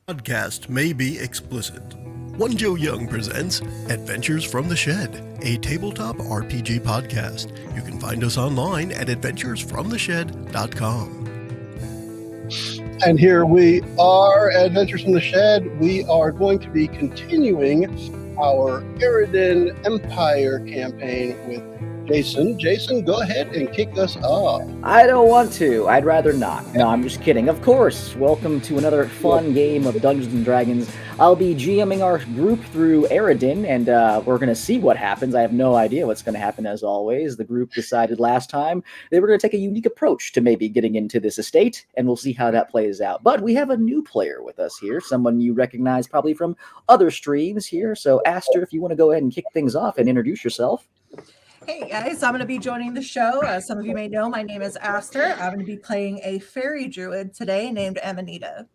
Podcast may be explicit. One Joe Young presents Adventures from the Shed, a tabletop RPG podcast. You can find us online at adventuresfromtheshed.com. And here we are, Adventures from the Shed. We are going to be continuing our Erridan Empire campaign with Jason. Jason, go ahead and kick us off. I don't want to. I'd rather not. No, I'm just kidding. Of course, welcome to another fun game of Dungeons & Dragons. I'll be GMing our group through Erridan, and we're going to see what happens. I have no idea what's going to happen, as always. The group decided last time they were going to take a unique approach to maybe getting into this estate, and we'll see how that plays out. But we have a new player with us here, someone you recognize probably from other streams here. So, Aster, if you want to go ahead and kick things off and introduce yourself. Hey guys, I'm going to be joining the show. As some of you may know, my name is Aster. I'm going to be playing a fairy druid today named Amanita.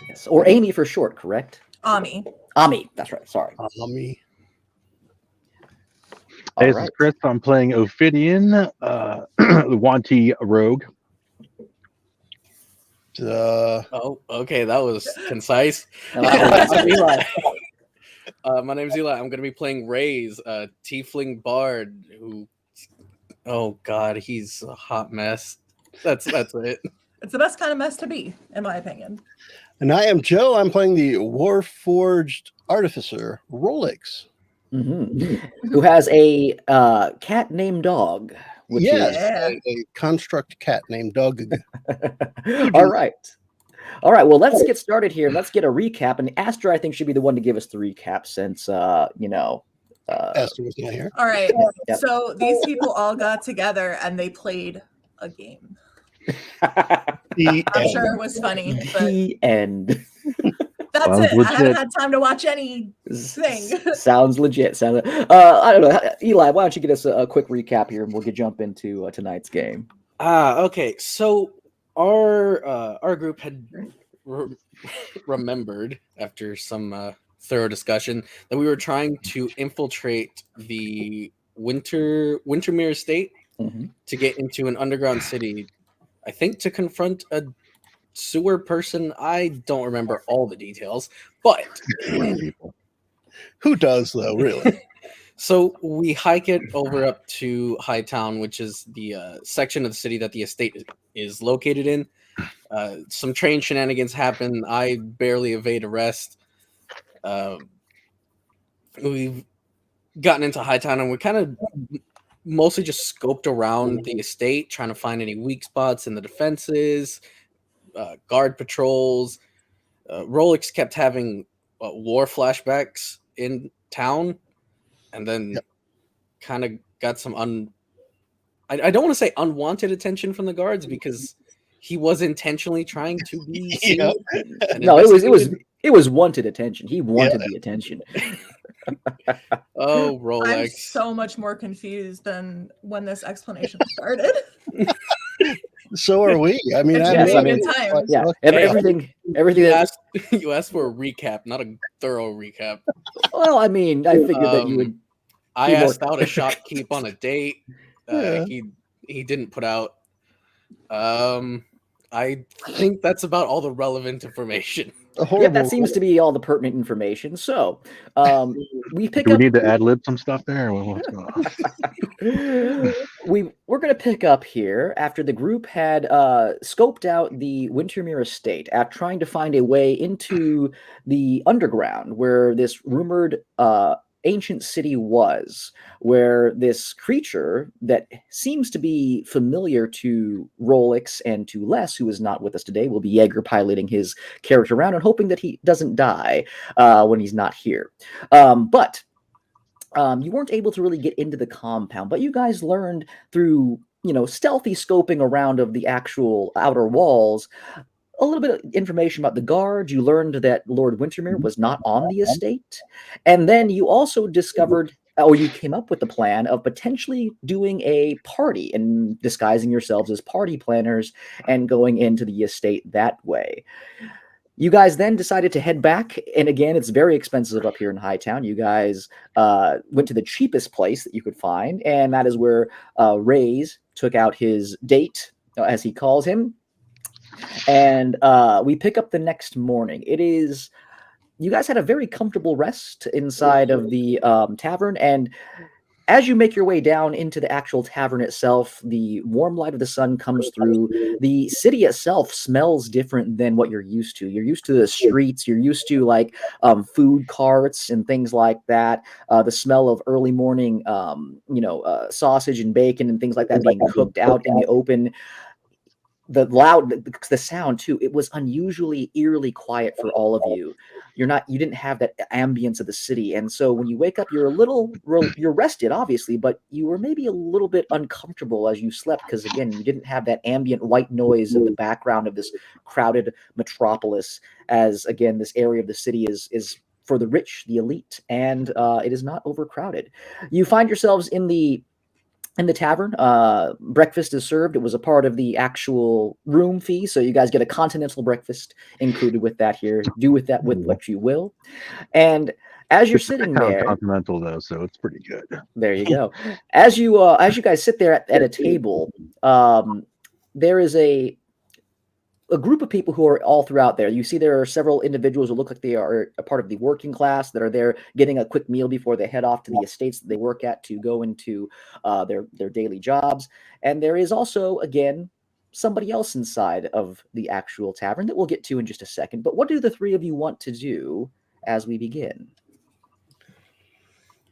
Yes, or Amy for short, correct? Ami. Ami, that's right, sorry. Ami. Hey, this is Chris. I'm playing Ophidian, the Wanty Rogue. Oh, okay, that was concise. My name's Eli. I'm going to be playing Raze, a tiefling bard who, oh god, he's a hot mess. That's it. It's the best kind of mess to be, in my opinion. And I am Joe. I'm playing the Warforged Artificer, Rolex. Mm-hmm. Who has a cat named Dog. Yes, a construct cat named Dog. All right. All right, well, let's get started here. Let's get a recap. And Aster, I think, should be the one to give us the recap since, Aster was not here. All right. Yep. So these people all got together and they played a game. I'm sure it was funny. But The end. that's Sounds it. legit. I haven't had time to watch anything. Sounds legit. I don't know. Eli, why don't you get us a quick recap here and we'll jump into tonight's game. Okay, so our group had remembered after some thorough discussion that we were trying to infiltrate the Wintermere Estate to get into an underground city. I think to confront a sewer person. I don't remember all the details, but Who does though, really? So we hike it over up to Hightown, which is the section of the city that the estate is located in. Some train shenanigans happen. I barely evade arrest. We've gotten into Hightown, and we kind of mostly just scoped around the estate, trying to find any weak spots in the defenses, guard patrols. Rolex kept having war flashbacks in town. And then kind of got some I don't want to say unwanted attention from the guards because he was intentionally trying to be seen. No, it was wanted attention. He wanted the attention. Oh, Rolex. I'm so much more confused than when this explanation started. So are we. I mean, Everything you asked for a recap, not a thorough recap. Well, I mean, I figured that you would. I asked out a shopkeep on a date. He didn't put out. I think that's about all the relevant information. Yeah, that seems to be all the pertinent information. So, we pick Do we up. need to ad-lib some stuff there? What's going on? We're going to pick up here after the group had scoped out the Wintermere Estate at trying to find a way into the underground where this rumored ancient city was, where this creature that seems to be familiar to Rolex and to Les, who is not with us today, will be Jaeger piloting his character around and hoping that he doesn't die when he's not here. But you weren't able to really get into the compound, but you guys learned through, stealthy scoping around of the actual outer walls a little bit of information about the guards. You learned that Lord Wintermere was not on the estate. And then you also discovered, or you came up with the plan of potentially doing a party and disguising yourselves as party planners and going into the estate that way. You guys then decided to head back. And again, it's very expensive up here in Hightown. You guys went to the cheapest place that you could find. And that is where Raze took out his date, as he calls him. And we pick up the next morning. You guys had a very comfortable rest inside of the tavern, and as you make your way down into the actual tavern itself, the warm light of the sun comes through. The city itself smells different than what you're used to. You're used to the streets. You're used to like food carts and things like that. The smell of early morning, sausage and bacon and things like that being cooked out in the open. The sound too, it was unusually eerily quiet for all of you. You didn't have that ambience of the city, and so when you wake up, you're rested obviously, but you were maybe a little bit uncomfortable as you slept, because again, you didn't have that ambient white noise of the background of this crowded metropolis, as again this area of the city is for the rich, the elite, and it is not overcrowded. You find yourselves in the tavern. Breakfast is served. It was a part of the actual room fee, so you guys get a continental breakfast included with that here. Do with that with what you will. And as you're sitting there, continental though, so it's pretty good. There you go. As you guys sit there at a table, there is a group of people who are all throughout there. You see there are several individuals who look like they are a part of the working class that are there getting a quick meal before they head off to the estates that they work at to go into their daily jobs. And there is also, again, somebody else inside of the actual tavern that we'll get to in just a second. But what do the three of you want to do as we begin?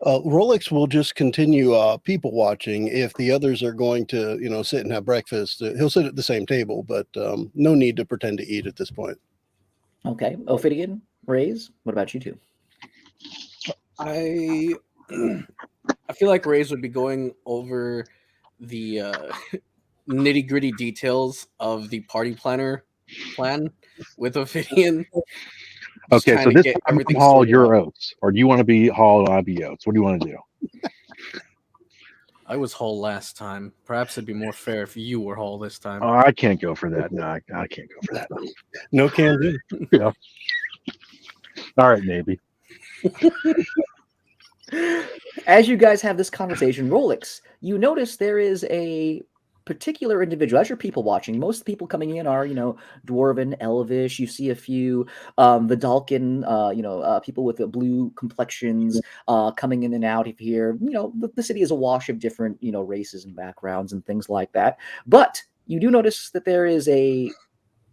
Rolex will just continue people watching. If the others are going to, sit and have breakfast, he'll sit at the same table, but no need to pretend to eat at this point. Okay. Ophidian, Rays, what about you two? I feel like Rays would be going over the nitty-gritty details of the party plan with Ophidian. Okay, so this time I'm haul your oats, or do you want to be haul Abby oats? What do you want to do? I was haul last time. Perhaps it'd be more fair if you were haul this time. Oh, I can't go for that. No, I can't go for that. No can do. Yeah. All right, maybe. As you guys have this conversation, Rolex, you notice there is a particular individual. As you're people watching, most people coming in are, dwarven, elvish. You see a few Vidalcan, people with the blue complexions coming in and out of here. The city is a wash of different, races and backgrounds and things like that. But you do notice that there is a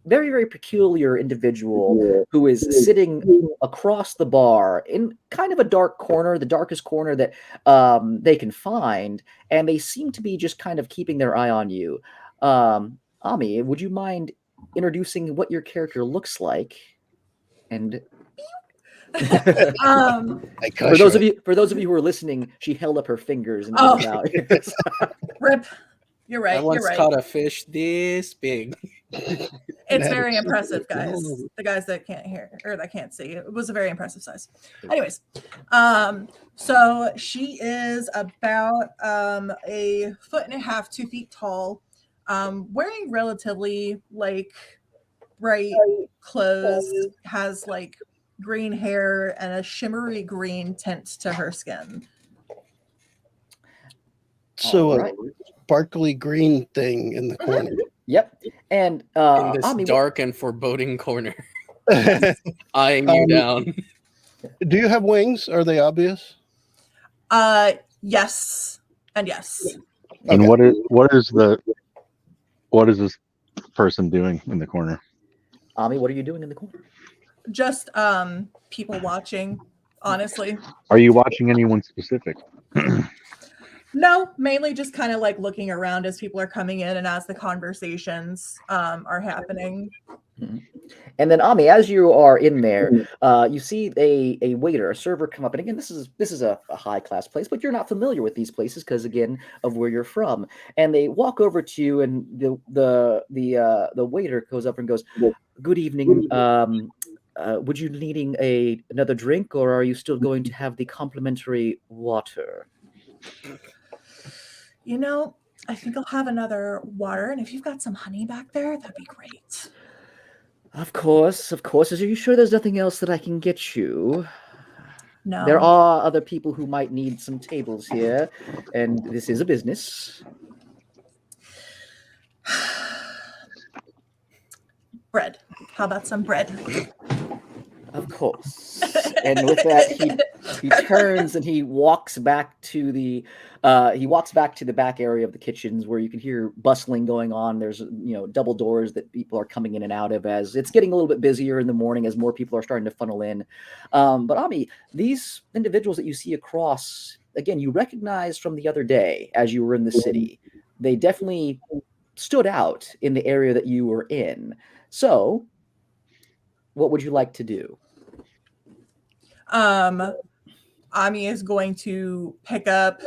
very, very peculiar individual who is sitting across the bar in kind of a dark corner, the darkest corner that they can find, and they seem to be just kind of keeping their eye on you. Ami, would you mind introducing what your character looks like? And for those of you who are listening, she held up her fingers and out. Rip. You're right. I once caught a fish this big. It's very impressive, guys. The guys that can't hear or that can't see, it was a very impressive size. Anyways, so she is about 1.5 feet, 2 feet tall, wearing relatively bright clothes, has green hair and a shimmery green tint to her skin. So a sparkly green thing in the corner. Yep. And in this dark and foreboding corner, eyeing you down. Do you have wings? Are they obvious? Yes, and yes. And what is this person doing in the corner? Ami, what are you doing in the corner? Just people watching, honestly. Are you watching anyone specific? No, mainly just kind of looking around as people are coming in and as the conversations are happening. Mm-hmm. And then Ami, as you are in there, you see a waiter, a server come up. And again, this is a high class place, but you're not familiar with these places because again of where you're from. And they walk over to you, and the waiter goes up and goes, "Good evening. Would you needing another drink, or are you still going to have the complimentary water?" I think I'll have another water, and if you've got some honey back there, that'd be great. Of course. Are you sure there's nothing else that I can get you? No. There are other people who might need some tables here, and this is a business. Bread. How about some bread? Of course. And with that, he turns and he walks back to the back area of the kitchens where you can hear bustling going on. There's double doors that people are coming in and out of as it's getting a little bit busier in the morning as more people are starting to funnel in. But Ami, these individuals that you see across, again, you recognize from the other day as you were in the city. They definitely stood out in the area that you were in. So, what would you like to do? Ami is going to pick up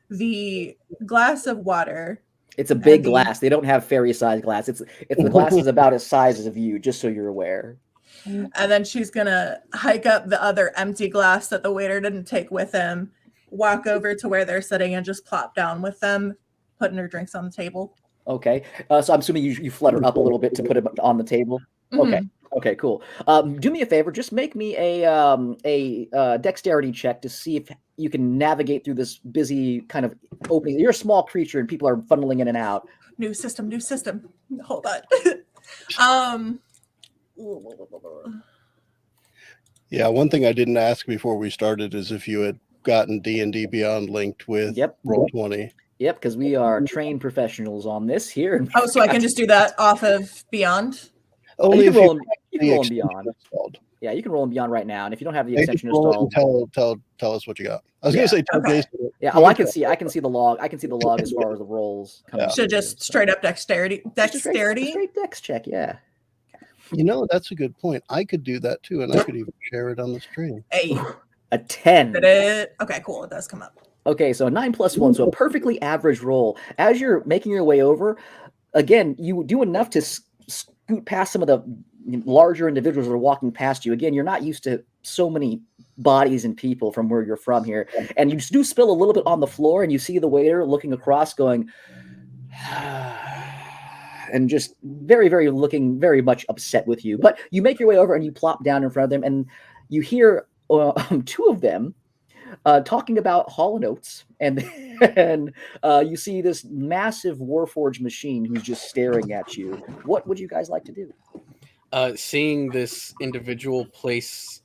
the glass of water. It's a big glass. They don't have fairy-sized glass. It's the glass is about as size as you, just so you're aware. And then she's gonna hike up the other empty glass that the waiter didn't take with him, walk over to where they're sitting, and just plop down with them, putting her drinks on the table. Okay. So I'm assuming you flutter up a little bit to put it on the table. Okay. Mm-hmm. Okay, cool. Do me a favor. Just make me a dexterity check to see if you can navigate through this busy kind of opening. You're a small creature and people are funneling in and out. New system. Hold on. Yeah, one thing I didn't ask before we started is if you had gotten D&D Beyond linked with Roll20. Yep, because we are trained professionals on this here. Oh, so I can just do that off of Beyond? Only you can roll in Beyond. Installed. Yeah, you can roll in Beyond right now, and if you don't have the extension installed, tell us what you got. I was going to say, Jason. Yeah. Oh, I can see the log. I can see the log as far as the rolls. So just straight up dexterity. Straight dex check. Yeah. That's a good point. I could do that too, and I could even share it on the stream. A 10. Okay, cool. It does come up. Okay, so a 9 + 1, so a perfectly average roll. As you're making your way over, again, you do enough to scoot past some of the larger individuals that are walking past you. Again, you're not used to so many bodies and people from where you're from here. And you do spill a little bit on the floor, and you see the waiter looking across going, and just very, very looking very much upset with you. But you make your way over and you plop down in front of them, and you hear two of them talking about Hall & Oates, and you see this massive Warforged machine who's just staring at you. What would you guys like to do? Seeing this individual place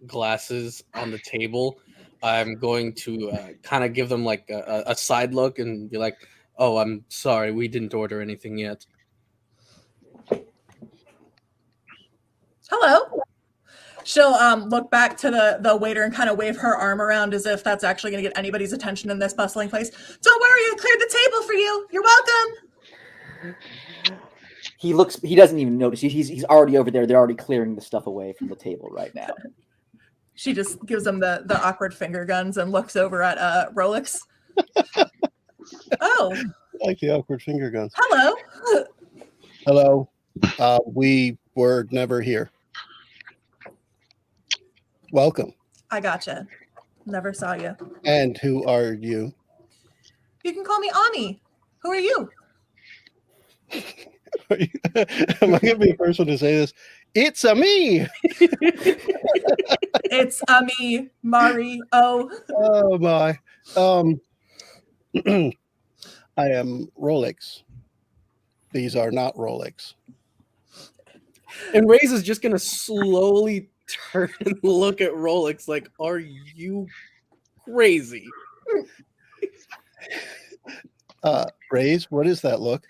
glasses on the table, I'm going to kind of give them like a side look and be like, "Oh, I'm sorry, we didn't order anything yet." Hello. She'll look back to the waiter and kind of wave her arm around as if that's actually going to get anybody's attention in this bustling place. Don't worry, I cleared the table for you. You're welcome. He doesn't even notice. He's already over there. They're already clearing the stuff away from the table right now. She just gives him the awkward finger guns and looks over at Rolex. Oh. I like the awkward finger guns. Hello. Hello. We were never here. Welcome. I gotcha. Never saw you. And who are you? You can call me Ami. Who are you? Am I going to be the first one to say this? It's a me. It's a me, Mari. Oh my. I am Rolex. These are not Rolex. And Ray's is just going to slowly turn and look at Rolex like, are you crazy? Ray's, what is that look?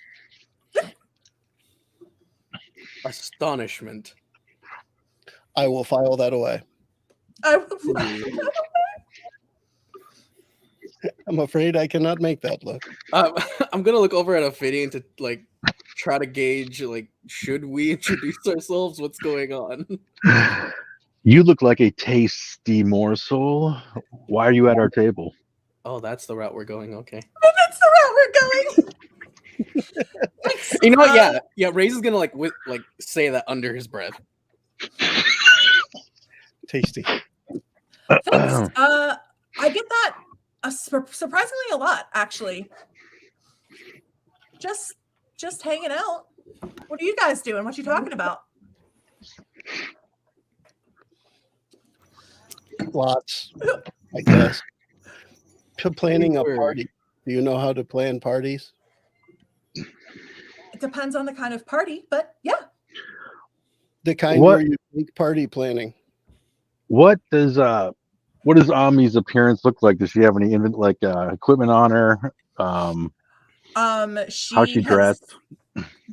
Astonishment. I will file that away. I'm afraid I cannot make that look. I'm gonna look over at Ophidian to like try to gauge like, should we introduce ourselves? What's going on? You look like a tasty morsel. Why are you at our table? Oh, that's the route we're going. Okay. That's the route we're going. You know what? Yeah. Ray's is gonna like say that under his breath. Tasty. Thanks. I get that surprisingly a lot, actually. Just hanging out. What are you guys doing? What you talking about? Lots, I guess. Planning a party. Do you know how to plan parties? It depends on the kind of party, but yeah. The kind where you think party planning. What does Ami's appearance look like? Does she have any equipment on her? How's she dressed?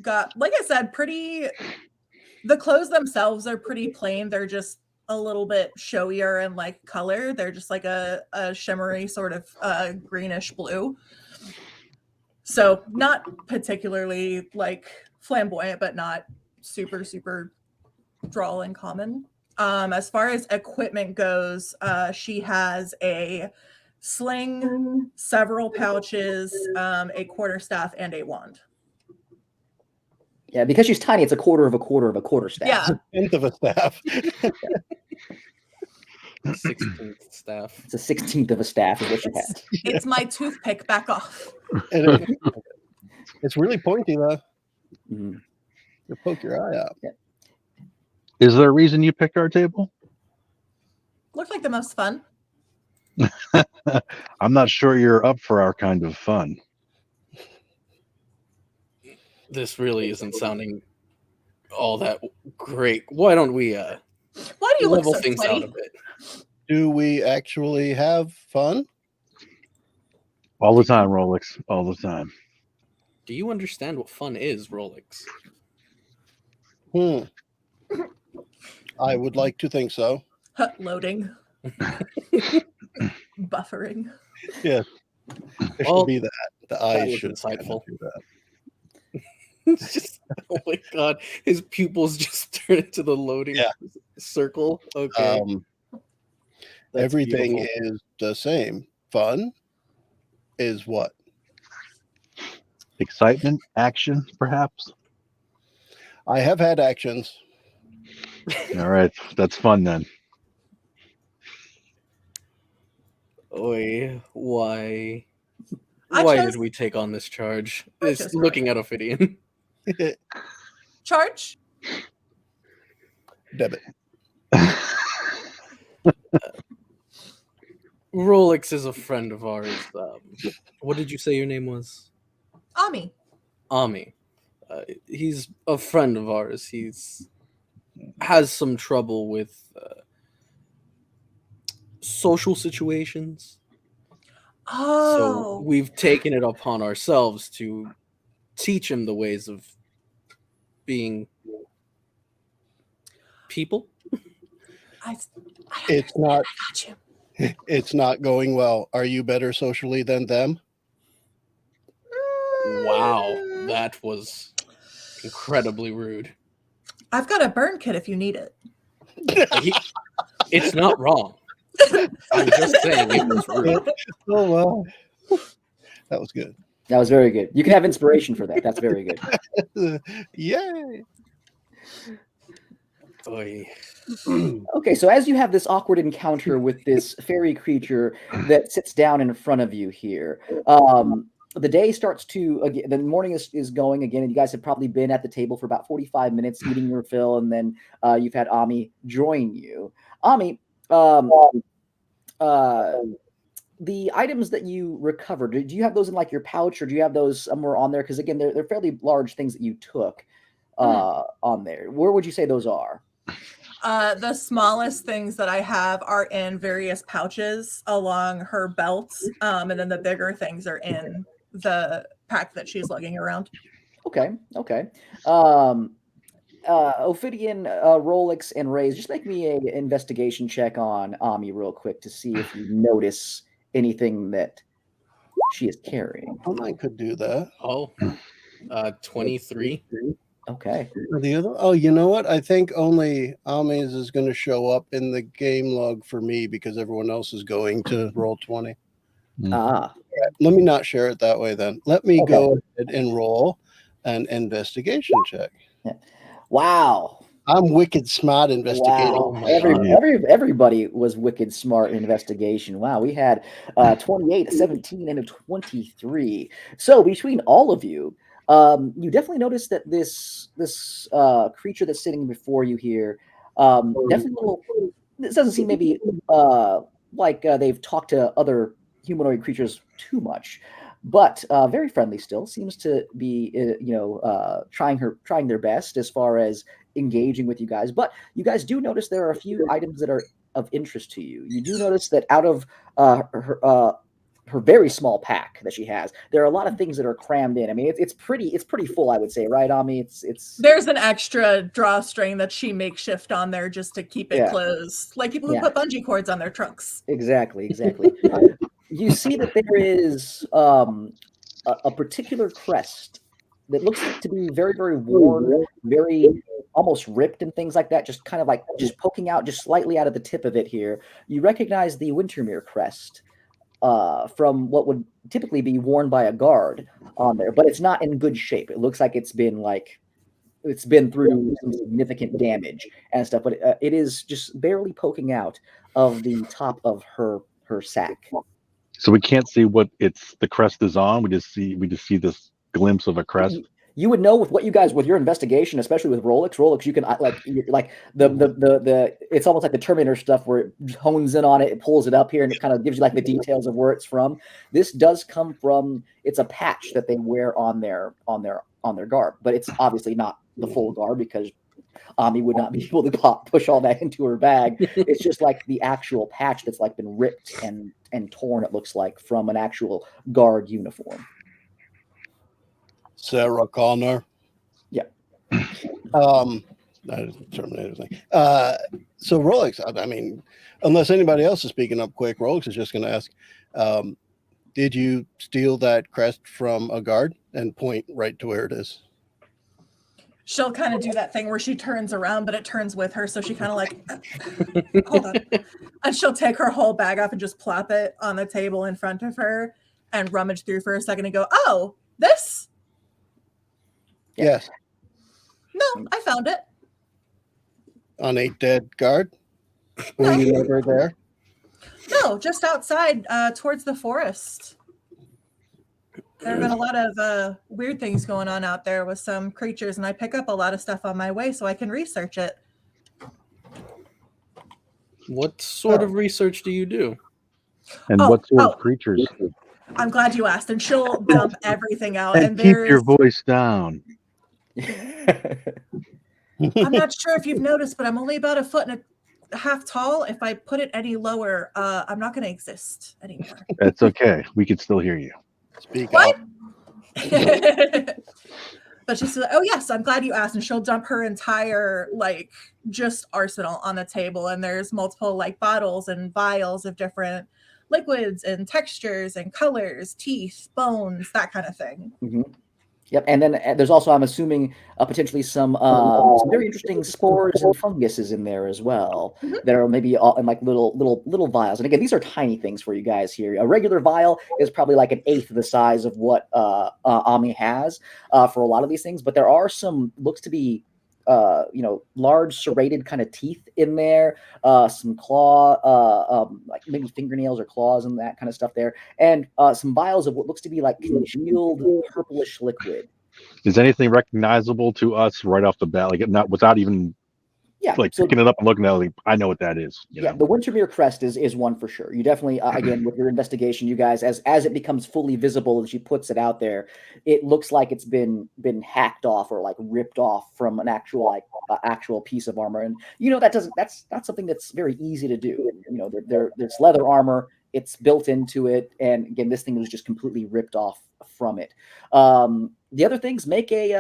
Got, like I said, the clothes themselves are pretty plain. They're just a little bit showier and like color. They're just like a shimmery sort of greenish blue. So not particularly like flamboyant, but not super, super droll and common. As far as equipment goes, she has a sling, several pouches, a quarterstaff, and a wand. Yeah, because she's tiny, it's a quarter of a quarter of a quarterstaff. Yeah. Tenth of a staff. 16th staff. It's a 16th of a staff is what she has. It's my toothpick. Back off. It's really pointy though. Mm-hmm. You poke your eye out. Yeah. Is there a reason you picked our table? Looked like the most fun. I'm not sure you're up for our kind of fun. This really isn't sounding all that great. Why don't we why do you level look so things sweaty? out a bit? Do we actually have fun? All the time, Rolex. All the time. Do you understand what fun is, Rolex? I would like to think so. Loading. Buffering. Yes. There should be that. The eyes should insightful. do that. It's just, oh my god, his pupils just turn into the loading circle. Okay. Everything is the same. Fun is what? Excitement, action, perhaps. I have had actions. All right, that's fun then. Oi, why did we take on this charge? It's looking at Ophidian. Charge? Debit. Rolex is a friend of ours. What did you say your name was? Ami. Ami. He's a friend of ours. He's has some trouble with social situations. Oh. So we've taken it upon ourselves to teach him the ways of being people. It's not. I got you. It's not going well. Are you better socially than them? Wow, that was incredibly rude. I've got a burn kit if you need it. It's not wrong. I'm just saying it was rude. Oh, well. That was good. That was very good. You can have inspiration for that. That's very good. Yay. Oy. Okay, so as you have this awkward encounter with this fairy creature that sits down in front of you here, the day starts to, again, the morning is going again, and you guys have probably been at the table for about 45 minutes eating your fill, and then you've had Ami join you. Ami, the items that you recovered, do you have those in like your pouch, or do you have those somewhere on there? Because again, they're fairly large things that you took on there. Where would you say those are? The smallest things that I have are in various pouches along her belt, and then the bigger things are in the pack that she's lugging around. Okay. Ophidian, Rolex, and Rays, just make me an investigation check on Ami real quick to see if you notice anything that she is carrying. I could do that. 23. Okay. The other, oh, you know what? I think only Ami's is going to show up in the game log for me because everyone else is going to roll 20. Ah. Right, let me not share it that way then. Let me go ahead and roll an investigation check. Yeah. Wow. I'm wicked smart investigating. Wow. Everybody was wicked smart in investigation. Wow. We had 28, a 17, and a 23. So between all of you, you definitely notice that this creature that's sitting before you here, definitely a little, this doesn't seem maybe like they've talked to other humanoid creatures too much. but very friendly still. Seems to be, trying their best as far as engaging with you guys. But you guys do notice there are a few items that are of interest to you. You do notice that out of her very small pack that she has, there are a lot of things that are crammed in. I mean, it's pretty full, I would say, right, Ami? It's There's an extra drawstring that she makeshift on there just to keep it closed, like people who put bungee cords on their trunks. Exactly. You see that there is a particular crest that looks to be very, very worn, very almost ripped and things like that, just kind of like just poking out just slightly out of the tip of it here. You recognize the Wintermere crest from what would typically be worn by a guard on there, but it's not in good shape. It looks like it's been through some significant damage and stuff, but it is just barely poking out of the top of her sack. So we can't see what the crest is on. We just see this glimpse of a crest. You would know with your investigation, especially with Rolex, you can like the it's almost like the Terminator stuff where it hones in on it, it pulls it up here, and it kind of gives you like the details of where it's from. This does come from, it's a patch that they wear on their garb, but it's obviously not the full garb because Ami would not be able to push all that into her bag. It's just like the actual patch that's like been ripped and torn, it looks like, from an actual guard uniform. Sarah Connor. Yeah. That is the Terminator thing. So Rolex, I mean, unless anybody else is speaking up quick, Rolex is just going to ask, did you steal that crest from a guard? And point right to where it is. She'll kind of do that thing where she turns around, but it turns with her. So she kind of like, hold on. And she'll take her whole bag off and just plop it on the table in front of her and rummage through for a second and go, oh, this? Yes. No, I found it. On a dead guard? Were you never there? No, just outside towards the forest. There have been a lot of weird things going on out there with some creatures, and I pick up a lot of stuff on my way so I can research it. What sort of research do you do? And what sort of creatures? I'm glad you asked. And she'll dump everything out. And keep your voice down. I'm not sure if you've noticed, but I'm only about 1.5 feet tall. If I put it any lower, I'm not going to exist anymore. That's okay. We can still hear you. Speak what? Up. But she said, oh, yes, I'm glad you asked. And she'll dump her entire, like, just arsenal on the table. And there's multiple, like, bottles and vials of different liquids and textures and colors, teeth, bones, that kind of thing. Mm-hmm. Yep, and then there's also, I'm assuming, potentially some very interesting spores and funguses in there as well. Mm-hmm. That are maybe all in like little vials. And again, these are tiny things for you guys here. A regular vial is probably like 1/8 of the size of what Ami has for a lot of these things. But there are some, looks to be, large serrated kind of teeth in there, some claw, like maybe fingernails or claws and that kind of stuff there, and some vials of what looks to be like congealed purplish liquid. Is anything recognizable to us right off the bat, like not without even picking it up and looking at it? Like, I know what that is. You know? The Wintermere crest is one for sure. You definitely, again, with your investigation, you guys, as it becomes fully visible and she puts it out there, it looks like it's been hacked off or like ripped off from an actual piece of armor. And that's not something that's very easy to do. There's leather armor, it's built into it, and again, this thing was just completely ripped off from it. The other things, make a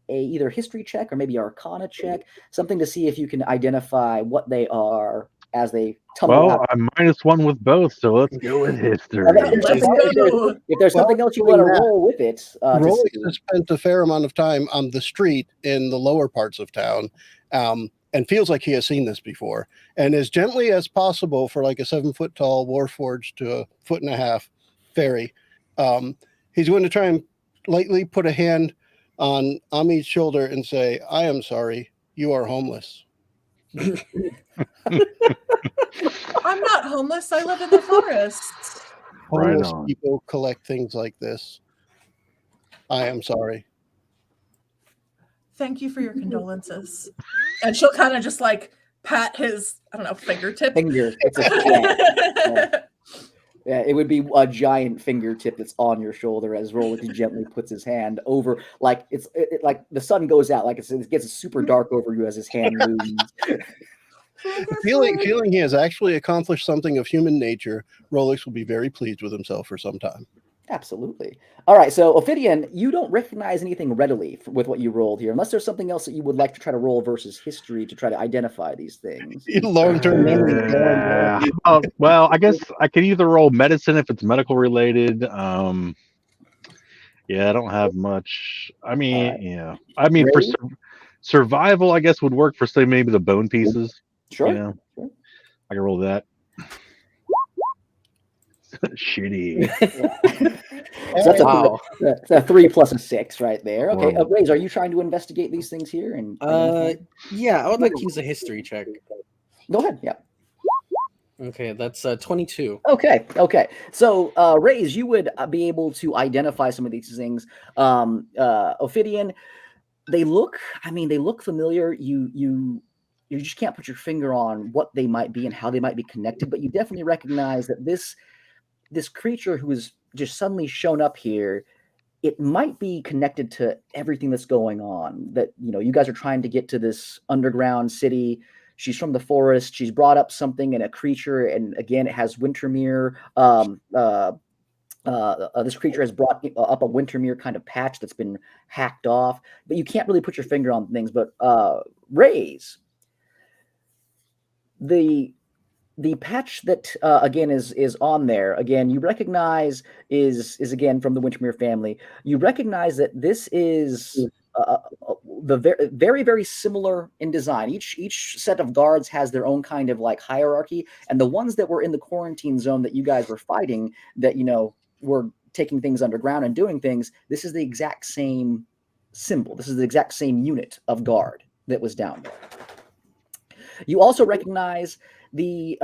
either history check or maybe arcana check, something to see if you can identify what they are as they tumble out. I'm -1 with both, so let's go with history. If there's something else you want to roll with it. Rolex has spent a fair amount of time on the street in the lower parts of town, and feels like he has seen this before. And as gently as possible for like a 7-foot tall warforged to 1.5 foot fairy, he's going to try and lightly put a hand on Ami's shoulder and say, I am sorry, you are homeless. I'm not homeless. I live in the forest. Homeless people collect things like this. I am sorry. Thank you for your condolences. And she'll kind of just like pat his, I don't know, fingertip. Finger. Yeah, it would be a giant fingertip that's on your shoulder as Rolex gently puts his hand over, like like the sun goes out, like it gets super dark over you as his hand looms. Feeling he has actually accomplished something of human nature, Rolex will be very pleased with himself for some time. Absolutely. All right, so Ophidian, you don't recognize anything readily with what you rolled here, unless there's something else that you would like to try to roll versus history to try to identify these things. Long-term memory. Well, I guess I could either roll medicine if it's medical related. Yeah, I don't have much. I mean, yeah. I mean, for survival, I guess would work for, say, maybe the bone pieces. Sure. You know, sure. I can roll that. Shitty. So that's a 3 plus a 6 right there. Okay, Raze, are you trying to investigate these things here? And yeah, I would like to use a history check. Go ahead. Yeah. Okay, that's 22. Okay. So, Raze, you would be able to identify some of these things. Ophidian, they look familiar. You just can't put your finger on what they might be and how they might be connected, but you definitely recognize that this creature who has just suddenly shown up here, it might be connected to everything that's going on. That, you guys are trying to get to this underground city. She's from the forest. She's brought up something and a creature, and again, it has Wintermere. This creature has brought up a Wintermere kind of patch that's been hacked off, but you can't really put your finger on things. But Raze, the patch that again is on there, again, you recognize is again from the Wintermere family. You recognize that this is the very, very similar in design. Each set of guards has their own kind of like hierarchy, and the ones that were in the quarantine zone that you guys were fighting, that were taking things underground and doing things, this is the exact same symbol. This is the exact same unit of guard that was down there. You also recognize the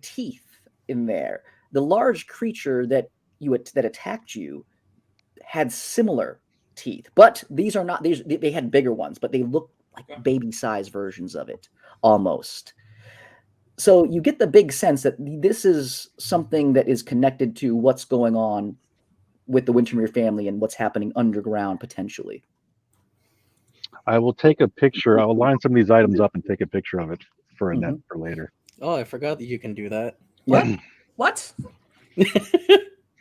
teeth in there. The large creature that attacked you had similar teeth, but these are not these. They had bigger ones, but they look like baby-sized versions of it almost. So you get the big sense that this is something that is connected to what's going on with the Wintermere family and what's happening underground potentially. I will take a picture. I'll line some of these items up and take a picture of it for a net for later. Oh, I forgot that you can do that. What? What?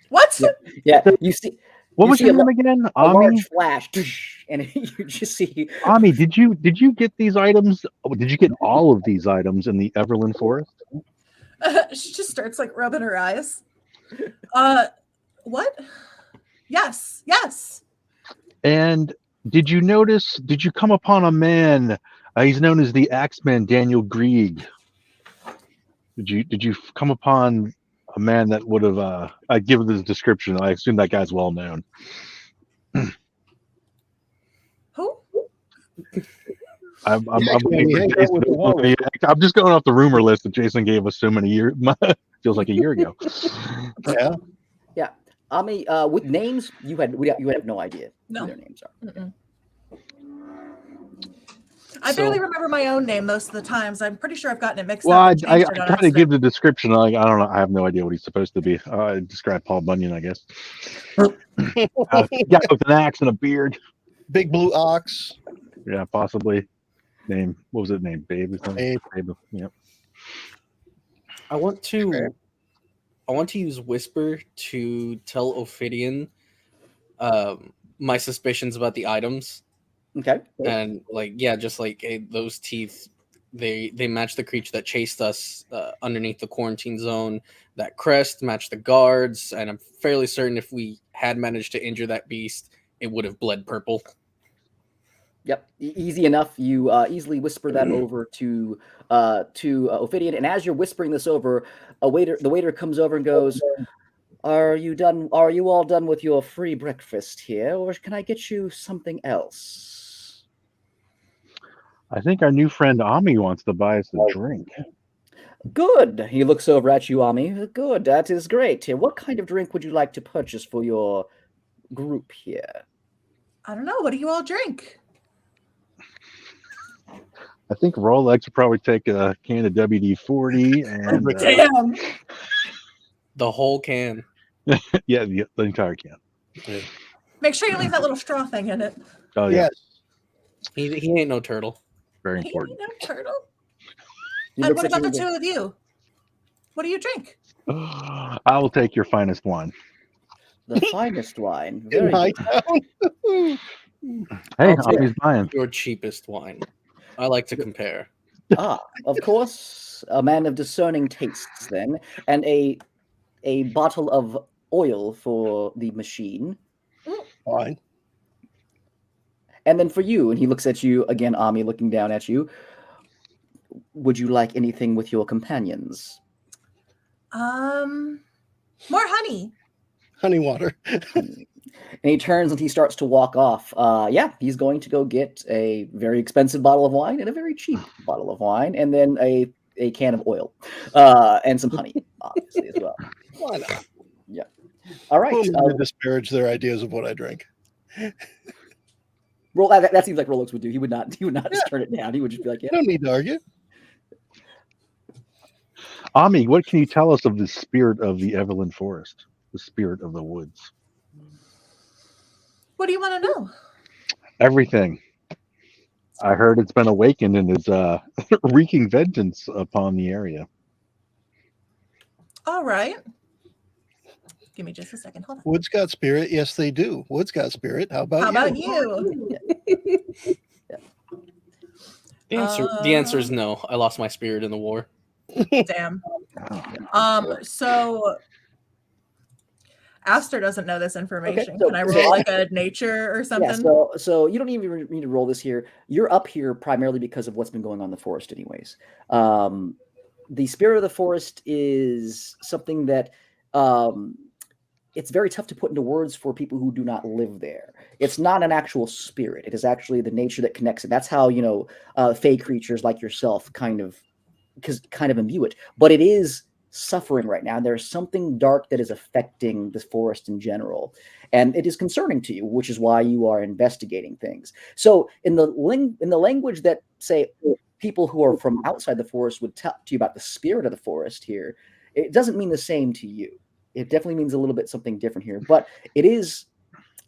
What? Yeah. You see. What was your name again? A large flash, and you just see. Ami, did you get these items? Did you get all of these items in the Everland Forest? She just starts like rubbing her eyes. What? Yes. And did you come upon a man? He's known as the Axeman, Daniel Grieg. Did you come upon a man that would have I give this description? I assume that guy's well known. Who? I'm just going off the rumor list that Jason gave us so many years. Feels like a year ago. Yeah. Ami, with names, you have no idea who their names are. Mm-mm. I barely remember my own name most of the times. I'm pretty sure I've gotten it mixed up. Well, I try to give the description. I don't know. I have no idea what he's supposed to be. I describe Paul Bunyan, I guess. Guy with an axe and a beard. Big blue ox. Yeah, possibly. What was it named? Babe or something? Babe. Yep. I want to use Whisper to tell Ophidian my suspicions about the items. Okay. And those teeth, they match the creature that chased us underneath the quarantine zone. That crest matched the guards, and I'm fairly certain if we had managed to injure that beast, it would have bled purple. Yep, easy enough. You easily whisper that over to Ophidian, and as you're whispering this over, the waiter comes over and goes, "Are you done? Are you all done with your free breakfast here, or can I get you something else?" I think our new friend Ami wants to buy us a drink. Good. He looks over at you, Ami. Good. That is great. What kind of drink would you like to purchase for your group here? I don't know. What do you all drink? I think Rolex would probably take a can of WD-40 and damn. The whole can. Yeah, the entire can. Yeah. Make sure you leave that little straw thing in it. Oh yeah, Yes. He ain't no turtle. very Hey, important. no turtle. He And looks what at about you the again. two of you? What do you drink? I will take your finest wine. The finest wine. In Very High good. Town. Hey, I'll take Ami's buying. your cheapest wine. I like to compare. Ah, of course, a man of discerning tastes then, and a bottle of oil for the machine. Fine. And then for you, and he looks at you again, Ami, looking down at you. Would you like anything with your companions? More honey. Honey water. And he turns and he starts to walk off. Yeah, he's going to go get a very expensive bottle of wine and a very cheap bottle of wine, and then a can of oil, and some honey, obviously, as well. Why not? Yeah. All right. Who am I to disparage their ideas of what I drink? That seems like Rolex would do. He would not just turn it down. He would just be like, You yeah. don't need to argue. Ami, what can you tell us of the spirit of the Evelyn Forest, the spirit of the woods? What do you want to know? Everything. I heard it's been awakened and is wreaking vengeance upon the area. All right. Give me just a second. Hold on. Woods got spirit. Yes, they do. Woods got spirit. How about How you? about you? The answer is no. I lost my spirit in the war. Damn. So Aster doesn't know this information. so- Can I roll so- like a nature or something? Yeah, so you don't even need to roll this here. You're up here primarily because of what's been going on in the forest, anyways. The spirit of the forest is something that it's very tough to put into words for people who do not live there. It's not an actual spirit. It is actually the nature that connects it. That's how, fey creatures like yourself kind of imbue it. But it is suffering right now. There's something dark that is affecting the forest in general. And it is concerning to you, which is why you are investigating things. So in the language that, say, people who are from outside the forest would tell to you about the spirit of the forest here, it doesn't mean the same to you. It definitely means a little bit something different here, but it is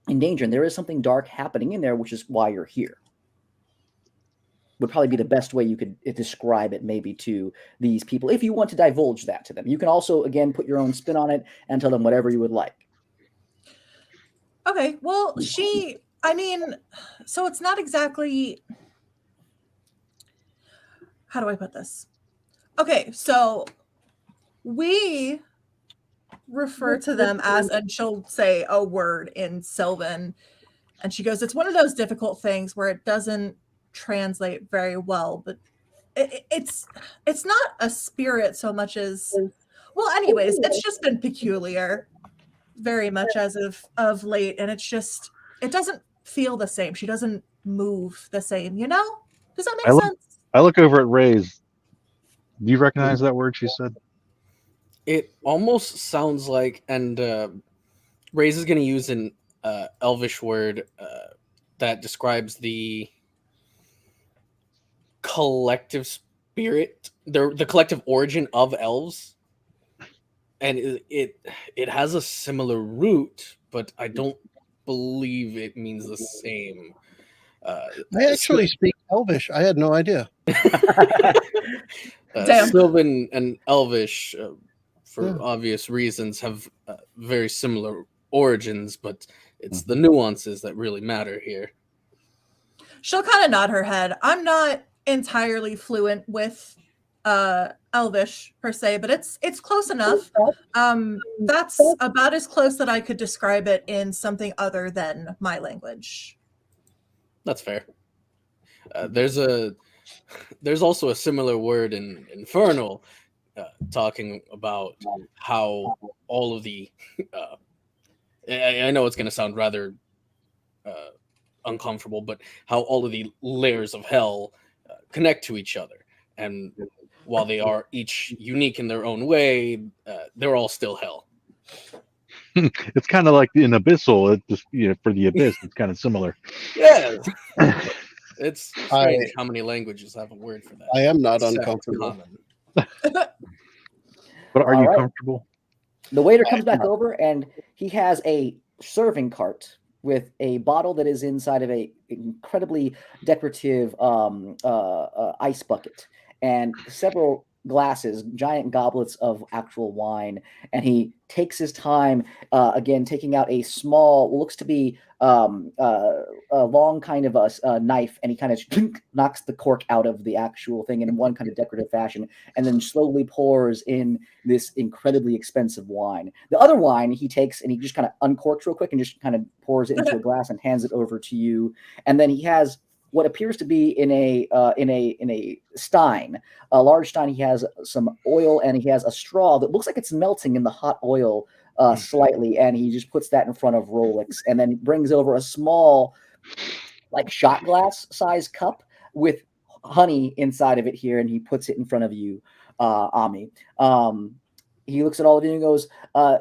in danger, and there is something dark happening in there, which is why you're here. Would probably be the best way you could describe it maybe to these people, if you want to divulge that to them. You can also, again, put your own spin on it and tell them whatever you would like. Okay, well, so it's not exactly, how do I put this? Okay, so we refer to them as, and she'll say a word in Sylvan, and she goes, it's one of those difficult things where it doesn't translate very well, but it's not a spirit so much as, well, anyways, it's just been peculiar very much as of late, and it doesn't feel the same. She doesn't move the same, does that make sense? I look over at Ray's. Do you recognize that word she said? It almost sounds like, and Ray's is going to use an Elvish word that describes the collective spirit, the collective origin of elves, and it has a similar root, but I don't believe it means the same. I actually speak Elvish. I had no idea. Damn. Sylvan and Elvish, for obvious reasons, have very similar origins, but it's the nuances that really matter here. She'll kind of nod her head. I'm not entirely fluent with Elvish per se, but it's close enough. That's about as close that I could describe it in something other than my language. That's fair. There's also a similar word in Infernal, talking about how all of the I know it's going to sound rather uncomfortable, but how all of the layers of hell connect to each other, and while they are each unique in their own way, they're all still hell. It's kind of like in Abyssal. It just, for the Abyss, it's kind of similar. Yeah. It's strange I- how many languages have a word for that. I am not Except uncomfortable. common. But are All you right. comfortable? The waiter comes back over, and he has a serving cart with a bottle that is inside of a incredibly decorative ice bucket and several glasses, giant goblets of actual wine. And he takes his time, again, taking out a small, what looks to be a long kind of a knife, and he kind of knocks the cork out of the actual thing in one kind of decorative fashion, and then slowly pours in this incredibly expensive wine. The other wine he takes and he just kind of uncorks real quick and just kind of pours it into a glass and hands it over to you. And then he has what appears to be in a stein, a large stein. He has some oil and he has a straw that looks like it's melting in the hot oil slightly, and he just puts that in front of Rolex, and then brings over a small, like shot glass size cup with honey inside of it here, and he puts it in front of you, Ami. He looks at all of you and goes,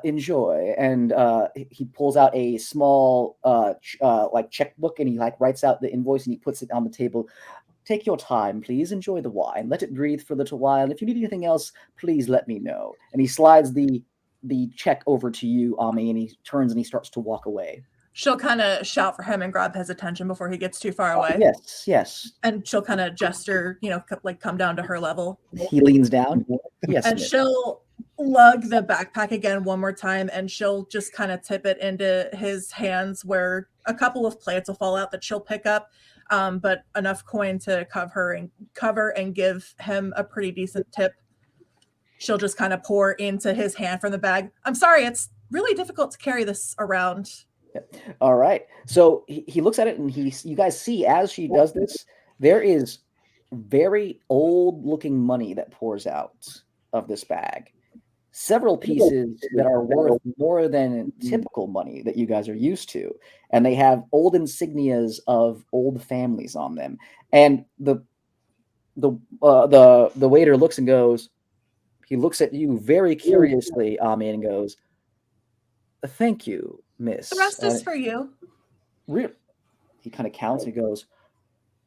enjoy. And he pulls out a small like checkbook, and he like writes out the invoice and he puts it on the table. Take your time, please. Enjoy the wine. Let it breathe for a little while. If you need anything else, please let me know. And he slides the check over to you, Ami, and he turns and he starts to walk away. She'll kind of shout for him and grab his attention before he gets too far away. Yes. And she'll kind of gesture, like come down to her level. He leans down. Yes. And she'll lug the backpack again one more time, and she'll just kind of tip it into his hands where a couple of plates will fall out that she'll pick up, but enough coin to cover and give him a pretty decent tip. She'll just kind of pour into his hand from the bag. I'm sorry, it's really difficult to carry this around. All right. So he looks at it, and you guys see as she does this, there is very old looking money that pours out of this bag. Several pieces that are worth more than typical money that you guys are used to. And they have old insignias of old families on them. And the waiter looks and goes, he looks at you very curiously, Ami, and goes, thank you, miss. The rest is for you. He kind of counts and he goes,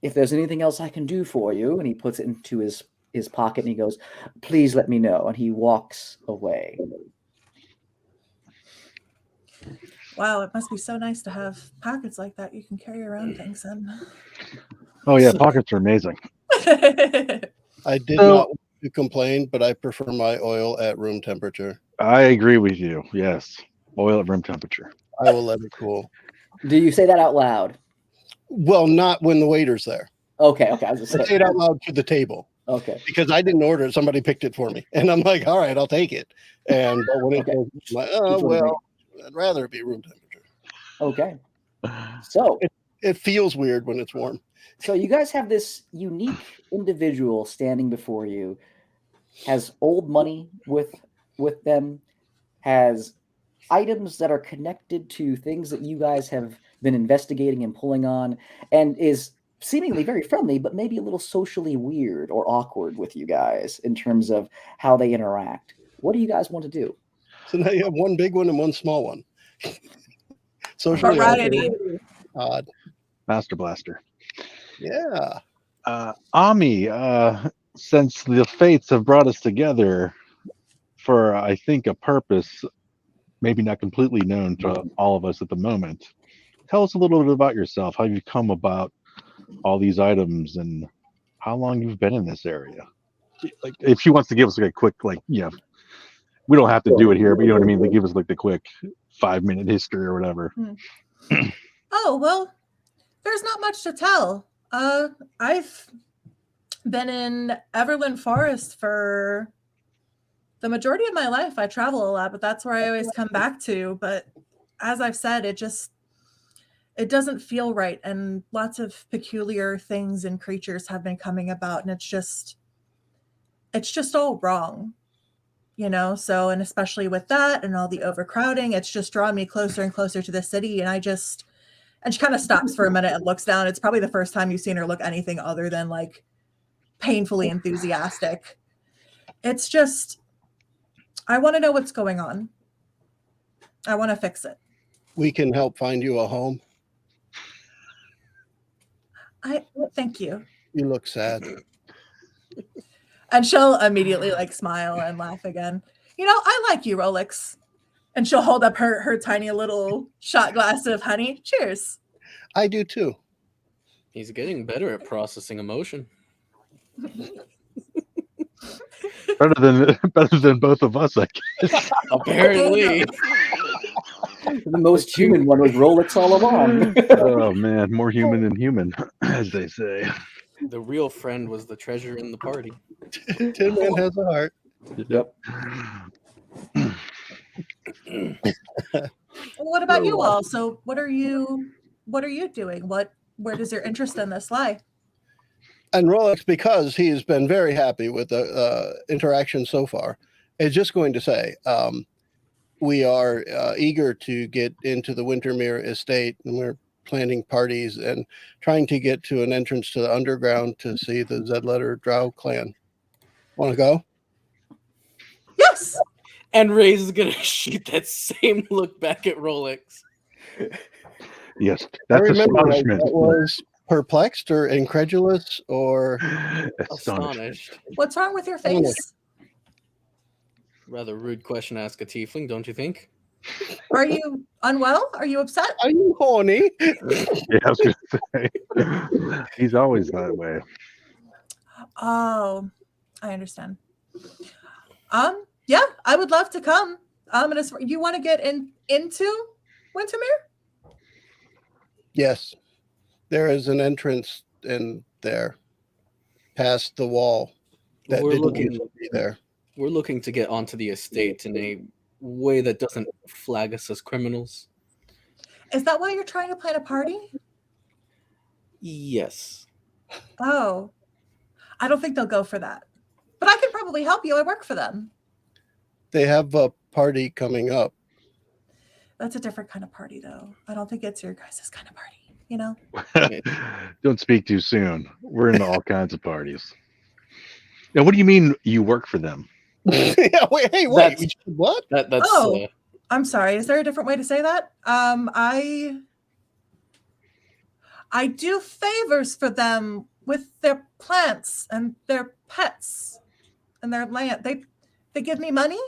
if there's anything else I can do for you, and he puts it into his pocket and he goes, please let me know. And he walks away. Wow, it must be so nice to have pockets like that you can carry around things in. Oh yeah, pockets are amazing. I did not want to complain, but I prefer my oil at room temperature. I agree with you. Yes, oil at room temperature. I will let it cool. Do you say that out loud? Well, not when the waiter's there. Okay. I was just I say it out loud to the table. Okay. Because I didn't order it, somebody picked it for me, and I'm like, all right, I'll take it. And but when it goes, I'm like, oh well, I'd rather it be room temperature. Okay. So it feels weird when it's warm. So you guys have this unique individual standing before you, has old money with them, has items that are connected to things that you guys have been investigating and pulling on, and is seemingly very friendly, but maybe a little socially weird or awkward with you guys in terms of how they interact. What do you guys want to do? So now you have one big one and one small one. Socially variety. Odd. Master Blaster. Yeah. Ami, since the fates have brought us together for, I think, a purpose maybe not completely known to all of us at the moment, tell us a little bit about yourself, how you've come about all these items, and how long you've been in this area. Like, if she wants to give us like a quick, we don't have to do it here, but you know what I mean? Like, give us like the quick 5-minute history or whatever. Oh, well, there's not much to tell. I've been in Everland Forest for the majority of my life. I travel a lot, but that's where I always come back to. But as I've said, it doesn't feel right. And lots of peculiar things and creatures have been coming about, and it's just all wrong, So, and especially with that and all the overcrowding, it's just drawn me closer and closer to the city. And she kind of stops for a minute and looks down. It's probably the first time you've seen her look anything other than like painfully enthusiastic. It's just, I want to know what's going on. I want to fix it. We can help find you a home. Thank you. You look sad. And she'll immediately like smile and laugh again. I like you, Rolex. And she'll hold up her tiny little shot glass of honey. Cheers. I do too. He's getting better at processing emotion. better than both of us, I guess. Apparently. The most human one was Rolex all along. Oh man, more human than human, as they say. The real friend was the treasure in the party. Tin Man has a heart. Yep. What about you all? So what are you doing? Where does your interest in this lie? And Rolex, because he's been very happy with the interaction so far, is just going to say, we are eager to get into the Wintermere Estate, and we're planning parties and trying to get to an entrance to the underground to see the Z-letter Drow clan. Want to go? Yes. And Ray's is gonna shoot that same look back at Rolex. Yes, I that's remember astonishment. that was perplexed or incredulous or Astonished. What's wrong with your face? Rather rude question to ask a tiefling, don't you think? Are you unwell? Are you upset? Are you horny? Yeah, I was gonna say. He's always that way. Oh, I understand. Yeah, I would love to come. You want to get into Wintermere? Yes. There is an entrance in there, past the wall. That We're didn't looking used to be there. We're looking to get onto the estate in a way that doesn't flag us as criminals. Is that why you're trying to plan a party? Yes. Oh, I don't think they'll go for that. But I can probably help you. I work for them. They have a party coming up. That's a different kind of party, though. I don't think it's your guys' kind of party, you know? Don't speak too soon. We're into all kinds of parties. Now, what do you mean you work for them? Yeah, wait, hey, wait. That's- What? That's Oh. I'm sorry. Is there a different way to say that? I do favors for them with their plants and their pets and their land. They give me money.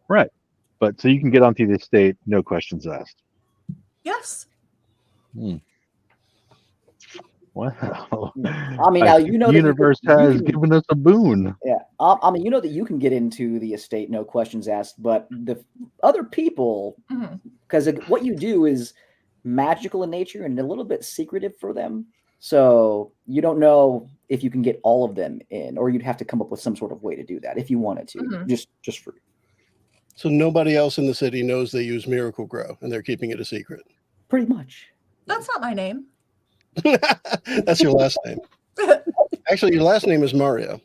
Right. But so you can get onto the estate, no questions asked. Yes. Wow. I mean, now you know the that universe you has can- given us a boon. Yeah, I mean, you know that you can get into the estate, no questions asked, but the other people, because what you do is magical in nature and a little bit secretive for them. So you don't know if you can get all of them in, or you'd have to come up with some sort of way to do that if you wanted to, just for. So nobody else in the city knows they use Miracle Grow, and they're keeping it a secret. Pretty much. That's not my name. That's your last name. Actually, your last name is Mario.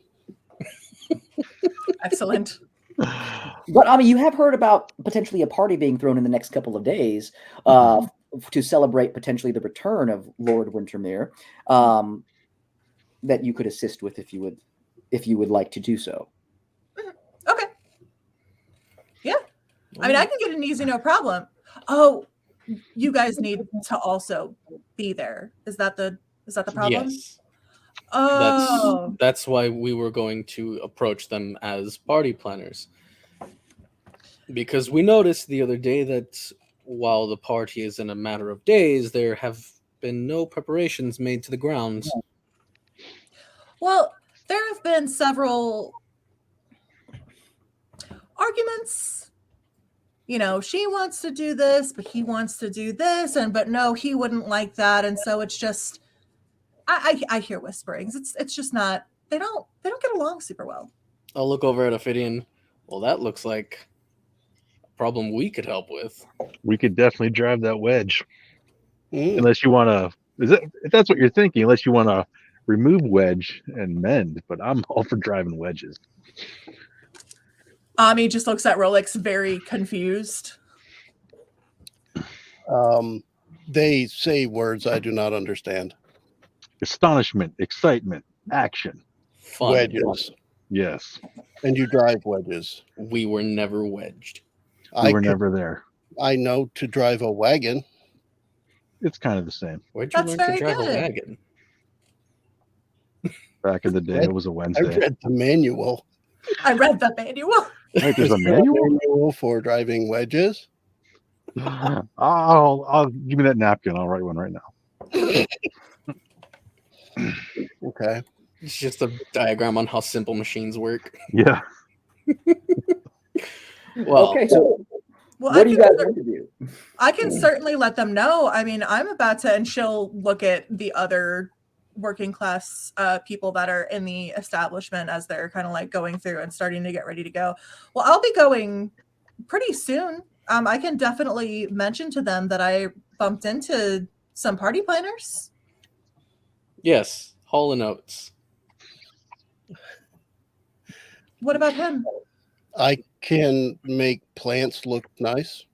Excellent. But I mean, you have heard about potentially a party being thrown in the next couple of days to celebrate potentially the return of Lord Wintermere that you could assist with if you would like to do so. Okay. Yeah. I mean, I can get an easy, no problem. Oh, you guys need to also be there. Is that the problem? Yes. Oh. That's why we were going to approach them as party planners. Because we noticed the other day that while the party is in a matter of days, there have been no preparations made to the grounds. Well, there have been several arguments. You know, she wants to do this, but he wants to do this, but no, he wouldn't like that, and so it's just, I hear whisperings. It's just not. They don't get along super well. I'll look over at Ophidian. Well, that looks like a problem we could help with. We could definitely drive that wedge. Unless you want to, if that's what you're thinking, unless you want to remove wedge and mend, but I'm all for driving wedges. He just looks at Rolex very confused. They say words I do not understand. Astonishment, excitement, action. Fun. Wedges. Yes. And you drive wedges. We were never wedged. We were never there. I know to drive a wagon. It's kind of the same. Where'd you learn to drive a wagon? Back in the day, it was a I Wednesday. read the manual. I read the manual. Wait, there's a Is there manual? for driving wedges? I'll give me that napkin. I'll write one right now. Okay. It's just a diagram on how simple machines work. Yeah. Well, Okay, so Well, what do you guys want to do? I can certainly let them know. I mean, I'm about to, and she'll look at the other working class people that are in the establishment as they're kind of like going through and starting to get ready to go. Well, I'll be going pretty soon. I can definitely mention to them that I bumped into some party planners. yes, Hall and Oates. What about him? I can make plants look nice.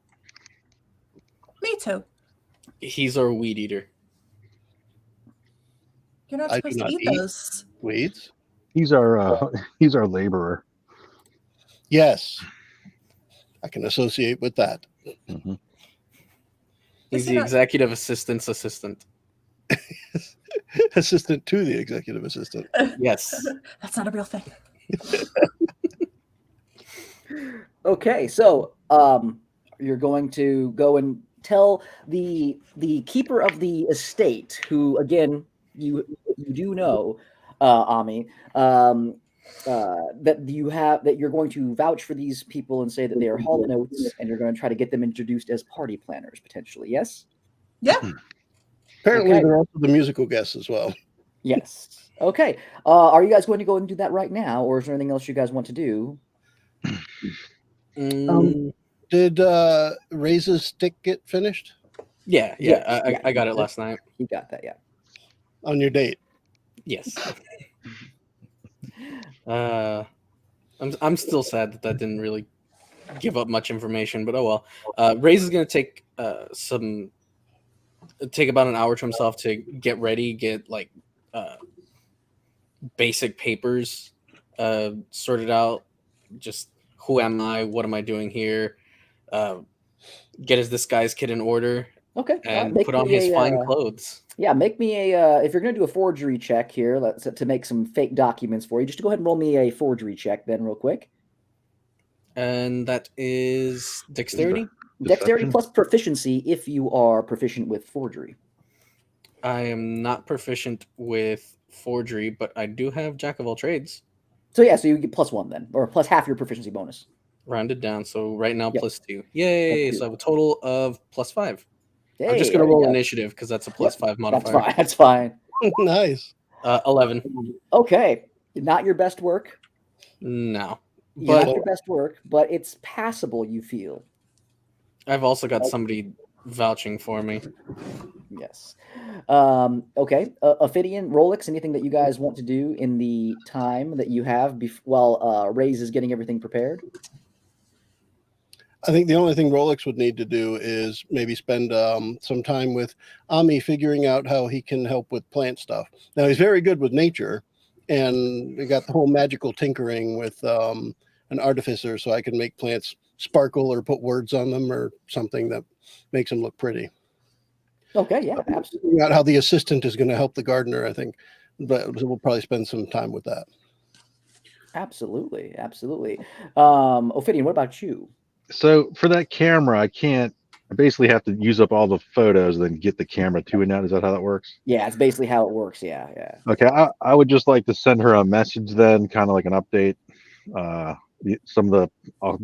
Me too. He's our weed eater. You're not I do supposed to not eat eat. those. Weeds? He's our laborer. Yes. I can associate with that. Mhm. He's Is he the not- executive assistant's assistant. Assistant to the executive assistant. Yes. That's not a real thing. Okay, so you're going to go and tell the keeper of the estate, who again you do know, Ami, that you're going to vouch for these people and say that they are Hall and Oates, and you're going to try to get them introduced as party planners potentially. Yes. Yeah. Apparently, Okay. they're also the musical guests as well. Yes. Okay. Are you guys going to go and do that right now, or is there anything else you guys want to do? Did Ray's stick get finished Yeah. Yes, I got it last night. You got that, yeah. on your date? Yes. I'm still sad that didn't really give up much information, but oh well. Ray's is gonna take about an hour to himself to get ready, get like basic papers sorted out. Just who am I? What am I doing here? Get his disguise kit in order Okay. and Make put on me his a, fine clothes. Yeah, make me a. If you're going to do a forgery check here, to make some fake documents for you, just go ahead and roll me a forgery check then, real quick. And that is dexterity. Dexterity Deception? plus proficiency if you are proficient with forgery. I am not proficient with forgery, but I do have jack of all trades. So yeah, so you get +1 then, or plus half your proficiency bonus. Rounded down, so right now Yep. +2. Yay! +2. So I have a total of +5. Hey, I'm just gonna there you roll go. initiative because that's a +5 That's modifier. fine. That's fine. Nice. 11. Okay, not your best work. No, Not but your best work, but it's passable. You feel. I've also got somebody vouching for me. Yes. Okay. Ophidian, Rolex, anything that you guys want to do in the time that you have while Raze is getting everything prepared? I think the only thing Rolex would need to do is maybe spend some time with Ami figuring out how he can help with plant stuff. Now, he's very good with nature, and we got the whole magical tinkering with an artificer, so I can make plants sparkle or put words on them or something that makes them look pretty. Okay, yeah, absolutely. Figuring out how the assistant is going to help the gardener, I think, but we'll probably spend some time with that. Absolutely. Ophidian, what about you? So for that camera, I basically have to use up all the photos and then get the camera to it out. Is that how that works? Yeah, it's basically how it works. Yeah. Okay, I would just like to send her a message then, kind of like an update. I'll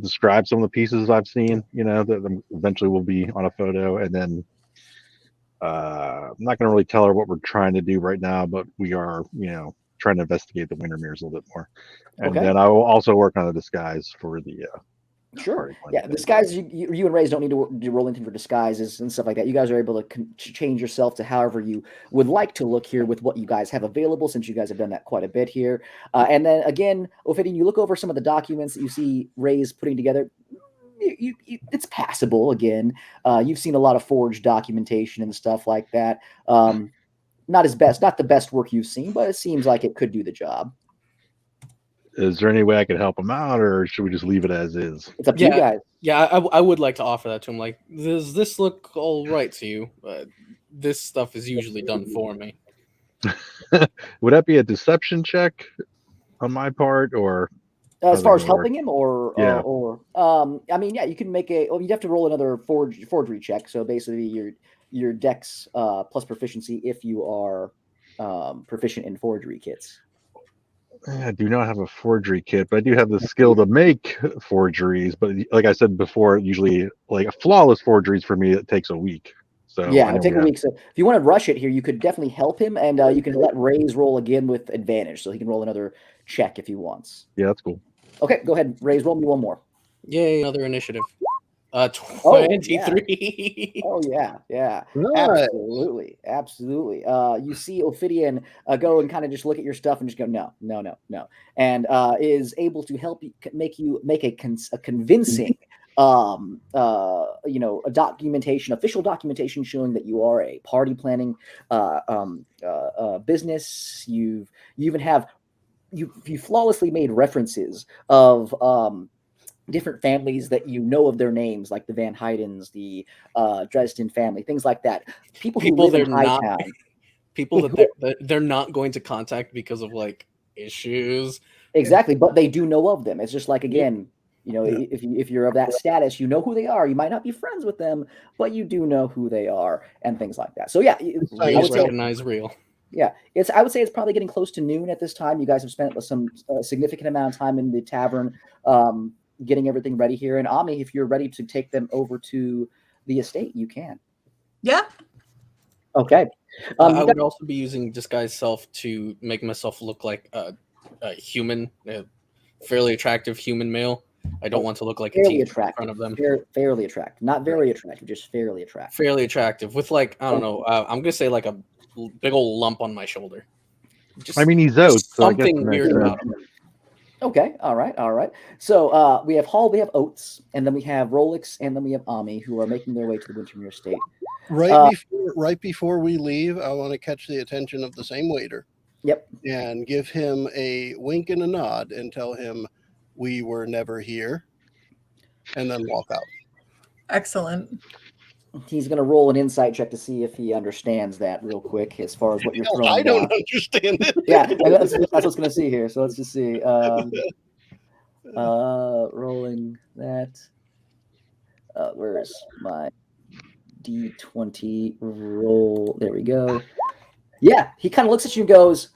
describe some of the pieces I've seen, that eventually will be on a photo. And then I'm not going to really tell her what we're trying to do right now, but we are, trying to investigate the Wintermeres a little bit more. And Okay. then I will also work on the disguise for the Sure. Yeah, disguise. You and Raze don't need to roll anything for disguises and stuff like that. You guys are able to change yourself to however you would like to look here with what you guys have available, since you guys have done that quite a bit here. And then again, Ophidian, you look over some of the documents that you see Raze putting together. It's passable. Again, you've seen a lot of forged documentation and stuff like that. Not the best work you've seen, but it seems like it could do the job. Is there any way I could help him out, or should we just leave it as is? It's up to you guys. Yeah, I would like to offer that to him. Like, does this look all right to you? This stuff is usually done for me. Would that be a deception check on my part, or As How's far that as gonna work? helping him, or Yeah. I mean, yeah, you can make a. Well, you have to roll another forgery check. So basically, your dex plus proficiency if you are proficient in forgery kits. I do not have a forgery kit, but I do have the skill to make forgeries. But like I said before, usually like flawless forgeries for me, it takes a week. So Yeah, I it'll know take we a have, week. So if you want to rush it here, you could definitely help him, and you can let Ray's roll again with advantage, so he can roll another check if he wants. yeah, that's cool. Okay, go ahead, Ray's. Roll me one more. Yay, another initiative. Oh, 23. Oh yeah, yeah, Nice. absolutely, absolutely. You see Ophidian go and kind of just look at your stuff and just go, no, no, no, no, and is able to help you make a convincing, a official documentation showing that you are a party planning business. You even have you flawlessly made references of different families that you know of their names, like the Van Heydens, the Dresden family, things like that. People who live in Hightown. People that they're not going to contact because of like issues. Exactly, but they do know of them. It's just like, Yeah. again, if you're of that status, you know who they are. You might not be friends with them, but you do know who they are and things like that. So yeah, I Real would say, recognize real. yeah, I would say it's probably getting close to noon at this time. You guys have spent some significant amount of time in the tavern, getting everything ready here. And Ami, if you're ready to take them over to the estate, you can. Yeah. Okay. I would also be using disguise self to make myself look like a human, a fairly attractive human male. I don't want to look like a fairly teen attractive in front of them. Fairly attractive, not very attractive, just fairly attractive. Fairly attractive with like, I don't know. I'm gonna say like a big old lump on my shoulder. I mean, he's out, so I guess something it makes weird sense. about him. Okay, all right. So we have Hall, we have Oates, and then we have Rolex, and then we have Ami, who are making their way to the Wintermere Estate. Right before we leave, I want to catch the attention of the same waiter. Yep. And give him a wink and a nod and tell him we were never here, and then walk out. Excellent. He's going to roll an insight check to see if he understands that real quick as far as what you're throwing I don't down. understand it. Yeah, that's what's going to see here. So let's just see. Rolling that. Where's my D20 roll? There we go. Yeah, he kind of looks at you and goes,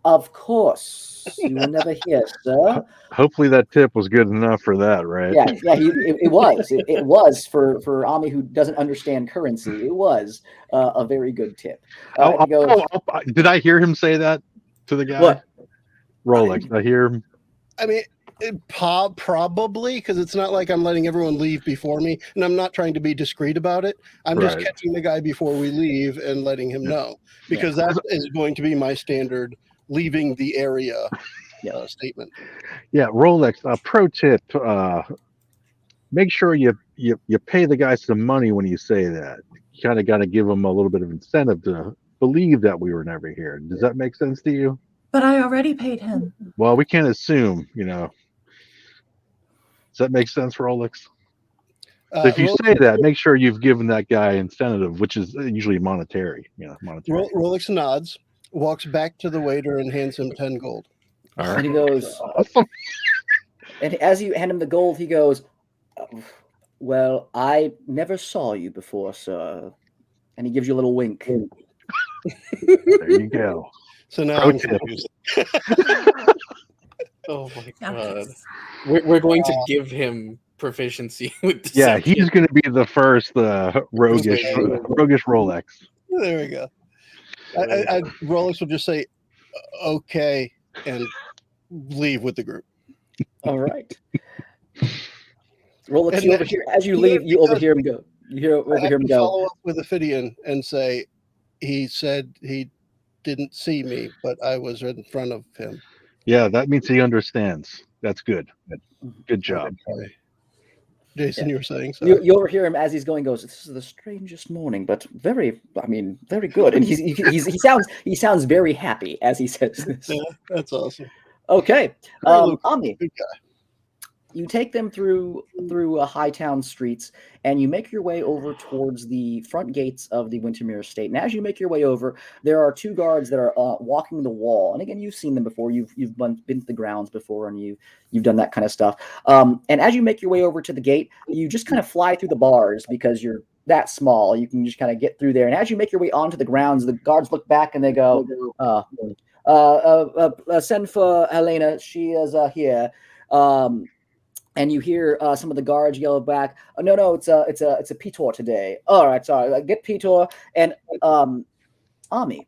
"Of course, you were never here, sir." Hopefully that tip was good enough for that, right? Yeah. It was. It was for Ami, who doesn't understand currency. It was a very good tip. He goes, Did I hear him say that to the guy? What? Rolex. I hear him. I mean, probably, because it's not like I'm letting everyone leave before me, and I'm not trying to be discreet about it. I'm just catching the guy before we leave and letting him know, because that is going to be my standard leaving the area statement. Yeah, Rolex. Pro tip: make sure you pay the guy some money when you say that. You kind of got to give them a little bit of incentive to believe that we were never here. Does that make sense to you? But I already paid him. Well, we can't assume, Does that make sense, Rolex? So if you say that, make sure you've given that guy incentive, which is usually monetary. Monetary. Rolex nods, walks back to the waiter, and hands him 10 gold. All right. And he goes, awesome. And as you hand him the gold, he goes, "Well, I never saw you before, sir." And he gives you a little wink. There you go. So now I'm confused. Oh my god. We're going to give him proficiency with deception. Yeah, he's going to be the first roguish Rolex. There we go. Rolex will just say, "Okay," and leave with the group. All right. Rolex, you overhear, as you leave, you overhear him go. Overhear him go. Follow up with Ophidian and say, "He said he didn't see me, but I was in front of him." Yeah, that means he understands. That's good. Good job. Okay. Jason, you were saying so. You overhear him as he's going. Goes, "This is the strangest morning, but very good." And he sounds very happy as he says this. Yeah, that's awesome. Okay, Ami. Good guy. You take them through Hightown streets, and you make your way over towards the front gates of the Wintermere Estate. And as you make your way over, there are two guards that are walking the wall. And again, you've seen them before. You've been to the grounds before, and you've done that kind of stuff. And as you make your way over to the gate, you just kind of fly through the bars because you're that small. You can just kind of get through there. And as you make your way onto the grounds, the guards look back and they go, send for Helena. She is here. And you hear some of the guards yell back, "Oh, no, it's a Petor today." All right, sorry, get Petor. And Ami,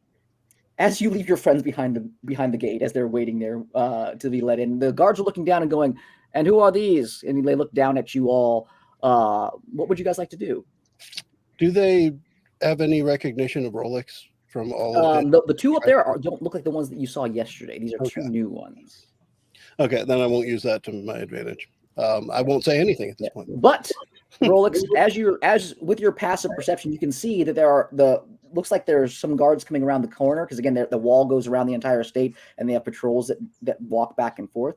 as you leave your friends behind the gate, as they're waiting there to be let in, the guards are looking down and going, "And who are these?" And they look down at you all. What would you guys like to do? Do they have any recognition of Rolex from all of it? The two up there don't look like the ones that you saw yesterday. These are two new ones. Okay, then I won't use that to my advantage. I won't say anything at this point. But Rolex, as with your passive perception, you can see that looks like there's some guards coming around the corner because again, the wall goes around the entire estate, and they have patrols that walk back and forth.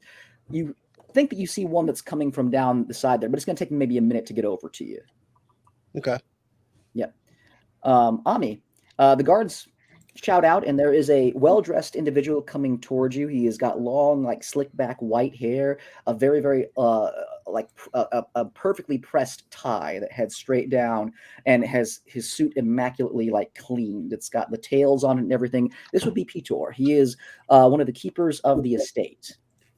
You think that you see one that's coming from down the side there, but it's going to take maybe a minute to get over to you. Okay. Yeah. Ami, the guards shout out, and there is a well-dressed individual coming towards you. He has got long, like slick back white hair, a very, very a perfectly pressed tie that heads straight down, and has his suit immaculately like cleaned. It's got the tails on it and everything. This would be Petor. He is one of the keepers of the estate,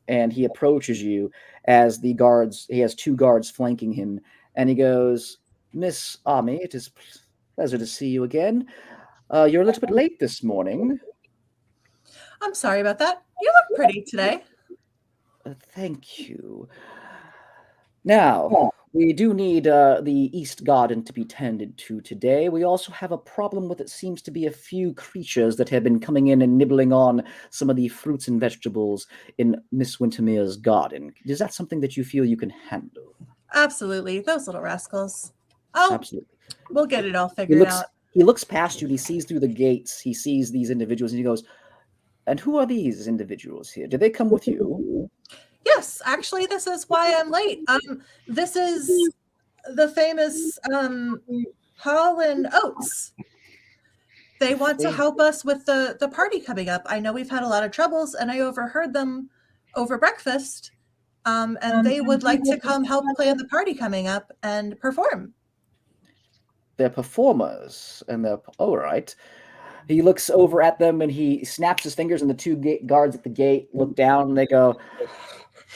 and he approaches you as the guards. He has two guards flanking him, and he goes, "Miss Ami, it is a pleasure to see you again. You're a little bit late this morning." I'm sorry about that. You look pretty today. Thank you. Now, we do need the East Garden to be tended to today. We also have a problem with it seems to be a few creatures that have been coming in and nibbling on some of the fruits and vegetables in Miss Wintermere's garden. Is that something that you feel you can handle? Absolutely. Those little rascals. Oh, absolutely. We'll get it all figured out. He looks past you, and he sees through the gates. He sees these individuals, and he goes, "And who are these individuals here? Did they come with you?" Yes, actually, this is why I'm late. This is the famous Hall and Oates. They want to help us with the party coming up. I know we've had a lot of troubles, and I overheard them over breakfast, and they would like to come help plan the party coming up and perform. They're performers, and they're all right. He looks over at them, and he snaps his fingers, and the two guards at the gate look down, and they go,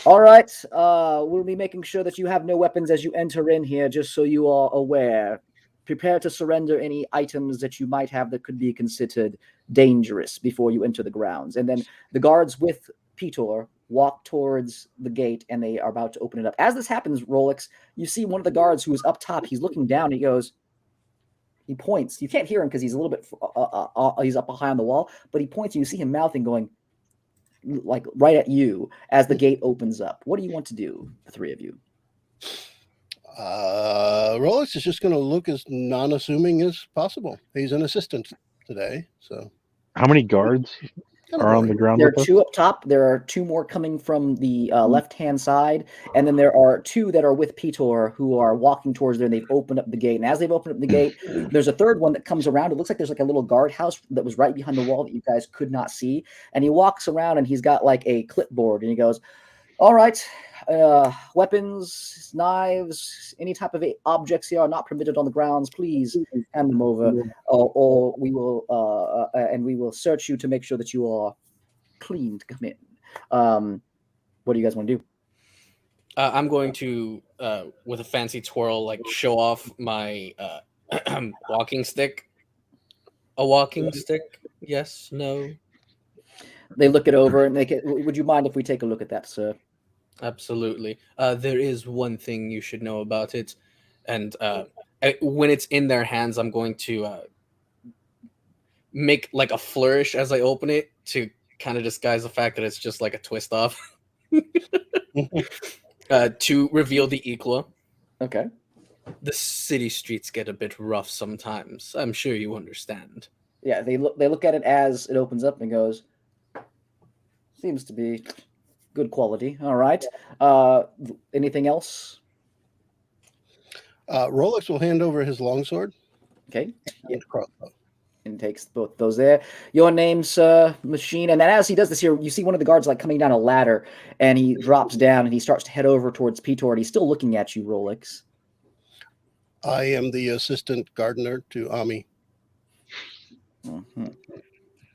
"All right, we'll be making sure that you have no weapons as you enter in here, just so you are aware. Prepare to surrender any items that you might have that could be considered dangerous before you enter the grounds." And then the guards with Petor walk towards the gate, and they are about to open it up. As this happens, Rolex, you see one of the guards who is up top. He's looking down, and he points. You can't hear him because he's a little bit, he's up high on the wall, but he points, and you see him mouthing, going, like right at you as the gate opens up. What do you want to do, the three of you? Rolex is just going to look as non-assuming as possible. He's an assistant today, so. How many guards are on the ground? There are two up top. There are two more coming from the left-hand side, and then there are two that are with Petor who are walking towards there, and they've opened up the gate. And as they've opened up the gate, there's a third one that comes around. It looks like there's like a little guardhouse that was right behind the wall that you guys could not see. And he walks around, and he's got like a clipboard, and he goes, "All right, weapons, knives, any type of objects here are not permitted on the grounds. Please hand them over, or we will search you to make sure that you are clean to come in." What do you guys want to do? I'm going to, with a fancy twirl, like show off my walking stick. A walking stick? Yes? No? They look it over, and would you mind if we take a look at that, sir? Absolutely. There is one thing you should know about it, and when it's in their hands, I'm going to make like a flourish as I open it to kind of disguise the fact that it's just like a twist off. To reveal the Ikla. Okay. The city streets get a bit rough sometimes. I'm sure you understand. Yeah, they look at it as it opens up and goes, "Seems to be Good quality. All right. Anything else? Rolex will hand over his longsword Okay. and crossbow. And takes both those there. Your name's Machine. And then as he does this here, you see one of the guards like coming down a ladder, and he drops down and he starts to head over towards Petor, and he's still looking at you, Rolex. I am the assistant gardener to Ami. Mm-hmm.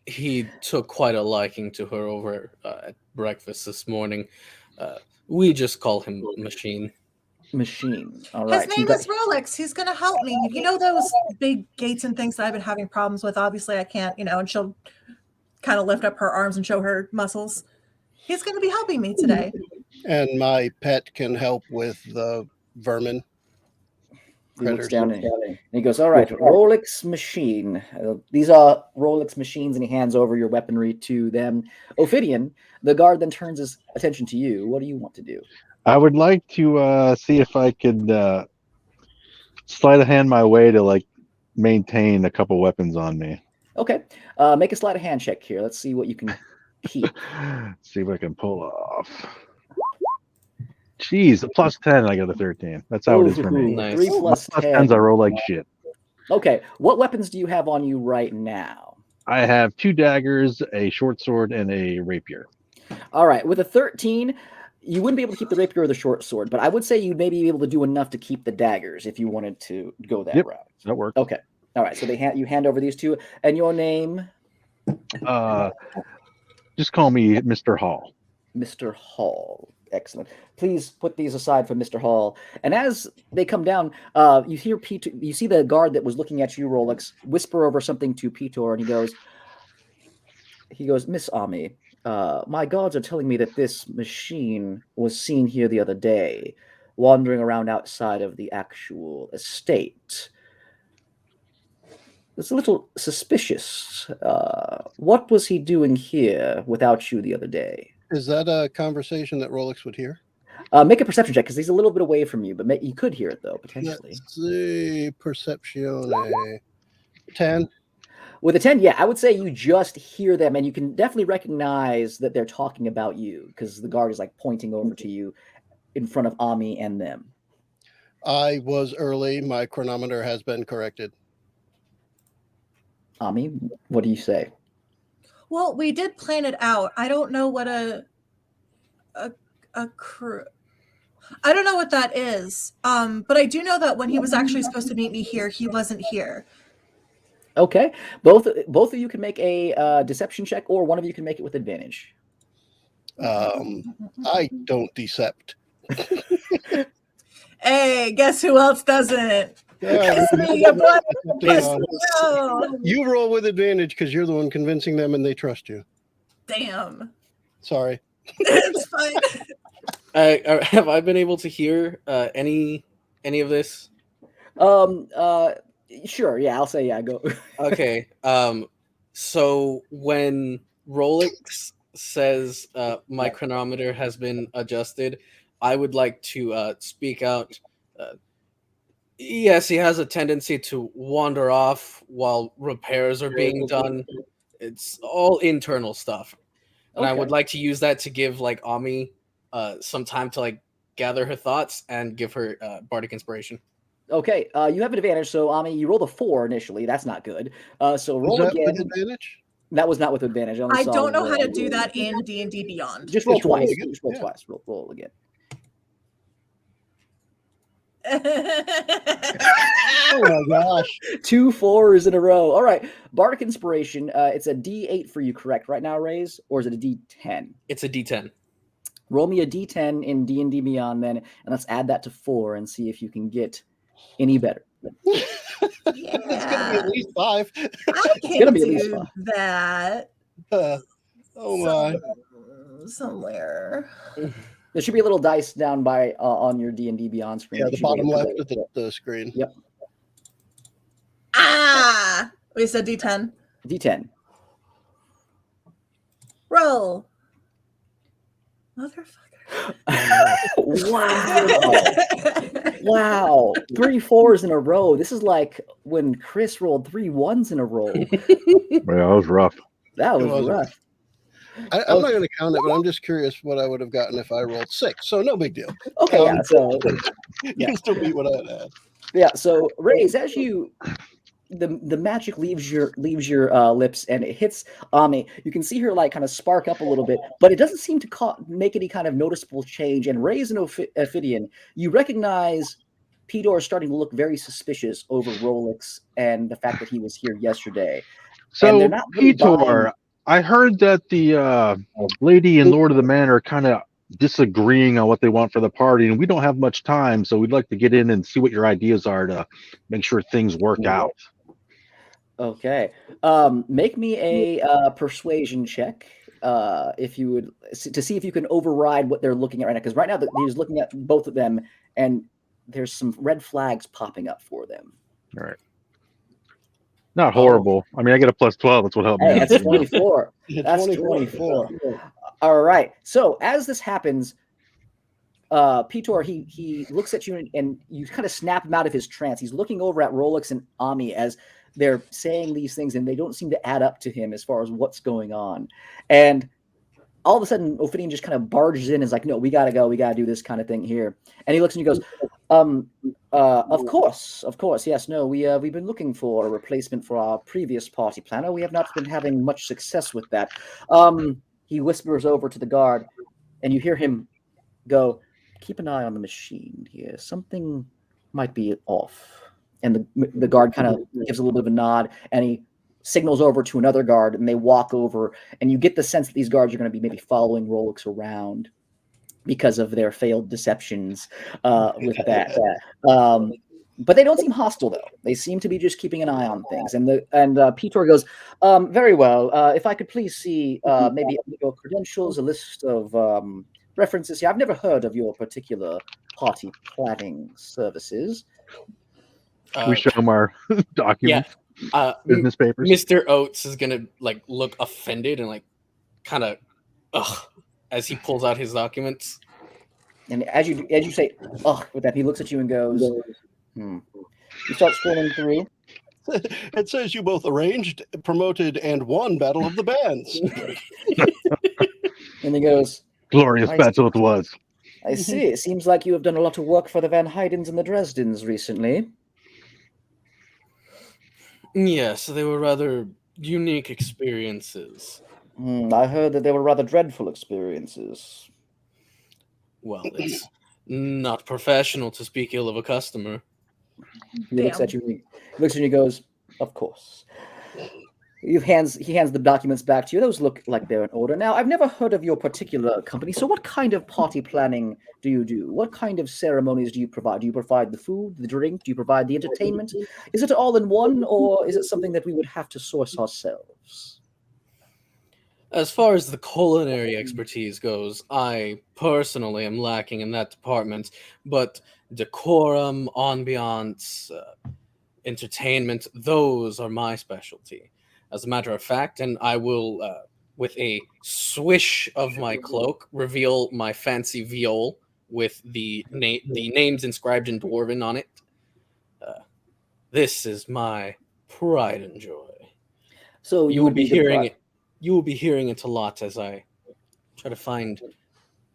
He took quite a liking to her over at breakfast this morning. We just call him Machine. Machine. All right. His name is Rolex. He's going to help me. You know those big gates and things that I've been having problems with? Obviously, I can't, and she'll kind of lift up her arms and show her muscles. He's going to be helping me today. And my pet can help with the vermin. He looks down and he goes, all right, Rolex Machine. These are Rolex machines, and he hands over your weaponry to them. Ophidian, the guard then turns his attention to you. What do you want to do? I would like to see if I could sleight of hand my way to like maintain a couple weapons on me. Okay. Make a sleight of hand check here. Let's see what you can keep. See what I can pull off. Jeez, a plus 10, I got a 13. That's how it is for me. Nice. 3 plus 10. 10s, I roll like shit. Okay. What weapons do you have on you right now? I have 2 daggers, a short sword, and a rapier. All right. With a 13, you wouldn't be able to keep the rapier or the short sword, but I would say you'd maybe be able to do enough to keep the daggers if you wanted to go that route. That works. Okay. All right. So you hand over these two, and your name? Just call me Mr. Hall. Mr. Hall. Excellent. Please put these aside for Mr. Hall. And as they come down, you hear Peter. You see the guard that was looking at you, Rolex, whisper over something to Petor, and he goes, Miss Ami, my guards are telling me that this machine was seen here the other day, wandering around outside of the actual estate. It's a little suspicious. What was he doing here without you the other day? Is that a conversation that Rolex would hear? Make a perception check, because he's a little bit away from you, but you could hear it, though, potentially. Let's see. Perception. 10. With a 10, yeah, I would say you just hear them, and you can definitely recognize that they're talking about you, because the guard is like pointing over to you in front of Ami and them. I was early. My chronometer has been corrected. Ami, what do you say? Well, we did plan it out. I don't know what a crew. I don't know what that is. But I do know that when he was actually supposed to meet me here, he wasn't here. Okay, both of you can make a deception check, or one of you can make it with advantage. I don't decept. Hey, guess who else doesn't? Yeah, No. you roll with advantage because you're the one convincing them and they trust you. Damn. Sorry. It's fine. Have I been able to hear any of this? Sure, yeah, I'll say yeah, go. Okay. So when Rolex says my chronometer has been adjusted, I would like to speak out. Yes, he has a tendency to wander off while repairs are being done. It's all internal stuff. And I would like to use that to give like Ami some time to like gather her thoughts and give her bardic inspiration. Okay, you have an advantage. So Ami, you rolled a 4 initially. That's not good. So roll again. With advantage? That was not with advantage. I don't know how to do that in D&D Beyond. Just roll twice. Just roll twice. Roll again. Oh my gosh. 2 4s in a row. All right. Bardic Inspiration. It's a D8 for you, correct? Right now, Raise? Or is it a D10? It's a D10. Roll me a D10 in D&D Beyond then, and let's add that to 4 and see if you can get any better. It's going to be at least 5. I can do that. Oh my. Somewhere. There should be a little dice down by on your D&D Beyond screen. Yeah, the bottom left of the screen. Yep. Ah! We said D10. D10. Roll. Motherfucker. Wow. Wow. 3 4s in a row. This is like when Chris rolled 3 1s in a row. Well, that was rough. That was rough. I'm not going to count it, but I'm just curious what I would have gotten if I rolled 6. So no big deal. Okay, yeah. So you can still beat what I had. yeah. So Raise, as you the magic leaves your lips and it hits Ami. You can see her like kind of spark up a little bit, but it doesn't seem to make any kind of noticeable change. And Raise and Ophidian, you recognize Pedor is starting to look very suspicious over Rolex and the fact that he was here yesterday. And they're So, not really Petor, I heard that the lady and Lord of the Manor are kind of disagreeing on what they want for the party, and we don't have much time, so we'd like to get in and see what your ideas are to make sure things work out. Okay. Make me a persuasion check, if you would, to see if you can override what they're looking at right now. Because right now he's looking at both of them, and there's some red flags popping up for them. All right. Not horrible. I mean, I get a +12. That's what helped me. Hey, that's 24. It's That's 24. All right. So as this happens, Petor, he looks at you and you kind of snap him out of his trance. He's looking over at Rolex and Ami as they're saying these things, and they don't seem to add up to him as far as what's going on. And all of a sudden, Ophidian just kind of barges in and is like, no, we got to go. We got to do this kind of thing here. And he looks and he goes, of course. Yes, no, we've been looking for a replacement for our previous party planner. We have not been having much success with that. He whispers over to the guard, and you hear him go, keep an eye on the machine here. Something might be off. And the guard kind of gives a little bit of a nod, and he signals over to another guard, and they walk over, and you get the sense that these guards are going to be maybe following Rolex around because of their failed deceptions with that. But they don't seem hostile, though. They seem to be just keeping an eye on things. And Petor goes, very well. If I could please see maybe your credentials, a list of references here. I've never heard of your particular party planning services. We show them our documents, business papers. Mr. Oates is gonna like look offended and like kind of as he pulls out his documents. And as you say ugh with that, he looks at you and goes, You start scrolling through. It says you both arranged, promoted, and won Battle of the Bands. And he goes, glorious battle it was. I see. It seems like you have done a lot of work for the Van Heydens and the Dresdens recently. Yes, they were rather unique experiences. I heard that they were rather dreadful experiences. Well, it's not professional to speak ill of a customer. He looks at you and he goes, of course. He hands the documents back to you. Those look like they're in order. Now, I've never heard of your particular company. So what kind of party planning do you do? What kind of ceremonies do you provide? Do you provide the food, the drink? Do you provide the entertainment? Is it all in one, or is it something that we would have to source ourselves? As far as the culinary expertise goes, I personally am lacking in that department, but decorum, ambiance, entertainment, those are my specialty. As a matter of fact, and I will, with a swish of my cloak, reveal my fancy viol with the names inscribed in Dwarven on it. This is my pride and joy. So you will be hearing it. You will be hearing it a lot as I try to find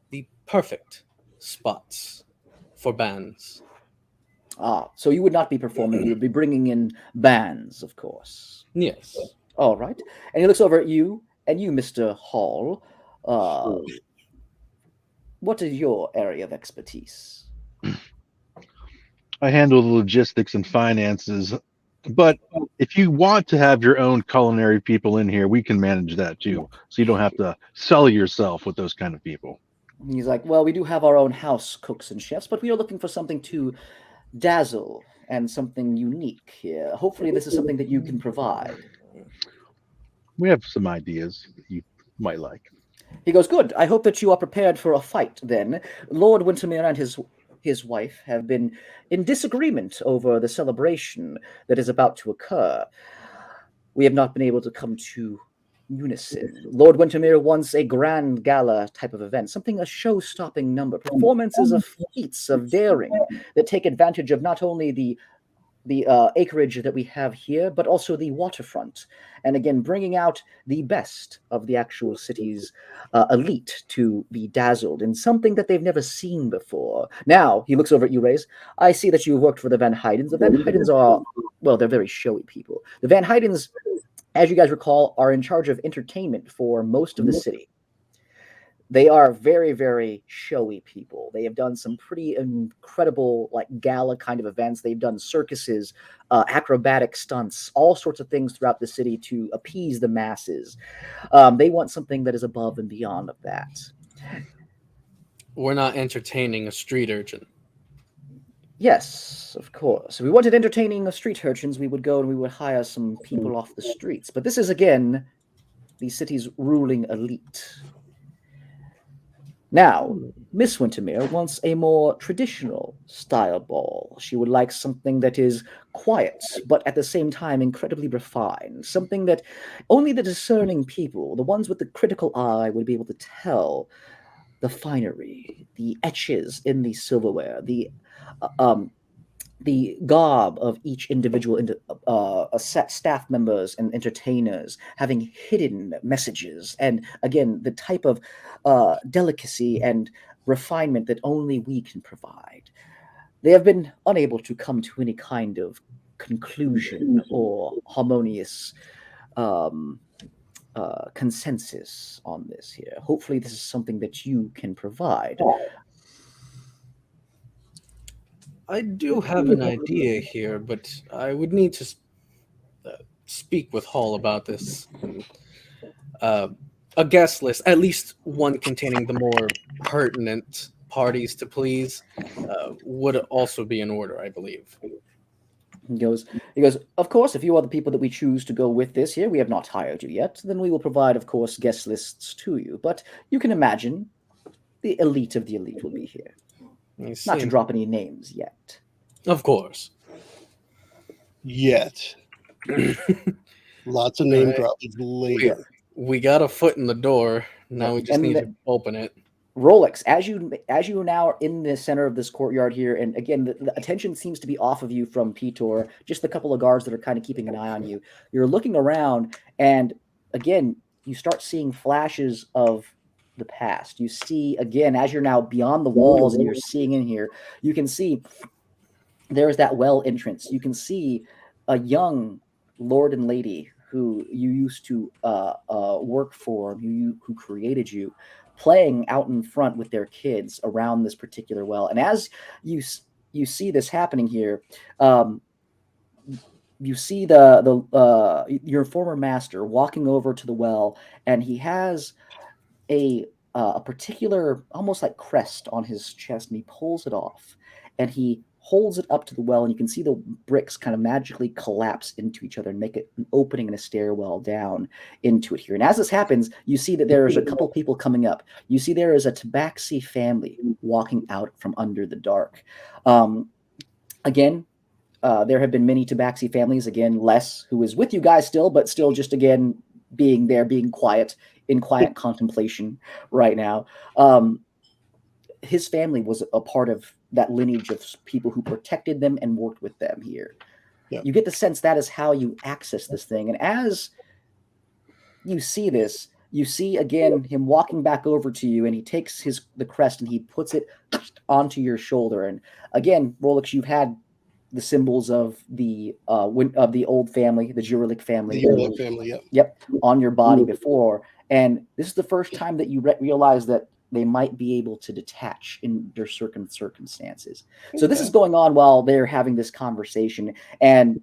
the perfect spots for bands. So you would not be performing. You would be bringing in bands, of course. Yes. All right. And he looks over at you, and you, Mr. Hall. What is your area of expertise? I handle the logistics and finances, but if you want to have your own culinary people in here, we can manage that too. So you don't have to sell yourself with those kind of people. He's like, well, we do have our own house cooks and chefs, but we are looking for something to dazzle and something unique here. Hopefully this is something that you can provide. We have some ideas that you might like. He goes, good. I hope that you are prepared for a fight then. Lord Wintermere and his wife have been in disagreement over the celebration that is about to occur. We have not been able to come to unison. Lord Wintermere wants a grand gala type of event, something a show-stopping number, performances of feats of daring that take advantage of not only the the acreage that we have here, but also the waterfront. And again, bringing out the best of the actual city's elite to be dazzled in something that they've never seen before. Now, he looks over at you, Rays. I see that you worked for the Van Heidens. The Van Heidens are, well, they're very showy people. The Van Heidens, as you guys recall, are in charge of entertainment for most of the city. They are very, very showy people. They have done some pretty incredible, like gala kind of events. They've done circuses, acrobatic stunts, all sorts of things throughout the city to appease the masses. They want something that is above and beyond of that. We're not entertaining a street urchin. Yes, of course. If we wanted entertaining street urchins, we would go and we would hire some people off the streets. But this is, again, the city's ruling elite. Now, Miss Wintermere wants a more traditional style ball. She would like something that is quiet, but at the same time incredibly refined. Something that only the discerning people, the ones with the critical eye, would be able to tell the finery, the etches in the silverware, the garb of each individual staff members and entertainers having hidden messages, and again the type of delicacy and refinement that only we can provide. They have been unable to come to any kind of conclusion or harmonious consensus on this here. Hopefully this is something that you can provide. I do have an idea here, but I would need to speak with Hall about this. A guest list, at least one containing the more pertinent parties to please, would also be in order, I believe. He goes, of course, if you are the people that we choose to go with this here, we have not hired you yet, then we will provide, of course, guest lists to you. But you can imagine the elite of the elite will be here. Not to drop any names yet. Of course. Yet. Lots of name drops later. We got a foot in the door. Now we just need to open it. Rolex, as you now are in the center of this courtyard here, and again, the attention seems to be off of you from Petor, just a couple of guards that are kind of keeping an eye on you. You're looking around, and again, you start seeing flashes of the past. You see, again, as you're now beyond the walls and you're seeing in here, you can see there's that well entrance. You can see a young lord and lady who you used to work for, who created you, playing out in front with their kids around this particular well. And as you see this happening here, you see your former master walking over to the well, and he has a particular, almost like crest on his chest, and he pulls it off, and he holds it up to the well, and you can see the bricks kind of magically collapse into each other and make it an opening and a stairwell down into it here. And as this happens, you see that there's a couple people coming up. You see there is a Tabaxi family walking out from under the dark. Again, there have been many Tabaxi families, again, Les, who is with you guys still, but still just, again, being there, being quiet, in quiet contemplation right now. His family was a part of that lineage of people who protected them and worked with them here. Yeah. You get the sense that is how you access this thing. And as you see this, you see again him walking back over to you, and he takes the crest and he puts it onto your shoulder. And again, Rolex, you've had the symbols of the old family, the Jurilic family. The Jurilic family, yeah. Yep, on your body before. And this is the first time that you realize that they might be able to detach in their certain circumstances. So this is going on while they're having this conversation, and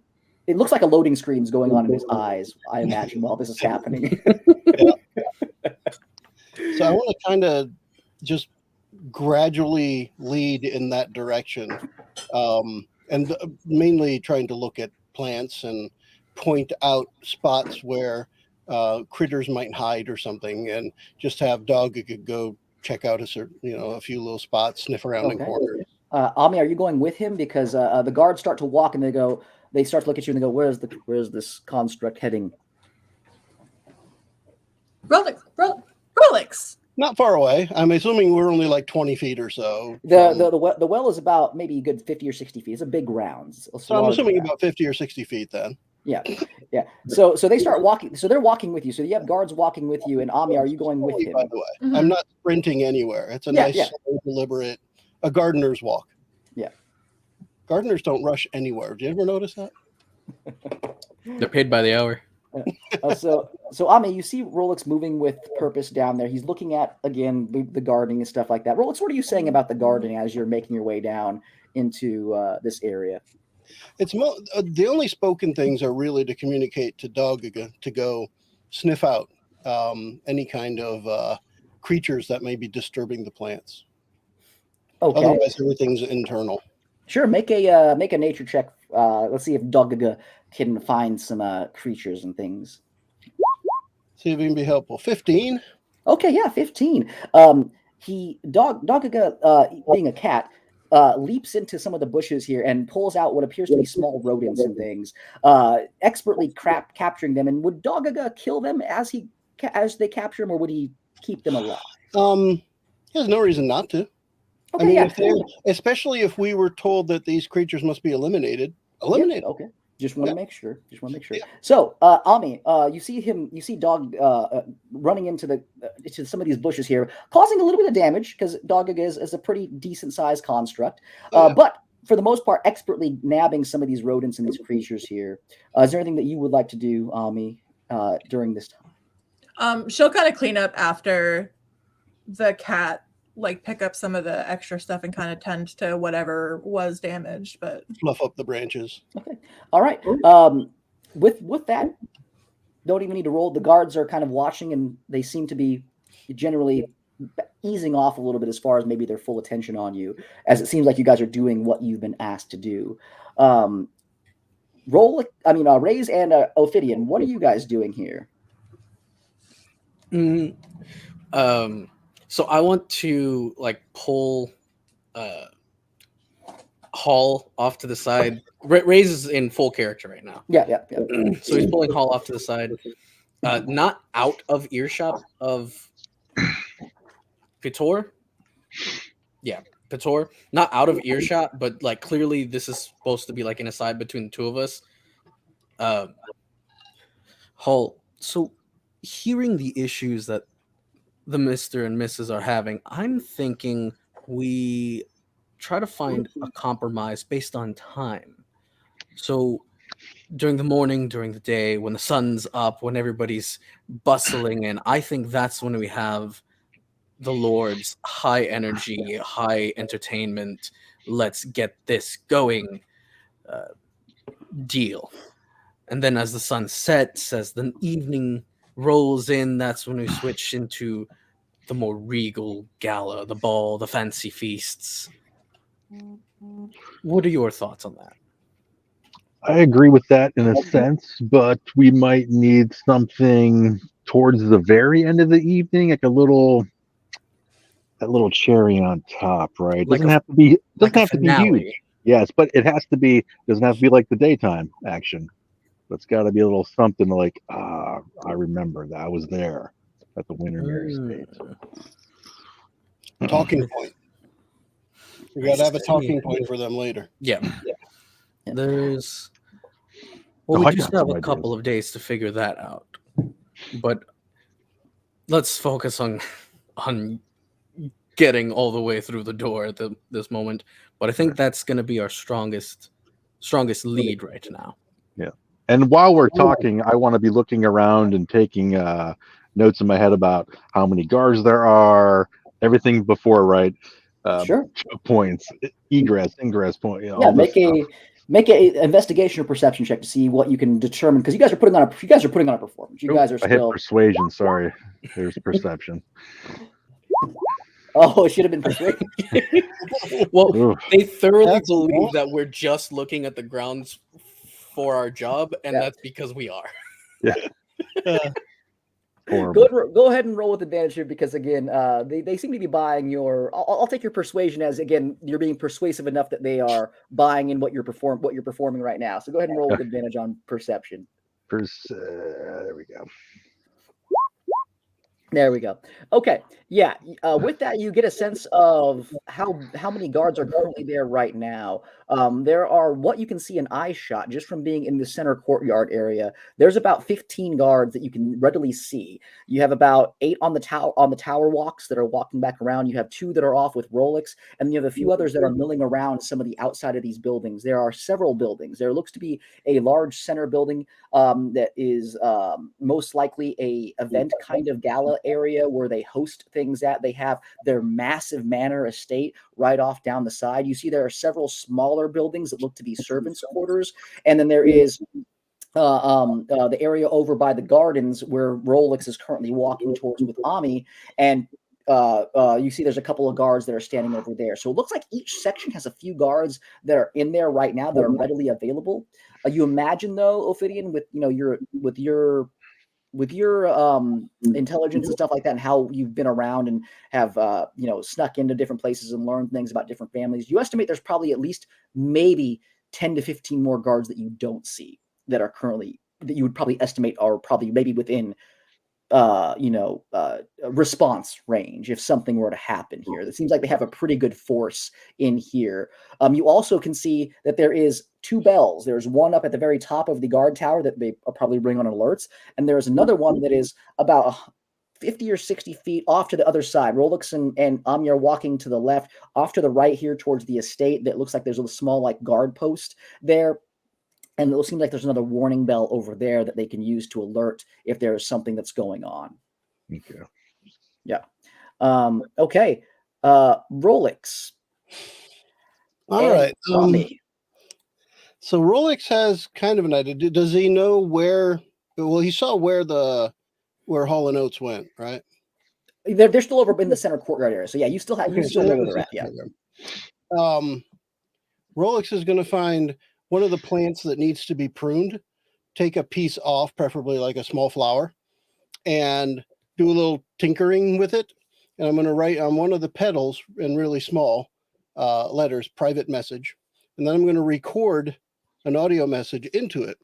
it looks like a loading screen is going on in his eyes, I imagine, while this is happening. So I want to kind of just gradually lead in that direction, and mainly trying to look at plants and point out spots where critters might hide or something, and just have Dog who could go check out a few little spots, sniff around in corners. Ami, are you going with him? Because the guards start to walk, and they start to look at you and they go, where's this construct heading? Rolex, Not far away. I'm assuming we're only like 20 feet or so. The well is about maybe a good 50 or 60 feet. It's a big ground. So I'm assuming about 50 or 60 feet then. Yeah. So they start walking. So they're walking with you. So you have guards walking with you. And Ami, are you going with him? By the way, I'm not sprinting anywhere. It's a nice, slow, deliberate, a gardener's walk. Yeah. Gardeners don't rush anywhere. Do you ever notice that? They're paid by the hour. So Ami, you see Rolex moving with purpose down there. He's looking at, again, the gardening and stuff like that. Rolex, what are you saying about the gardening as you're making your way down into this area? It's the only spoken things are really to communicate to Dogaga to go sniff out any kind of creatures that may be disturbing the plants. Okay. Otherwise, everything's internal. Sure. Make a nature check. Let's see if Dogaga can find some creatures and things. See if he can be helpful. 15. Okay, yeah, 15. Dogaga, being a cat, leaps into some of the bushes here and pulls out what appears to be small rodents and things, expertly capturing them. And would Dogaga kill them as they capture them, or would he keep them alive? He has no reason not to. Okay, I mean, especially if we were told that these creatures must be eliminated. Yeah, okay. Just want to make sure. Yeah. So, Ami, you see Dog running into some of these bushes here, causing a little bit of damage because Dogaga is a pretty decent sized construct. But for the most part, expertly nabbing some of these rodents and these creatures here. Is there anything that you would like to do, Ami, during this time? She'll kind of clean up after the cat, like pick up some of the extra stuff and kind of tend to whatever was damaged, but fluff up the branches. Okay. All right. With that, don't even need to roll. The guards are kind of watching, and they seem to be generally easing off a little bit as far as maybe their full attention on you, as it seems like you guys are doing what you've been asked to do. Raise and Ophidian, what are you guys doing here? So I want to pull Hall off to the side. Raze is in full character right now. Yeah. So he's pulling Hall off to the side, not out of earshot of Pitor. Yeah, Pitor, not out of earshot, but clearly this is supposed to be an aside between the two of us. Hall, so hearing the issues that the Mr. and Mrs. are having, I'm thinking we try to find a compromise based on time. So during the morning, during the day, when the sun's up, when everybody's bustling in, I think that's when we have the Lord's high energy, high entertainment, let's get this going deal. And then as the sun sets, as the evening rolls in, that's when we switch into the more regal gala, the ball, the fancy feasts. What are your thoughts on that? I agree with that in a sense, but we might need something towards the very end of the evening, that little cherry on top, right? Doesn't have to be huge. Yes, but it has to be. Doesn't have to be like the daytime action. It's got to be a little something I remember that I was there at the Wintermere Estate. Talking point. We got to have a talking point for them later. Yeah. There's. Well, we just have a couple of days to figure that out, but let's focus on getting all the way through the door at this moment. But I think that's going to be our strongest lead right now. Yeah. And while we're talking, I want to be looking around and taking notes in my head about how many guards there are, everything before, right? Sure. Points, ingress point. Make a investigation or perception check to see what you can determine, because you guys are putting on a performance. You guys are still. I hit persuasion. Sorry, there's perception. Oh, it should have been persuasion. Well, they thoroughly believe that we're just looking at the grounds for our job, and that's because we are. Yeah. Go ahead and roll with advantage here, because again, they seem to be buying your. I'll take your persuasion as, again, you're being persuasive enough that they are buying in what you're performing right now. So go ahead and roll with advantage on perception. There we go. There we go. Okay. Yeah. With that, you get a sense of how many guards are currently there right now. There are what you can see an eye shot just from being in the center courtyard area. There's about 15 guards that you can readily see. You have about 8 on the tower walks that are walking back around. You have 2 that are off with Rolex, and you have a few others that are milling around some of the outside of these buildings. There are several buildings. There looks to be a large center building that is most likely a event kind of gala area where they host things at. They have their massive manor estate right off down the side. You see there are several smaller buildings that look to be servants' quarters, and then there is the area over by the gardens where Rolex is currently walking towards with Ami, and you see there's a couple of guards that are standing over there. So it looks like each section has a few guards that are in there right now that are readily available. You imagine though, Ophidian, with your intelligence and stuff like that, and how you've been around and have snuck into different places and learned things about different families, you estimate there's probably at least maybe 10 to 15 more guards that you don't see that are currently that you would probably estimate are probably maybe within response range if something were to happen here. It seems like they have a pretty good force in here. You also can see that there is 2 bells. There's one up at the very top of the guard tower that they probably ring on alerts, and there's another one that is about 50 or 60 feet off to the other side. Rolex and Ami are walking to the left. Off to the right here towards the estate, that looks like there's a small guard post there. And it seems like there's another warning bell over there that they can use to alert if there's something that's going on. Okay. Yeah. Okay. Rolex. All right. Ami. So Rolex has kind of an idea. Does he know where? Well, he saw where Hall and Oates went, right? They're still over in the center courtyard area. So yeah, you still know where they're at. Yeah. Rolex is going to find one of the plants that needs to be pruned, take a piece off, preferably like a small flower, and do a little tinkering with it. And I'm going to write on one of the petals in really small letters, private message. And then I'm going to record an audio message into it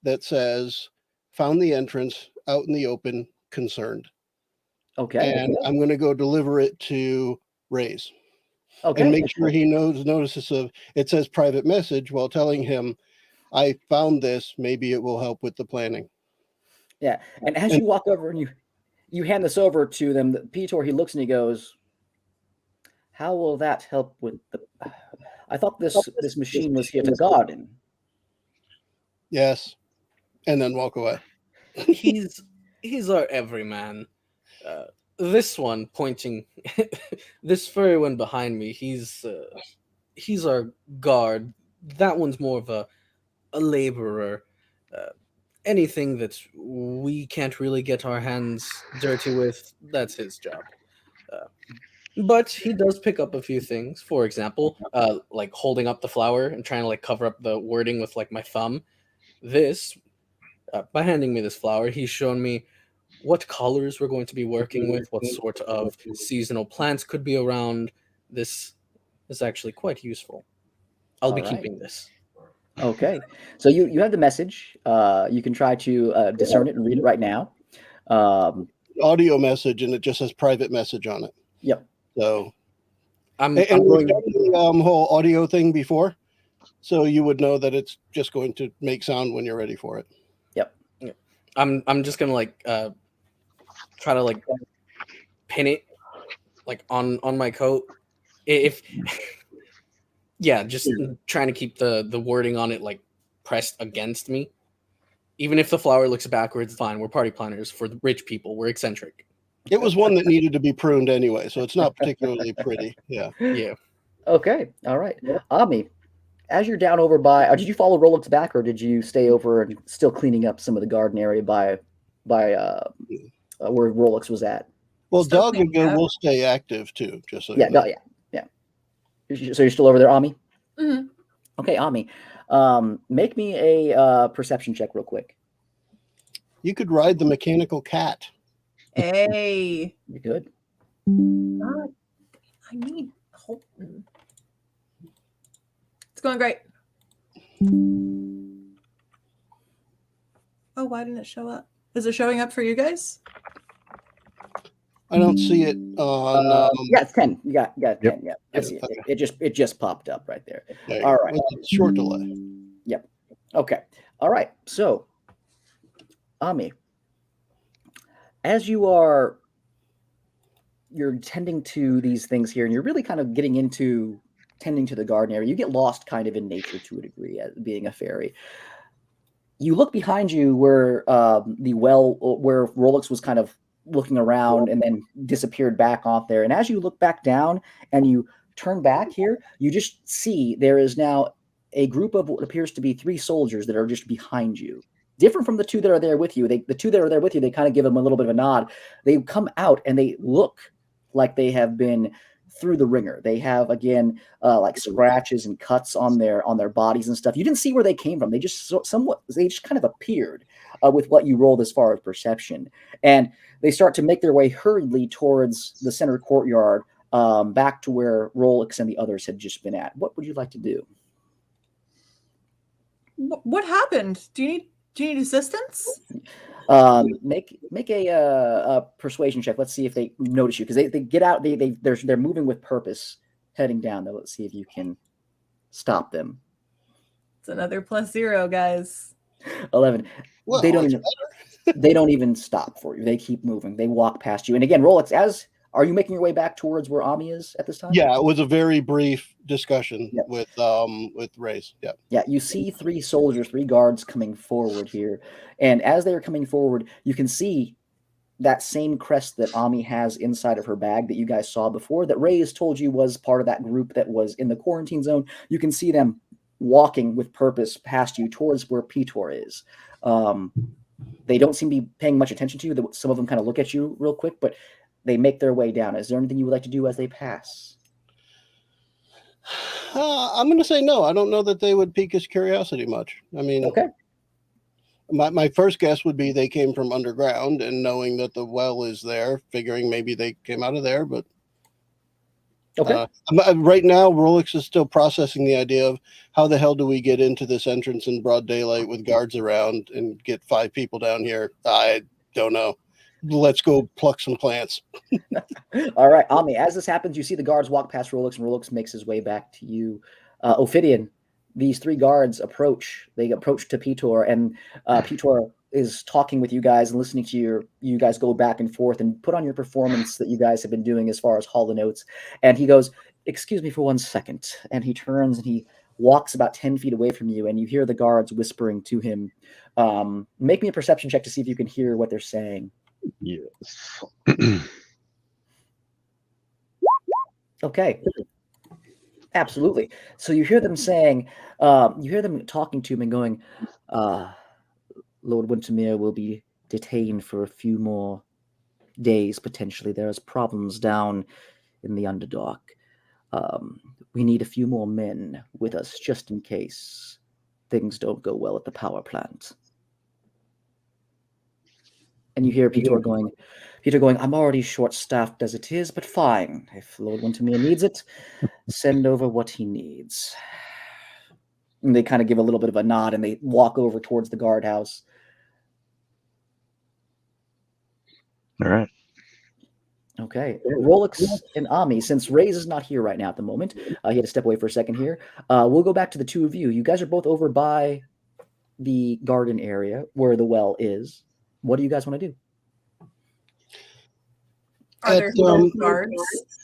that says, found the entrance out in the open, concerned. Okay. And I'm going to go deliver it to Ray's. Okay. And make sure he notices it says private message while telling him, I found this, maybe it will help with the planning. Yeah. And as you walk over and you hand this over to them, Peter, he looks and he goes, how will that help with the I thought this machine was here to garden. Yes. And then walk away. He's our everyman. This one pointing, this furry one behind me, he's our guard. That one's more of a laborer. Anything that we can't really get our hands dirty with, that's his job. But he does pick up a few things. For example, like holding up the flower and trying to cover up the wording with my thumb. This, by handing me this flower, he's shown me what colors we're going to be working with, what sort of seasonal plants could be around. This is actually quite useful. I'll be keeping this. Okay. So you have the message. You can try to discern it and read it right now. Audio message, and it just says private message on it. Yep. So I'm we've going done the whole audio thing before, so you would know that it's just going to make sound when you're ready for it. Yep. I'm just gonna try to pin it on my coat. If yeah, just trying to keep the wording on it pressed against me. Even if the flower looks backwards, fine. We're party planners for the rich people. We're eccentric. It was one that needed to be pruned anyway, so it's not particularly pretty. Yeah. Yeah. Okay. All right. Ami, as you're down over by, did you follow Rolex back, or did you stay over and still cleaning up some of the garden area by where Rolex was at? Well, Doug and Go will stay active too, just so yeah, you know. yeah. So you're still over there, Ami? Mm-hmm. Okay, Ami. Make me a perception check real quick. You could ride the mechanical cat. Hey. You're good. I need hope. It's going great. Oh, why didn't it show up? Is it showing up for you guys? I don't see it on. Yeah, it's 10. You got Yep. 10. Yeah, I see it. Okay. It just popped up right there. There you All go. right. It's a short delay. Yep. Okay. All right. So, Ami, as you're tending to these things here, and you're really kind of getting into tending to the garden area, you get lost kind of in nature to a degree as being a fairy. You look behind you where the well, where Rolex was kind of looking around and then disappeared back off there. And as you look back down and you turn back here, you just see there is now a group of what appears to be 3 soldiers that are just behind you. Different from the 2 that are there with you. The 2 that are there with you, they kind of give them a little bit of a nod. They come out and they look like they have been through the ringer. They have again like scratches and cuts on their bodies and stuff. You didn't see where they came from. They just they just kind of appeared with what you rolled as far as perception, and they start to make their way hurriedly towards the center courtyard, back to where Rolex and the others had just been at. What would you like to do? What happened? Do you need assistance? Make a persuasion check. Let's see if they notice you, because they get out. They're moving with purpose, heading down. Though, let's see if you can stop them. It's another +0, guys. 11. Well, they don't even stop for you. They keep moving. They walk past you. And again, Rolex, are you making your way back towards where Ami is at this time? Yeah, it was a very brief discussion with Ray's. Yeah. Yeah, you see 3 soldiers, 3 guards coming forward here. And as they are coming forward, you can see that same crest that Ami has inside of her bag that you guys saw before, that Ray has told you was part of that group that was in the quarantine zone. You can see them walking with purpose past you towards where Pitor is. They don't seem to be paying much attention to you. Some of them kind of look at you real quick, but they make their way down. Is there anything you would like to do as they pass? I'm going to say no. I don't know that they would pique his curiosity much. I mean, okay. My first guess would be they came from underground, and knowing that the well is there, figuring maybe they came out of there. But okay. Right now, Rolex is still processing the idea of how the hell do we get into this entrance in broad daylight with guards around and get 5 people down here? I don't know. Let's go pluck some plants. All right, Ami, as this happens, you see the guards walk past Rolex, and Rolex makes his way back to you. Ophidian, these 3 guards approach. They approach to Pitor, and Pitor is talking with you guys and listening to you guys go back and forth and put on your performance that you guys have been doing as far as Hall of Notes. And he goes, "Excuse me for 1 second." And he turns and he walks about 10 feet away from you, and you hear the guards whispering to him. Make me a perception check to see if you can hear what they're saying. Yes. Okay. Absolutely. So you hear them saying, you hear them talking to him and going, Lord Wintermere will be detained for a few more days, potentially. There's problems down in the Underdark. We need a few more men with us just in case things don't go well at the power plant. And you hear Peter going, "I'm already short-staffed as it is, but fine. If Lord Wintermere needs it, send over what he needs." And they kind of give a little bit of a nod, and they walk over towards the guardhouse. All right. Okay. Rolex and Ami, since Ray's is not here right now at the moment, he had to step away for a second here. We'll go back to the 2 of you. You guys are both over by the garden area where the well is. What do you guys want to do? Are there guards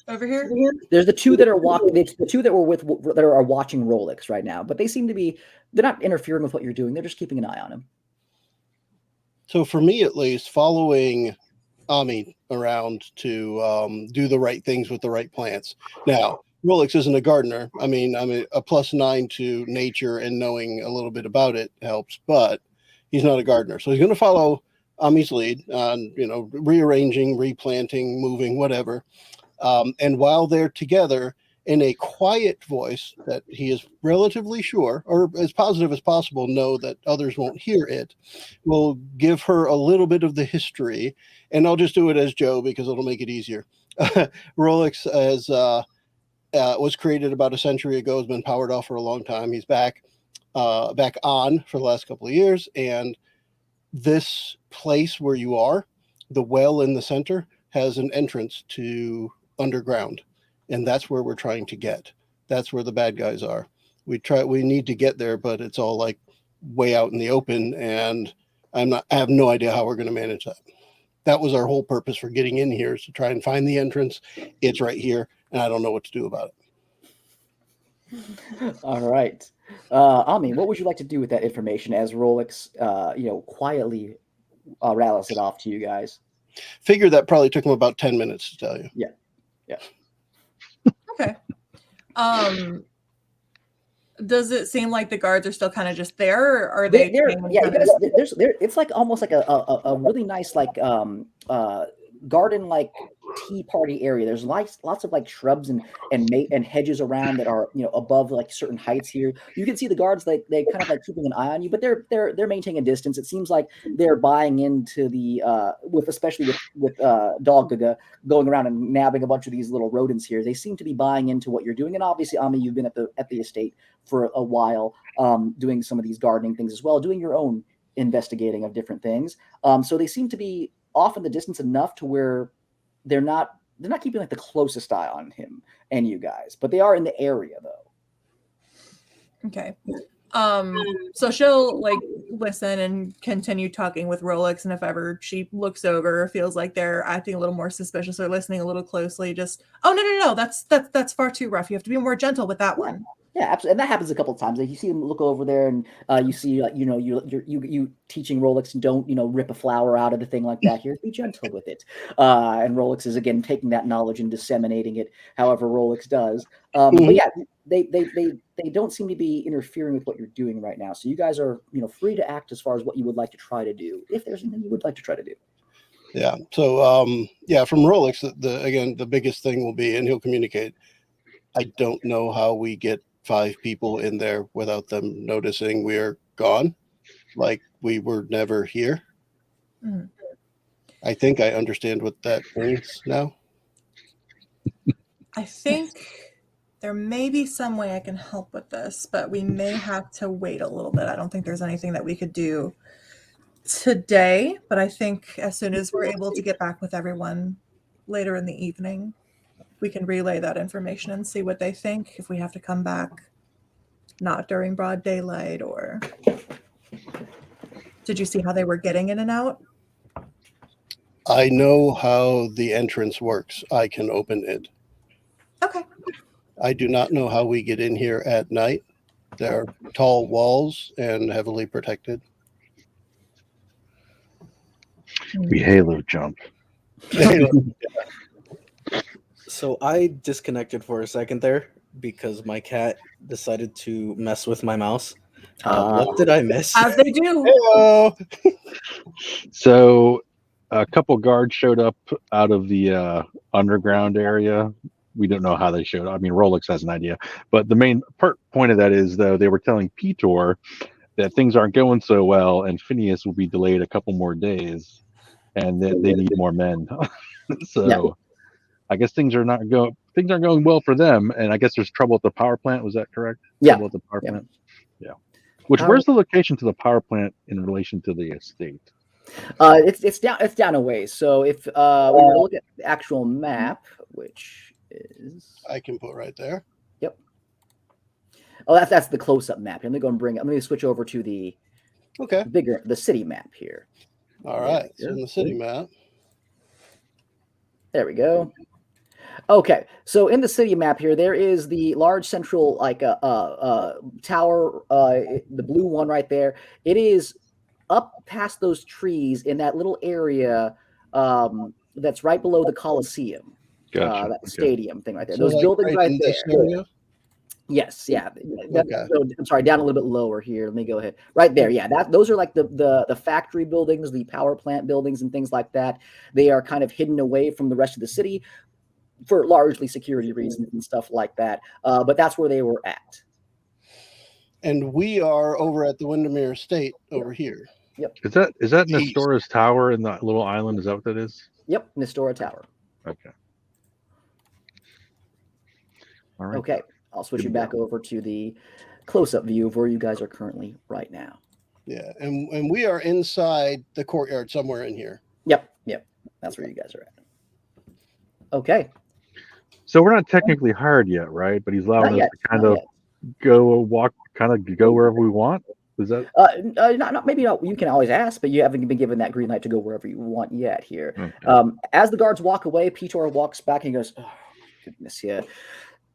over here? There's the 2 that are walking. The 2 that are watching Rolex right now, but they seem to be. They're not interfering with what you're doing. They're just keeping an eye on him. So for me, at least, following Ami around to do the right things with the right plants. Now, Rolex isn't a gardener. I mean, I'm a +9 to nature, and knowing a little bit about it helps, but he's not a gardener. So he's going to follow Ami's lead on, rearranging, replanting, moving, whatever. And while they're together, in a quiet voice that he is relatively sure, or as positive as possible, know that others won't hear it, will give her a little bit of the history. And I'll just do it as Joe because it'll make it easier. Rolex was created about a century ago, has been powered off for a long time. He's back on for the last couple of years. And this place where you are, the well in the center, has an entrance to underground, and that's where we're trying to get. That's where the bad guys are. We need to get there, but it's all like way out in the open, and I have no idea how we're going to manage that. That was our whole purpose for getting in here, is to try and find the entrance. It's right here, and I don't know what to do about it. All right. Ami, what would you like to do with that information as Rolex, quietly rattles it off to you guys? Figure that probably took him about 10 minutes to tell you. Yeah. Okay. Does it seem like the guards are still kind of just there, or are they? It's like almost like a really nice garden like tea party area. There's lots of like shrubs and hedges around that are above like certain heights here. You can see the guards they kind of like keeping an eye on you, but they're maintaining a distance. It seems like they're buying into the especially with Dog Gaga going around and nabbing a bunch of these little rodents here. They seem to be buying into what you're doing, and obviously, Ami, you've been at the estate for a while, doing some of these gardening things as well, doing your own investigating of different things. So they seem to be off in the distance enough to where they're not keeping like the closest eye on him and you guys, but they are in the area though. Okay. So she'll like listen and continue talking with Rolex, and if ever she looks over, feels like they're acting a little more suspicious or listening a little closely, just, oh no, that's far too rough. You have to be more gentle with that one. Yeah, absolutely, and that happens a couple of times. Like you see him look over there, and you see, you teaching Rolex, don't rip a flower out of the thing like that. Here, be gentle with it. And Rolex is again taking that knowledge and disseminating it, however Rolex does. But yeah, they don't seem to be interfering with what you're doing right now. So you guys are free to act as far as what you would like to try to do, if there's anything you would like to try to do. Yeah. So from Rolex, the biggest thing will be, and he'll communicate, I don't know how we get 5 people in there without them noticing we're gone, like we were never here. Mm. I think I understand what that means now. I think there may be some way I can help with this, but we may have to wait a little bit. I don't think there's anything that we could do today, but I think as soon as we're able to get back with everyone later in the evening, we can relay that information and see what they think, if we have to come back not during broad daylight. Or did you see how they were getting in and out? I know how the entrance works. I can open it. Okay. I do not know how we get in here at night. There are tall walls and heavily protected. We halo jump. So I disconnected for a second there because my cat decided to mess with my mouse. What did I miss? As they do. Hello. So a couple guards showed up out of the underground area. We don't know how they showed up. I mean, Rolex has an idea. But the main point of that is, though, they were telling Petor that things aren't going so well and Phineas will be delayed a couple more days and that they need more men. So yeah. I guess things aren't going well for them, and I guess there's trouble at the power plant. Was that correct? Yeah. Trouble at the power plant. Yeah. Where's the location to the power plant in relation to the estate? It's down a ways. So if we were to look at the actual map, which is I can put right there. Yep. Oh, that's the close-up map. Let me go and let me switch over to the the city map here. All right. So in the city map. There we go. Okay, so in the city map here, there is the large central tower, the blue one right there. It is up past those trees in that little area that's right below the Coliseum, that stadium thing right there. So those buildings right there. Yes, yeah. I'm sorry, down a little bit lower here. Let me go ahead. Right there, yeah. Those are like the factory buildings, the power plant buildings, and things like that. They are kind of hidden away from the rest of the city for largely security reasons and stuff like that. But that's where they were at. And we are over at the Wintermere Estate over here. Yep. Is that Nestora's tower in that little island? Is that what that is? Yep, Nestora Tower. Okay. All right. Okay. I'll switch you back over to the close-up view of where you guys are currently right now. Yeah, and we are inside the courtyard somewhere in here. Yep. That's where you guys are at. Okay. So we're not technically hired yet, right? But he's allowing Not us yet. to kind Not of yet. go wherever we want. Is that Not maybe not. You can always ask, but you haven't been given that green light to go wherever you want yet. Here, okay? as the guards walk away, Peter walks back and he goes, "Oh my goodness, yeah.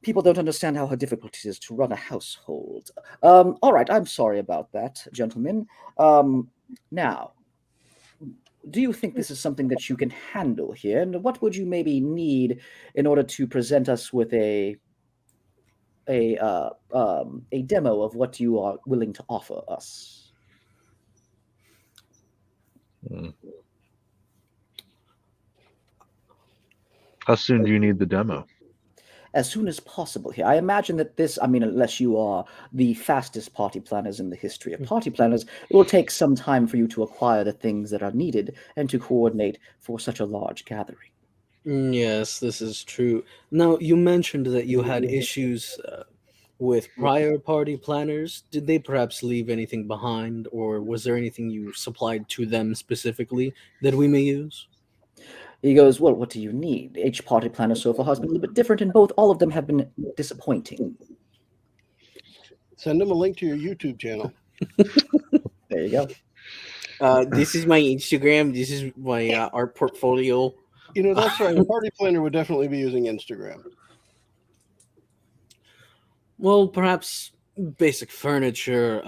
People don't understand how difficult it is to run a household. All right, I'm sorry about that, gentlemen. Now, do you think this is something that you can handle here? And what would you maybe need in order to present us with a demo of what you are willing to offer us?" Hmm. How soon do you need the demo? As soon as possible here. I imagine that this, I mean, unless you are the fastest party planners in the history of party planners, it will take some time for you to acquire the things that are needed and to coordinate for such a large gathering. Yes, this is true. Now, you mentioned that you had issues with prior party planners. Did they perhaps leave anything behind, or was there anything you supplied to them specifically that we may use? He goes, "Well, what do you need? Each party planner so far has been a little bit different, and both, all of them have been disappointing." Send them a link to your YouTube channel. There you go. This is my Instagram. This is my art portfolio. You know, that's right. A party planner would definitely be using Instagram. Well, perhaps basic furniture,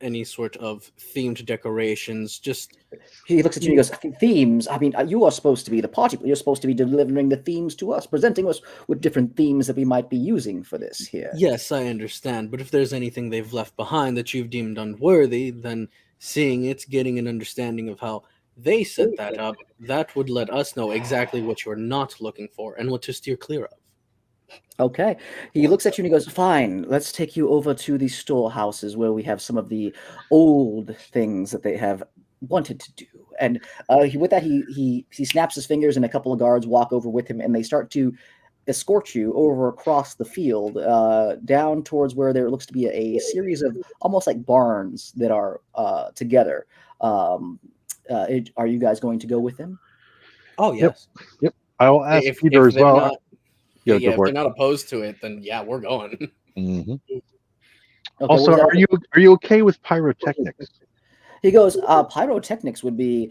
any sort of themed decorations. Just He looks at you and he goes, "Themes? I mean, you are supposed to be the party. You're supposed to be delivering the themes to us, presenting us with different themes that we might be using for this here." yes, I understand. But if there's anything they've left behind that you've deemed unworthy, then seeing it, getting an understanding of how they set that up, that would let us know exactly what you're not looking for and what to steer clear of. Okay. He looks at you and he goes, "Fine, let's take you over to the storehouses where we have some of the old things that they have wanted to do." And with that, he snaps his fingers, and a couple of guards walk over with him, and they start to escort you over across the field, down towards where there looks to be a series of almost like barns that are together. Are you guys going to go with them? Oh, Yep. yes. Yep. I will ask If Peter as they're well. not, Yeah, yeah, go if for they're it. not opposed to it, then yeah, we're going. Hmm. Okay, Also, what was that? are you okay with pyrotechnics? He goes, "Pyrotechnics would be,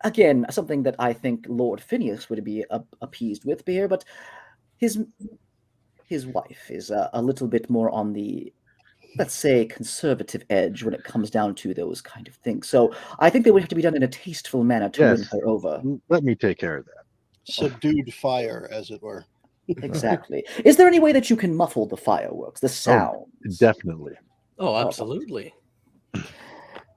again, something that I think Lord Phineas would be appeased with here, but his his wife is a little bit more on the, let's say, conservative edge when it comes down to those kind of things. So I think they would have to be done in a tasteful manner to win Yes. her over." Let me take care of that. Subdued fire, as it were. Exactly. Is there any way that you can muffle the fireworks, the sounds? Definitely. Oh, Oh, absolutely.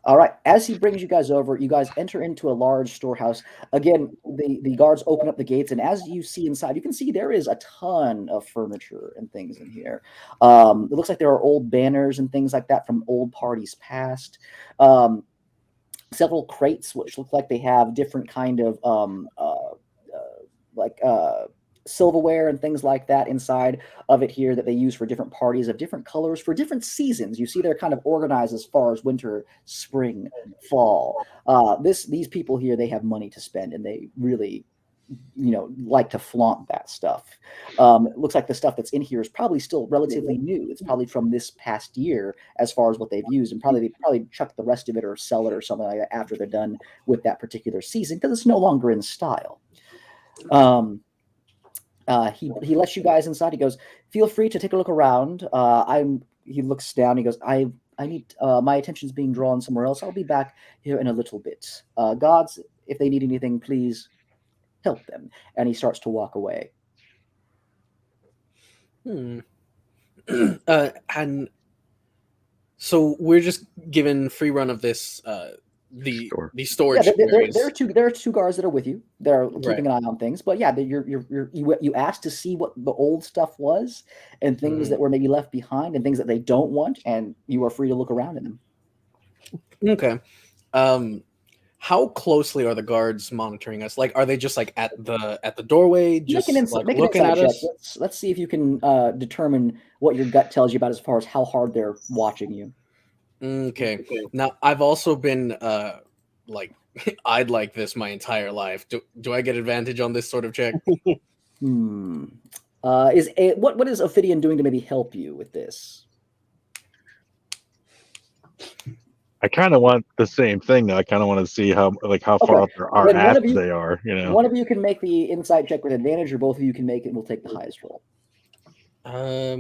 all right. As he brings you guys over, you guys enter into a large storehouse. Again, the guards open up the gates, and as you see inside, you can see there is a ton of furniture and things in here. It looks like there are old banners and things like that from old parties past. Several crates, which look like they have different kind of like silverware and things like that inside of it here that they use for different parties of different colors for different seasons. You see they're kind of organized as far as winter, spring, fall. These people here, they have money to spend, and they really, like to flaunt that stuff. It looks like the stuff that's in here is probably still relatively new. It's probably from this past year as far as what they've used, and they probably chuck the rest of it or sell it or something like that after they're done with that particular season because it's no longer in style. He lets you guys inside. He goes, "Feel free to take a look around." He looks down. He goes, I need, my attention's being drawn somewhere else. I'll be back here in a little bit. Gods, if they need anything, please help them." And he starts to walk away. And so we're just given free run of this the storage there areas. are two guards that are with you. They're keeping Right. an eye on things. But yeah, you asked to see what the old stuff was and things that were maybe left behind and things that they don't want, and you are free to look around in them. Okay. How closely are the guards monitoring us? Like, are they just like at the doorway, just like Make looking an at insight check. us? Let's see if you can determine what your gut tells you about as far as how hard they're watching you. Okay. Now, I've also been like eyed like this my entire life. Do I get advantage on this sort of check? What is Ophidian doing to maybe help you with this? I kind of want the same thing though. I kind of want to see how far Okay. up our Then one ass of you- they are. You know. One of you can make the insight check with advantage, or both of you can make it. And we'll take the highest roll. I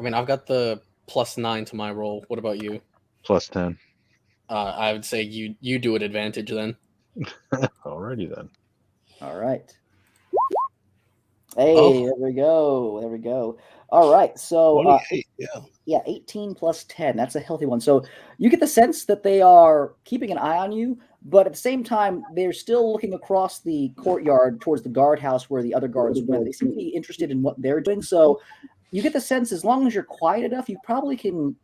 mean, I've got the +9 to my roll. What about you? +10. I would say you do it advantage then. Alrighty then. All right. Hey, Oh. there we go. There we go. All right. So 28, yeah. yeah, 18 plus 10. That's a healthy one. So you get the sense that they are keeping an eye on you, but at the same time, they're still looking across the courtyard towards the guardhouse where the other guards went. They seem to be interested in what they're doing. So you get the sense as long as you're quiet enough, you probably can,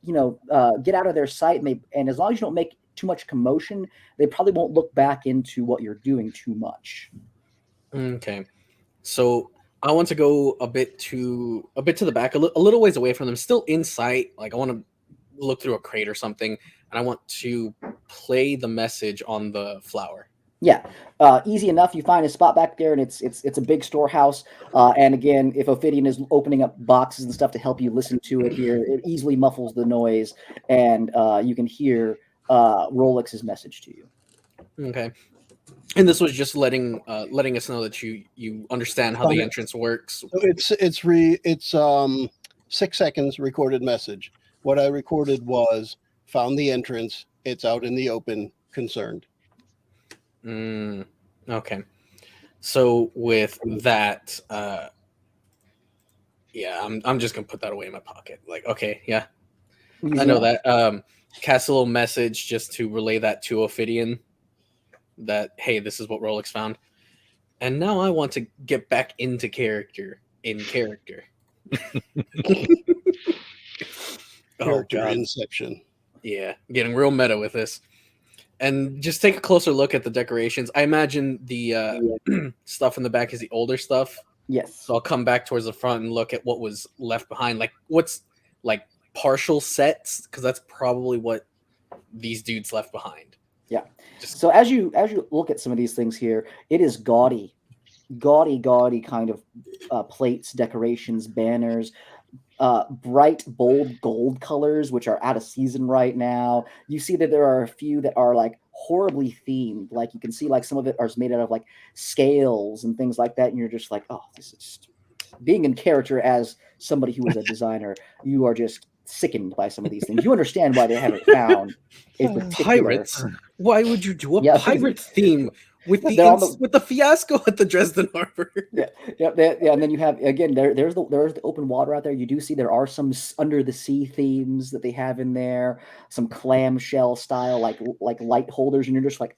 get out of their sight. And as long as you don't make too much commotion, they probably won't look back into what you're doing too much. Okay. So I want to go a bit to the back, a little ways away from them, still in sight. Like I want to look through a crate or something, and I want to play the message on the flower. Yeah, easy enough. You find a spot back there, and it's a big storehouse. And again, if Ophidian is opening up boxes and stuff to help you listen to it here, it easily muffles the noise, and you can hear Rolex's message to you. Okay. And this was just letting us know that you understand how the entrance works. So it's 6 seconds recorded message. What I recorded was found the entrance. It's out in the open. Concerned. Okay. So with that, yeah, I'm just gonna put that away in my pocket. Like, okay, yeah, I know that. Cast a little message just to relay that to Ophidian. That, hey, this is what Rolex found, and now I want to get back into character. Character God. inception. Yeah, getting real meta with this. And just take a closer look at the decorations. I imagine the stuff in the back is the older stuff. Yes. So I'll come back towards the front and look at what was left behind. Like what's like partial sets, because that's probably what these dudes left behind. Yeah. So as you look at some of these things here, it is gaudy kind of plates, decorations, banners, bright, bold gold colors, which are out of season right now. You see that there are a few that are like horribly themed. Like you can see like some of it is made out of like scales and things like that. And you're just like, oh, this is just being in character as somebody who is a designer. You are just sickened by some of these things. You understand why they haven't found a particular pirates. Why would you do a pirate theme with the fiasco at the Dresden Harbor? Yeah. And then you have again there's the open water out there. You do see there are some under the sea themes that they have in there, some clamshell style like light holders, and you're just like,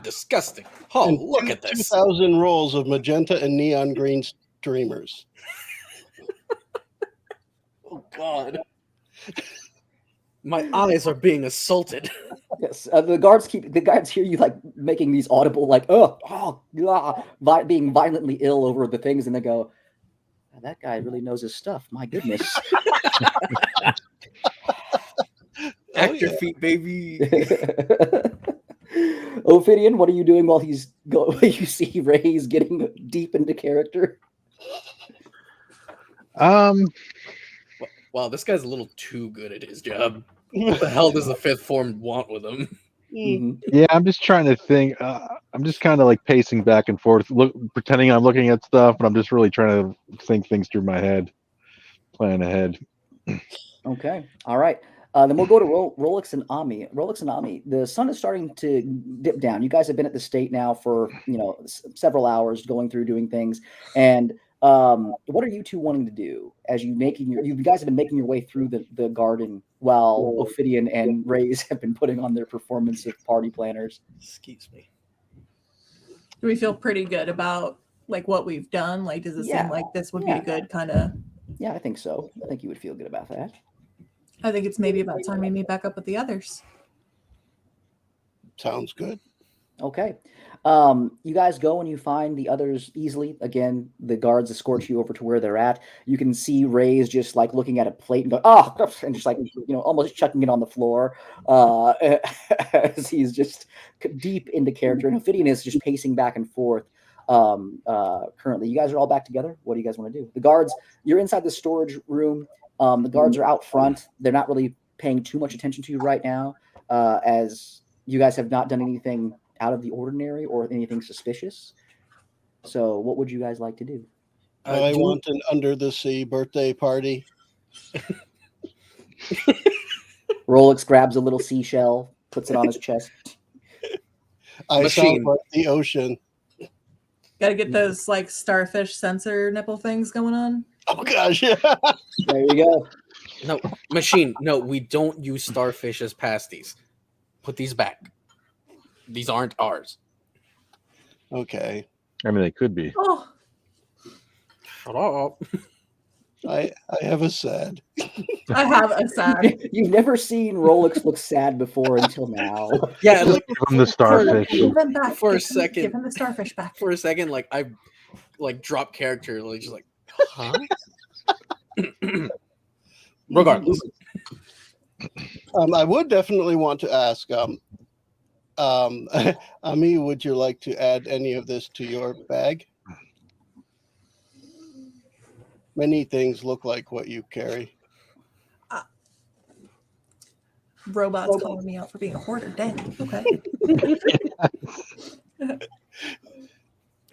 disgusting. Oh, and look at this. 2,000 rolls of magenta and neon green streamers. Oh God. My eyes are being assaulted. Yes, the guards hear you like making these audible like being violently ill over the things, and they go, that guy really knows his stuff. My goodness. Actor feet, baby. Ophidian, what are you doing while you see Ray's getting deep into character? Wow, this guy's a little too good at his job. What the hell does the fifth form want with him? Mm-hmm. Yeah, I'm just trying to think. I'm just kind of like pacing back and forth, pretending I'm looking at stuff, but I'm just really trying to think things through my head, plan ahead. Okay, all right. Then we'll go to Rolex and Ami. Rolex and Ami, the sun is starting to dip down. You guys have been at the state now for several hours, going through doing things, and what are you two wanting to do as you guys have been making your way through the garden while Ophidian and Rays have been putting on their performance of party planners? Excuse me. Do we feel pretty good about like what we've done? Like, does it seem like this would be a good kind of? Yeah, I think so. I think you would feel good about that. I think it's maybe about time we meet back up with the others. Sounds good. Okay. You guys go and you find the others easily. Again, the guards escort you over to where they're at. You can see Ray's just like looking at a plate and go, oh, and just like, almost chucking it on the floor as he's just deep into character. And Ophidian is just pacing back and forth currently. You guys are all back together. What do you guys want to do? The guards, you're inside the storage room. The guards are out front. They're not really paying too much attention to you right now as you guys have not done anything out of the ordinary or anything suspicious. So what would you guys like to do? I want an under the sea birthday party. Rolex grabs a little seashell, puts it on his chest. I sound like the ocean. Got to get those like starfish sensor nipple things going on. Oh gosh, yeah. There you go. No, machine. No, we don't use starfish as pasties. Put these back. These aren't ours. Okay. I mean, they could be. Oh, Shut up. I have a sad. I have a sad. You've never seen Rolex look sad before until now. Yeah, Just give them the starfish. Give them back. For a second. Give him the starfish back. For a second, like I drop character, like just like, huh? Regardless. I would definitely want to ask, Ami, would you like to add any of this to your bag? Many things look like what you carry. Robots calling me out for being a hoarder. Dang. Okay.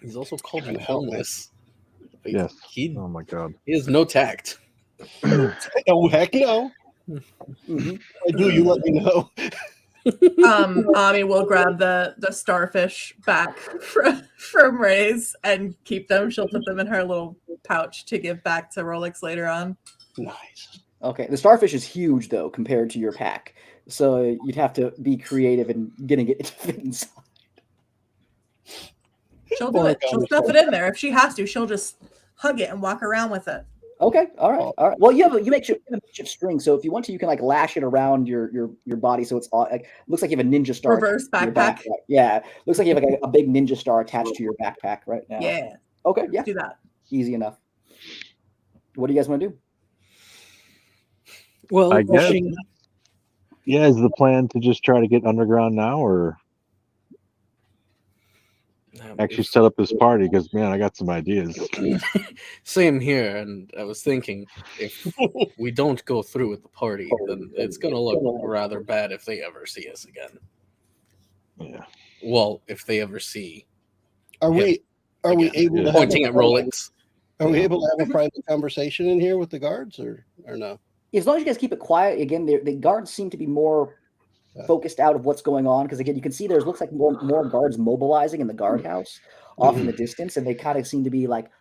He's also called you homeless. Yes. He Oh my god. has no tact. Oh heck no! I do. You let me know. Ami will grab the starfish back from Ray's and keep them. She'll put them in her little pouch to give back to Rolex later on. Nice. Okay, the starfish is huge though compared to your pack, so you'd have to be creative in getting it to fit inside. She'll do it. She'll stuff it in there if she has to. She'll just hug it and walk around with it. Okay, all right. Well, you make a makeshift string, so if you want to, you can like lash it around your body, so it's all like looks like you have a ninja star. Reverse backpack. Backpack. Yeah, looks like you have like a big ninja star attached to your backpack right now. Yeah. Okay. Yeah. Do that. Easy enough. What do you guys want to do? Well, I guess. Yeah, is the plan to just try to get underground now, or actually set up this party? Because man, I got some ideas. Same here, and I was thinking if we don't go through with the party, then it's gonna look rather bad if they ever see us again. Yeah. Well, if they ever see. Are we able to pointing at Rolex? Are we able to have a private conversation in here with the guards, or no? As long as you guys keep it quiet. Again, the guards seem to be more focused out of what's going on, because again, you can see looks like more guards mobilizing in the guardhouse off in the distance, and they kind of seem to be like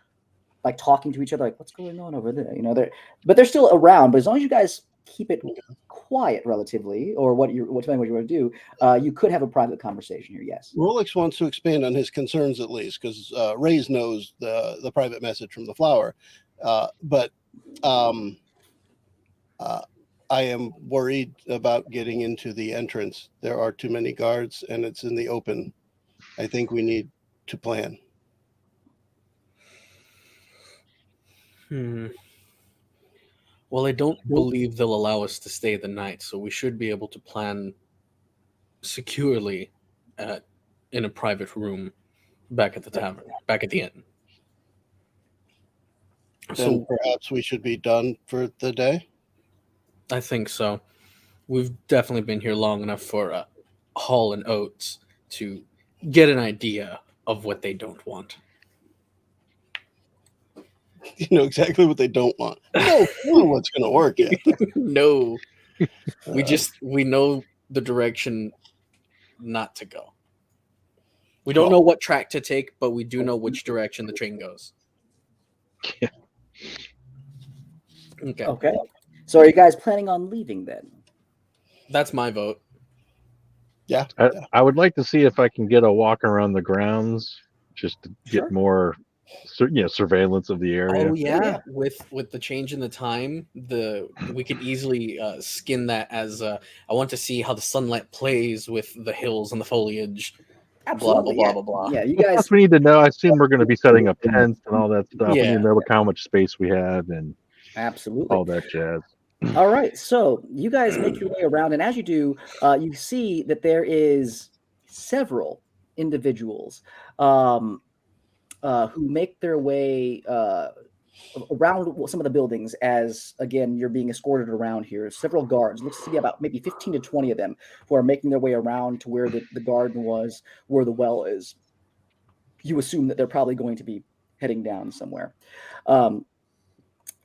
talking to each other, like what's going on over there, but they're still around. But as long as you guys keep it quiet relatively, or depending on what you want to do, you could have a private conversation here. Yes. Rolex wants to expand on his concerns at least, because Ray's knows the private message from the flower, but I am worried about getting into the entrance. There are too many guards, and it's in the open. I think we need to plan. Well, I don't believe they'll allow us to stay the night, so we should be able to plan securely in a private room back at the tavern, back at the inn. So perhaps we should be done for the day? I think so. We've definitely been here long enough for Hall and Oates to get an idea of what they don't want. You know exactly what they don't want. No, what's going to work yet. No. We know the direction not to go. We don't know what track to take, but we do know which direction the train goes. Yeah. Okay. So are you guys planning on leaving then? That's my vote. Yeah. I would like to see if I can get a walk around the grounds just to get more surveillance of the area. Oh yeah, with the change in the time, we could easily skin that as I want to see how the sunlight plays with the hills and the foliage. Absolutely. blah, Yeah. blah, blah. Yeah. You What guys. else we need to know? I assume we're going to be setting up tents and all that stuff. We need Yeah. to know how much space we have and Absolutely. all that jazz. All right, so you guys make your way around, and as you do, you see that there is several individuals who make their way around some of the buildings. As again, you're being escorted around here. Several guards. Looks to be about maybe 15 to 20 of them who are making their way around to where the garden was, where the well is. You assume that they're probably going to be heading down somewhere.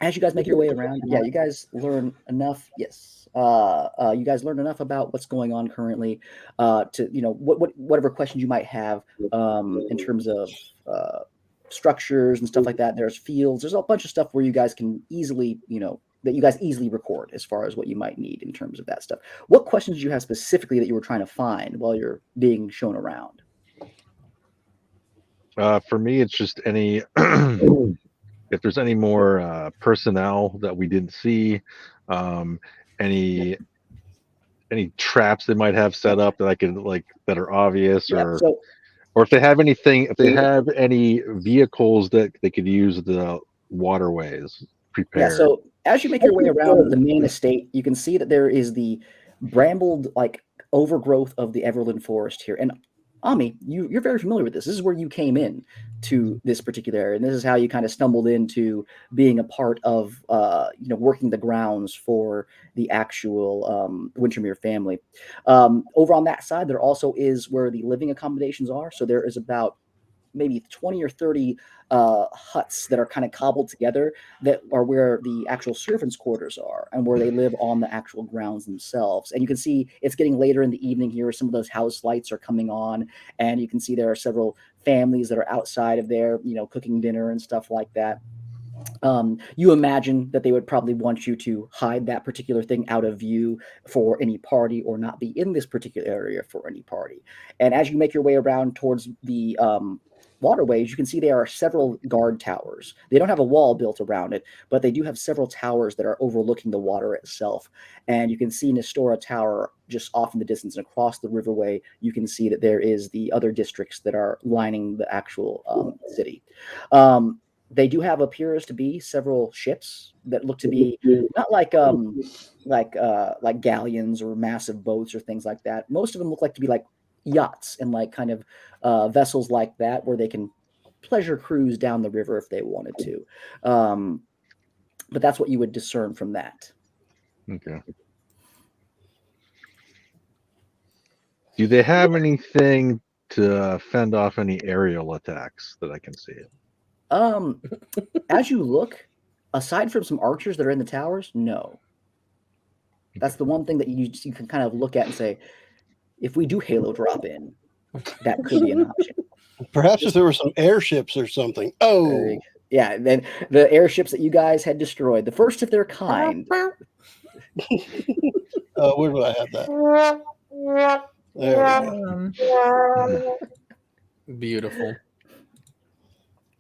As you guys make your way around, yeah, you guys learn enough. Yes, you guys learn enough about what's going on currently to whatever questions you might have in terms of structures and stuff like that. There's fields. There's a bunch of stuff where you guys can easily, that you guys easily record as far as what you might need in terms of that stuff. What questions do you have specifically that you were trying to find while you're being shown around? For me, it's just any if there's any more personnel that we didn't see, any traps they might have set up that I could that are obvious, Yeah. or So if they have any vehicles that they could use the waterways prepared. yeah, so as you make your way around the main estate, you can see that there is the brambled overgrowth of the Everland forest here. And Ami, you're very familiar with this. This is where you came in to this particular area, and this is how you kind of stumbled into being a part of working the grounds for the actual Wintermere family. Over on that side, there also is where the living accommodations are. So there is about maybe 20 or 30 huts that are kind of cobbled together that are where the actual servants' quarters are and where they live on the actual grounds themselves. And you can see it's getting later in the evening here. Some of those house lights are coming on, and you can see there are several families that are outside of there, cooking dinner and stuff like that. You imagine that they would probably want you to hide that particular thing out of view for any party, or not be in this particular area for any party. And as you make your way around towards the waterways, you can see there are several guard towers. They don't have a wall built around it, but they do have several towers that are overlooking the water itself. And you can see Nestora Tower just off in the distance, and across the riverway, you can see that there is the other districts that are lining the actual city. They do have appears to be several ships that look to be not like galleons or massive boats or things like that. Most of them look like to be like yachts and kind of vessels like that, where they can pleasure cruise down the river if they wanted to. But that's what you would discern from that. Okay. Do they have anything to fend off any aerial attacks that I can see? As you look, aside from some archers that are in the towers, no. That's the one thing that you can kind of look at and say, if we do Halo drop in, that could be an option. Perhaps if there were some airships or something. Oh, yeah. Then the airships that you guys had destroyed, the first of their kind. Where do I have that? There we go. Beautiful.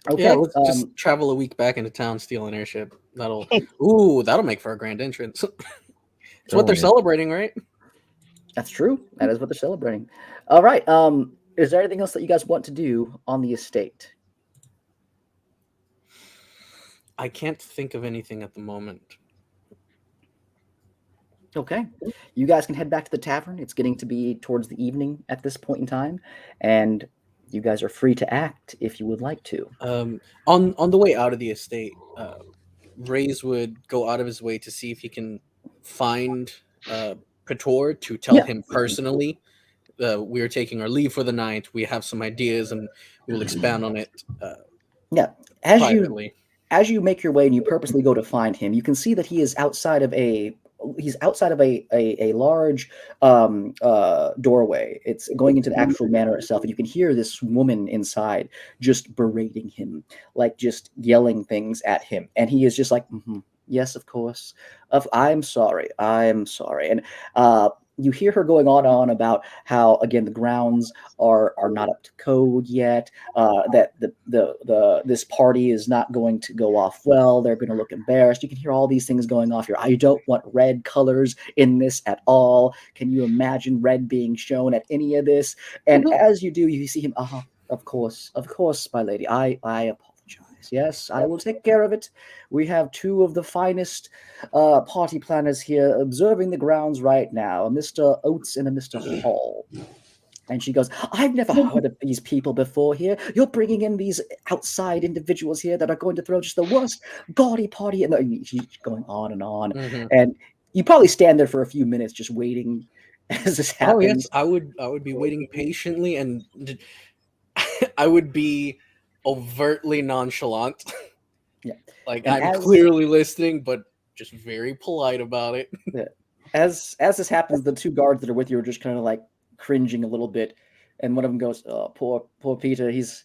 Okay. Yeah, let's just travel a week back into town, steal an airship. That'll make for a grand entrance. It's what they're celebrating, right? That's true. That is what they're celebrating. All right. Is there anything else that you guys want to do on the estate? I can't think of anything at the moment. Okay. You guys can head back to the tavern. It's getting to be towards the evening at this point in time, and you guys are free to act if you would like to. On the way out of the estate, Rays would go out of his way to see if he can find Pator to tell him personally, we are taking our leave for the night. We have some ideas, and we will expand on it. Privately. As you make your way and you purposely go to find him, you can see that he is outside of a large doorway. It's going into the actual manor itself, and you can hear this woman inside just berating him, just yelling things at him, and he is just like, yes, of course, I'm sorry, and you hear her going on and on about how, again, the grounds are not up to code yet. That this party is not going to go off well. They're going to look embarrassed. You can hear all these things going off here. I don't want red colors in this at all. Can you imagine red being shown at any of this? And as you do, you see him. Of course, my lady. I apologize. Yes, I will take care of it. We have two of the finest party planners here observing the grounds right now, Mr. Oates and a Mr. Hall. And she goes, I've never heard of these people before here. You're bringing in these outside individuals here that are going to throw just the worst gaudy party. And she's going on and on. And you probably stand there for a few minutes just waiting as this happens. Oh, yes, I would be waiting patiently, and I would be overtly nonchalant. Yeah. Like, I'm clearly listening, but just very polite about it. Yeah. As this happens, the two guards that are with you are just kind of like cringing a little bit, and one of them goes, "Oh, poor Peter. He's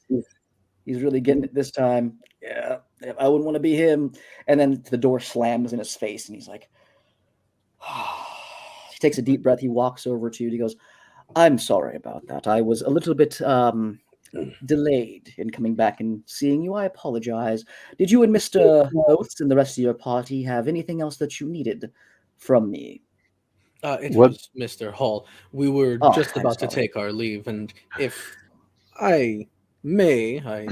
really getting it this time. Yeah, I wouldn't want to be him." And then the door slams in his face, and he's like, he takes a deep breath. He walks over to you. He goes, "I'm sorry about that. I was a little bit delayed in coming back and seeing you. I apologize. Did you and Mr. Oates and the rest of your party have anything else that you needed from me?" It was Mr. Hall. We were just about to take our leave, and if I may, I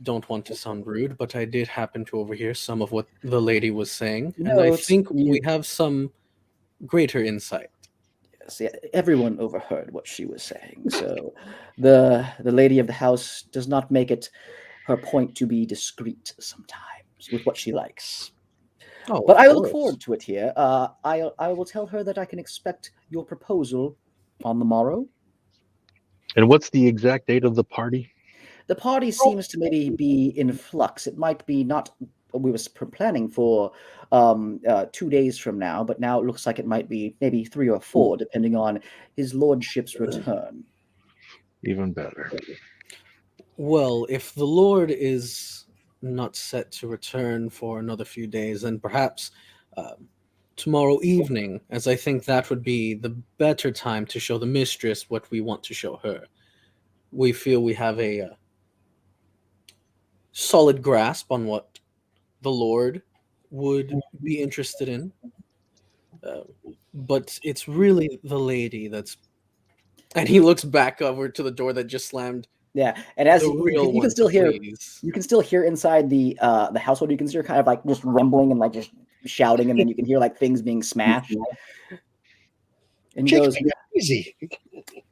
don't want to sound rude, but I did happen to overhear some of what the lady was saying, and I think we have some greater insight. Yes, everyone overheard what she was saying, so the lady of the house does not make it her point to be discreet sometimes with what she likes. But I look forward to it here. I will tell her that I can expect your proposal on the morrow. And what's the exact date of the party? The party seems to maybe be in flux. It might be not. We were planning for 2 days from now, but now it looks like it might be maybe 3 or 4, depending on his lordship's return. Even better. Well, if the Lord is not set to return for another few days, then perhaps tomorrow evening, as I think that would be the better time to show the mistress what we want to show her. We feel we have a solid grasp on what the Lord would be interested in, but it's really the lady that's... And he looks back over to the door that just slammed. Yeah, and as you can still hear inside the household, you can hear kind of like just rumbling and like just shouting, and then you can hear like things being smashed. And he goes, "Easy.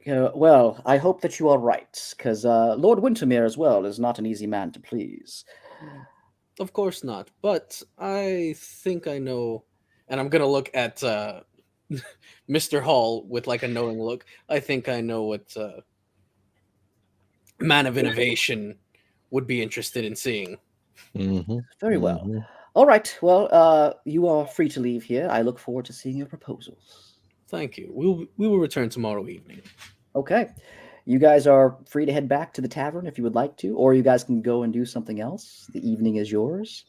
Well, I hope that you are right, because Lord Wintermere as well is not an easy man to please." Of course not, but I think I know, and I'm gonna look at Mr. Hall with like a knowing look. I think I know what man of innovation would be interested in seeing. Very well. All right. Well, you are free to leave here. I look forward to seeing your proposals. Thank you. We will return tomorrow evening. Okay. You guys are free to head back to the tavern if you would like to, or you guys can go and do something else. The evening is yours.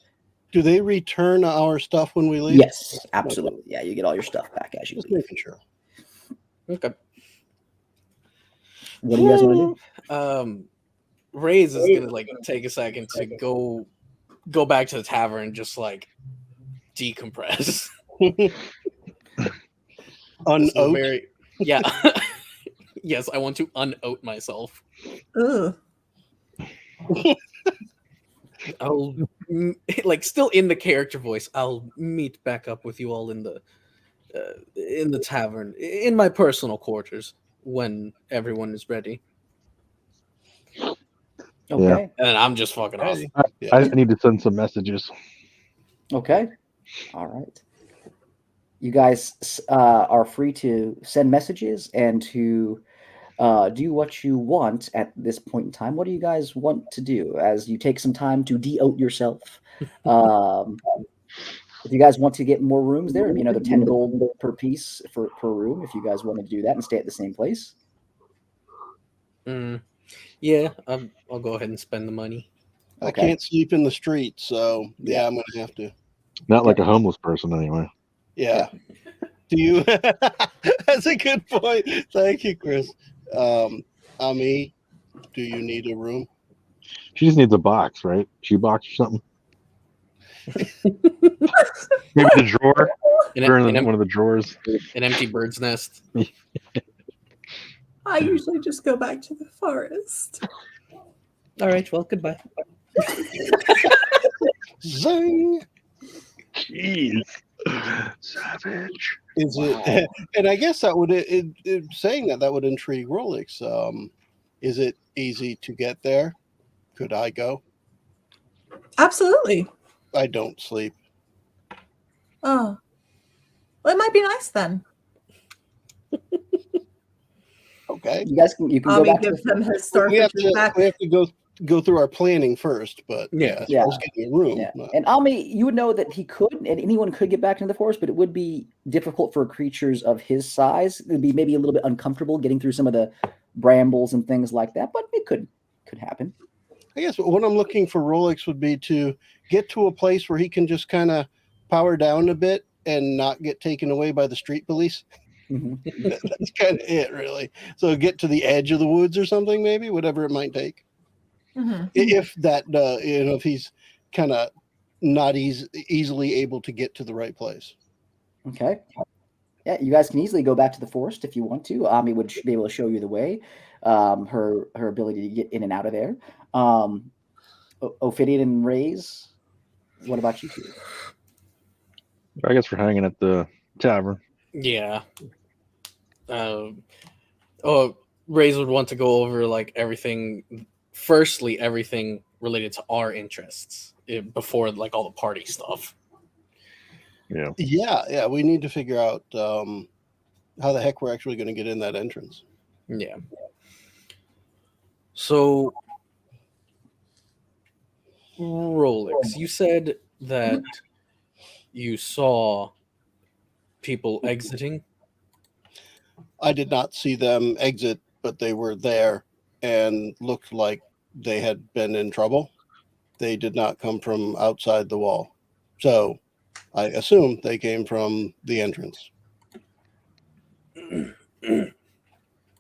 Do they return our stuff when we leave? Yes, absolutely. Yeah, you get all your stuff back as you leave. Making sure. Okay. What do you guys want to do? Ray's is gonna like take a second to go back to the tavern and just like decompress. Unoat? Yeah. Yes, I want to unoat myself. Ugh. I'll like still in the character voice. I'll meet back up with you all in the tavern, in my personal quarters, when everyone is ready. Okay. And I'm just fucking off. I need to send some messages. Okay. All right. You guys are free to send messages and to do what you want at this point in time. What do you guys want to do as you take some time to de-oat yourself? If you guys want to get more rooms there, it'd be another 10 gold per piece per room if you guys want to do that and stay at the same place. Yeah, I'll go ahead and spend the money. Okay. I can't sleep in the street, so yeah, I'm going to have to. Not like a homeless person anyway. Yeah. Do you? That's a good point. Thank you, Chris. Ami, do you need a room? She just needs a box, right? Shoebox or something. Maybe the drawer. One of the drawers. An empty bird's nest. I usually just go back to the forest. All right. Well, goodbye. Zing! Jeez. Savage. Is it? And I guess that would saying that would intrigue Rolex. Is it easy to get there? Could I go? Absolutely. I don't sleep. Oh, well, it might be nice then. Okay. You guys can go back to give the him his starfish back. We have to go through our planning first, but Yeah. I was getting a room. Yeah. And Ami, you would know that he could, and anyone could get back into the forest, but it would be difficult for creatures of his size. It would be maybe a little bit uncomfortable getting through some of the brambles and things like that, but it could happen. I guess what I'm looking for Rolex would be to get to a place where he can just kind of power down a bit and not get taken away by the street police. Mhm. That's kind of it, really. So get to the edge of the woods or something, maybe, whatever it might take. Mm-hmm. If that, if he's kind of not easily able to get to the right place. Okay. Yeah, you guys can easily go back to the forest if you want to. Ami would be able to show you the way. Her ability to get in and out of there. Ophidian and Rays, what about you two? I guess we're hanging at the tavern. Yeah. Rays would want to go over like everything. Firstly, everything related to our interests before like all the party stuff. Yeah. We need to figure out how the heck we're actually going to get in that entrance. Yeah. So, Rolex, you said that you saw people exiting. I did not see them exit, but they were there and looked like they had been in trouble. They did not come from outside the wall. So I assume they came from the entrance. And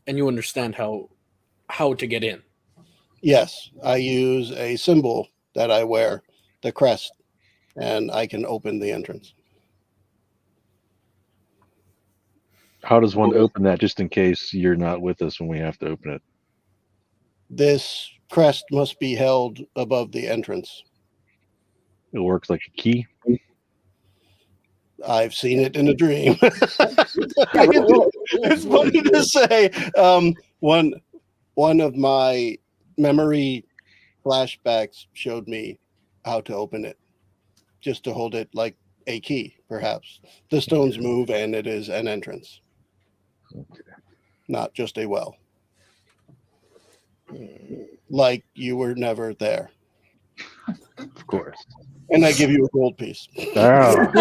you understand how to get in. Yes, I use a symbol that I wear, the crest, and I can open the entrance. How does one open that just in case you're not with us when we have to open it? This crest must be held above the entrance. It works like a key. I've seen it in a dream. It's funny to say. One of my memory flashbacks showed me how to open it, just to hold it like a key, perhaps. The stones move and it is an entrance. Okay. Not just a well. Like you were never there. Of course. And I give you a gold piece. Oh,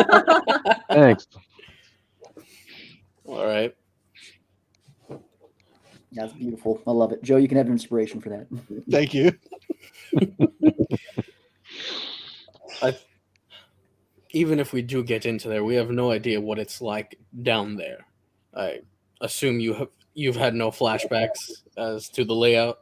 thanks. All right. That's beautiful. I love it. Joe, you can have an inspiration for that. Thank you. Even if we do get into there, we have no idea what it's like down there. I assume you've had no flashbacks as to the layout.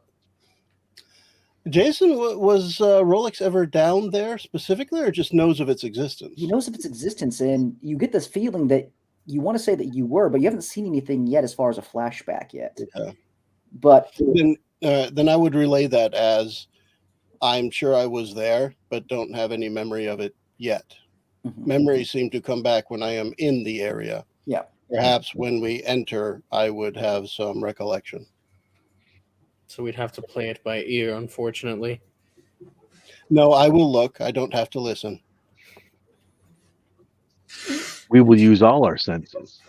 Jason, was Rolex ever down there specifically, or just knows of its existence? He knows of its existence, and you get this feeling that you want to say that you were, but you haven't seen anything yet as far as a flashback yet. Yeah. But then I would relay that as I'm sure I was there, but don't have any memory of it yet. Mm-hmm. Memories seem to come back when I am in the area. Yeah. Perhaps when we enter, I would have some recollection. So we'd have to play it by ear, unfortunately. No, I will look. I don't have to listen. We will use all our senses.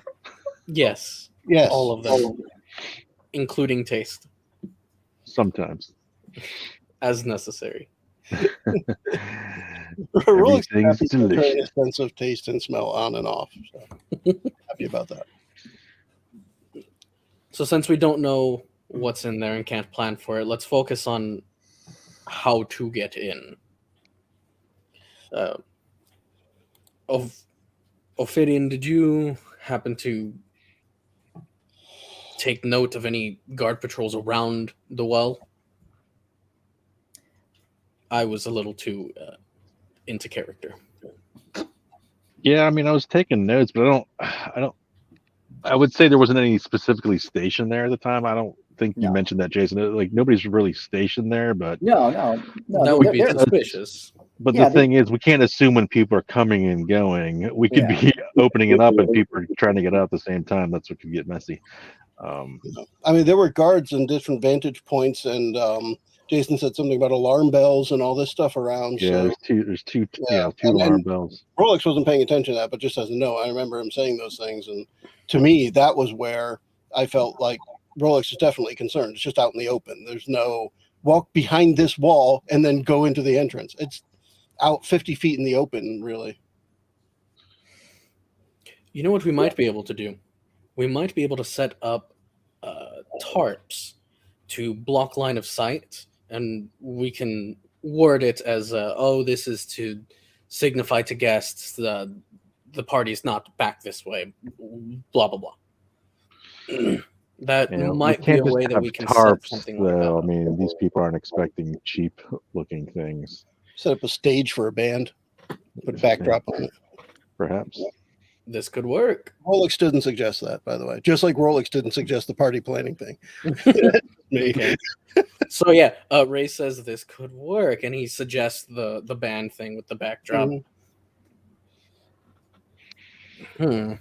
Yes. Yes. All of them. Including taste. Sometimes. as necessary. Everything's delicious. A sense of taste and smell on and off. So happy about that. So since we don't know what's in there and can't plan for it, let's focus on how to get in. Ophidian, did you happen to take note of any guard patrols around the well? I was a little too into character. Yeah, I mean, I was taking notes, but I would say there wasn't any specifically stationed there at the time. I don't think you No. mentioned that, Jason. Like, nobody's really stationed there, but No. That would be suspicious. But Yeah, the thing is, we can't assume when people are coming and going. We could be opening it up and people are trying to get out at the same time. That's what could get messy. I mean, there were guards in different vantage points, and Jason said something about alarm bells and all this stuff around. Yeah, so there's two alarm bells. Rolex wasn't paying attention to that, but just as a note, I remember him saying those things, and to me, that was where I felt like Rolex is definitely concerned. It's just out in the open. There's no walk behind this wall and then go into the entrance. It's out 50 feet in the open, really. You know what we might be able to do? We might be able to set up tarps to block line of sight, and we can word it as, this is to signify to guests the party's not back this way, blah, blah, blah. That might be a way that we can set something like that. I mean, these people aren't expecting cheap-looking things. Set up a stage for a band, put a backdrop on it. Perhaps. This could work. Rolex didn't suggest that, by the way. Just like Rolex didn't suggest the party planning thing. Okay. So yeah, Ray says this could work, and he suggests the band thing with the backdrop. The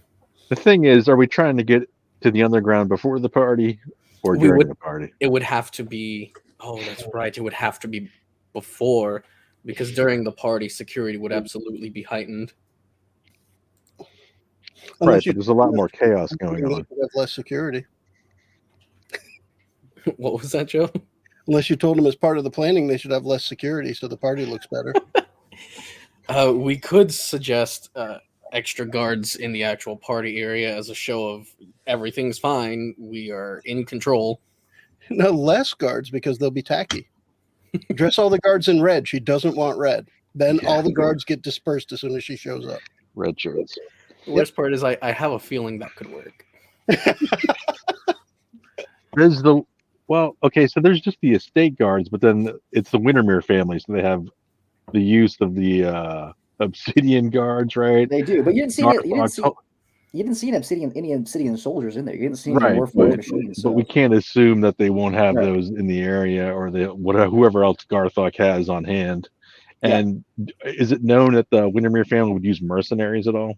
thing is, are we trying to get to the underground before the party or during the party? It would have to be. Oh, that's right. It would have to be before, because during the party, security would absolutely be heightened. Right, but there's a lot more chaos going on. Have less security. What was that, Joe? Unless you told them as part of the planning, they should have less security so the party looks better. We could suggest extra guards in the actual party area as a show of everything's fine. We are in control. No, less guards because they'll be tacky. Dress all the guards in red. She doesn't want red. Then all the guards get dispersed as soon as she shows up. Red shirts. The worst part is I have a feeling that could work. So there's just the estate guards, but then it's the Wintermere family, so they have the use of the obsidian guards, right? They do, but you didn't see any obsidian soldiers in there. You didn't see any warforged machines. But we can't assume that they won't have those in the area, or whoever else Garthok has on hand. And is it known that the Wintermere family would use mercenaries at all?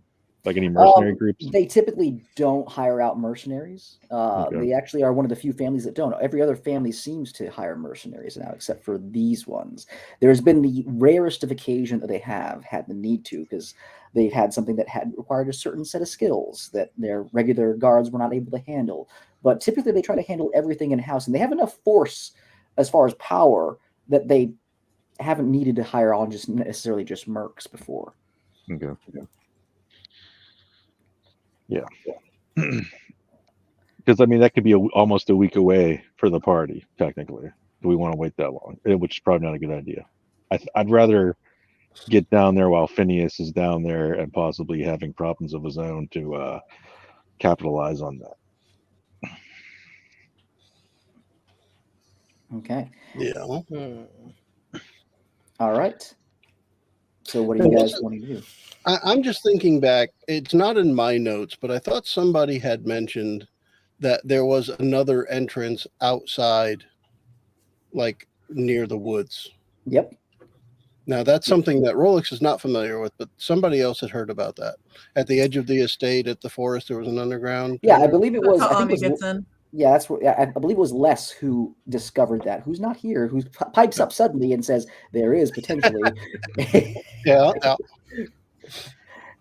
Like any mercenary groups? They typically don't hire out mercenaries. They actually are one of the few families that don't. Every other family seems to hire mercenaries now, except for these ones. There's been the rarest of occasion that they have had the need to, because they've had something that had required a certain set of skills that their regular guards were not able to handle. But typically they try to handle everything in-house, and they have enough force as far as power that they haven't needed to hire on just necessarily just mercs before. Okay. Yeah. Because I mean, that could be almost a week away for the party, technically. Do we want to wait that long? Which is probably not a good idea. I'd rather get down there while Phineas is down there and possibly having problems of his own to capitalize on that. Okay. Yeah. All right. So what do you guys want to do? I'm just thinking back. It's not in my notes, but I thought somebody had mentioned that there was another entrance outside, like near the woods. Yep. Now, that's something that Rolex is not familiar with, but somebody else had heard about that. At the edge of the estate, at the forest, there was an underground. Yeah, I believe it was. Yeah, that's what I believe it was Les who discovered that. Who's not here? Who pipes up suddenly and says there is potentially. Yeah.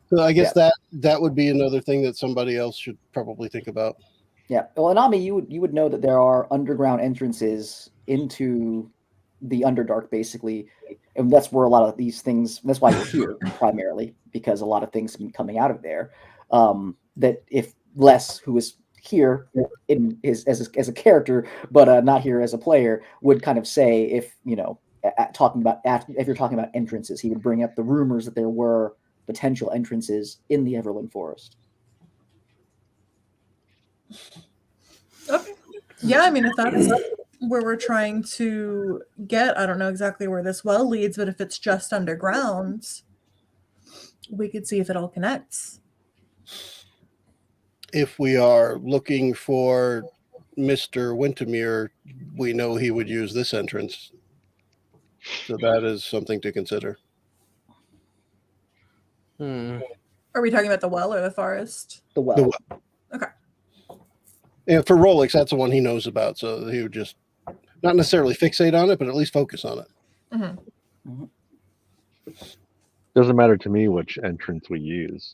So I guess that would be another thing that somebody else should probably think about. Yeah. Well, Anami, you would know that there are underground entrances into the Underdark, basically, and that's where a lot of these things. That's why you're here primarily, because a lot of things have been coming out of there. That if Les, who is here as a character, but not here as a player, would kind of say, if if you're talking about entrances, he would bring up the rumors that there were potential entrances in the Everland Forest. Okay. Yeah, I mean, if that's where we're trying to get, I don't know exactly where this well leads, but if it's just underground, we could see if it all connects. If we are looking for Mr. Wintermere, we know he would use this entrance. So that is something to consider. Hmm. Are we talking about the well or the forest? The well. The well. Okay. And for Rolex, that's the one he knows about. So he would just not necessarily fixate on it, but at least focus on it. Mm-hmm. Doesn't matter to me which entrance we use.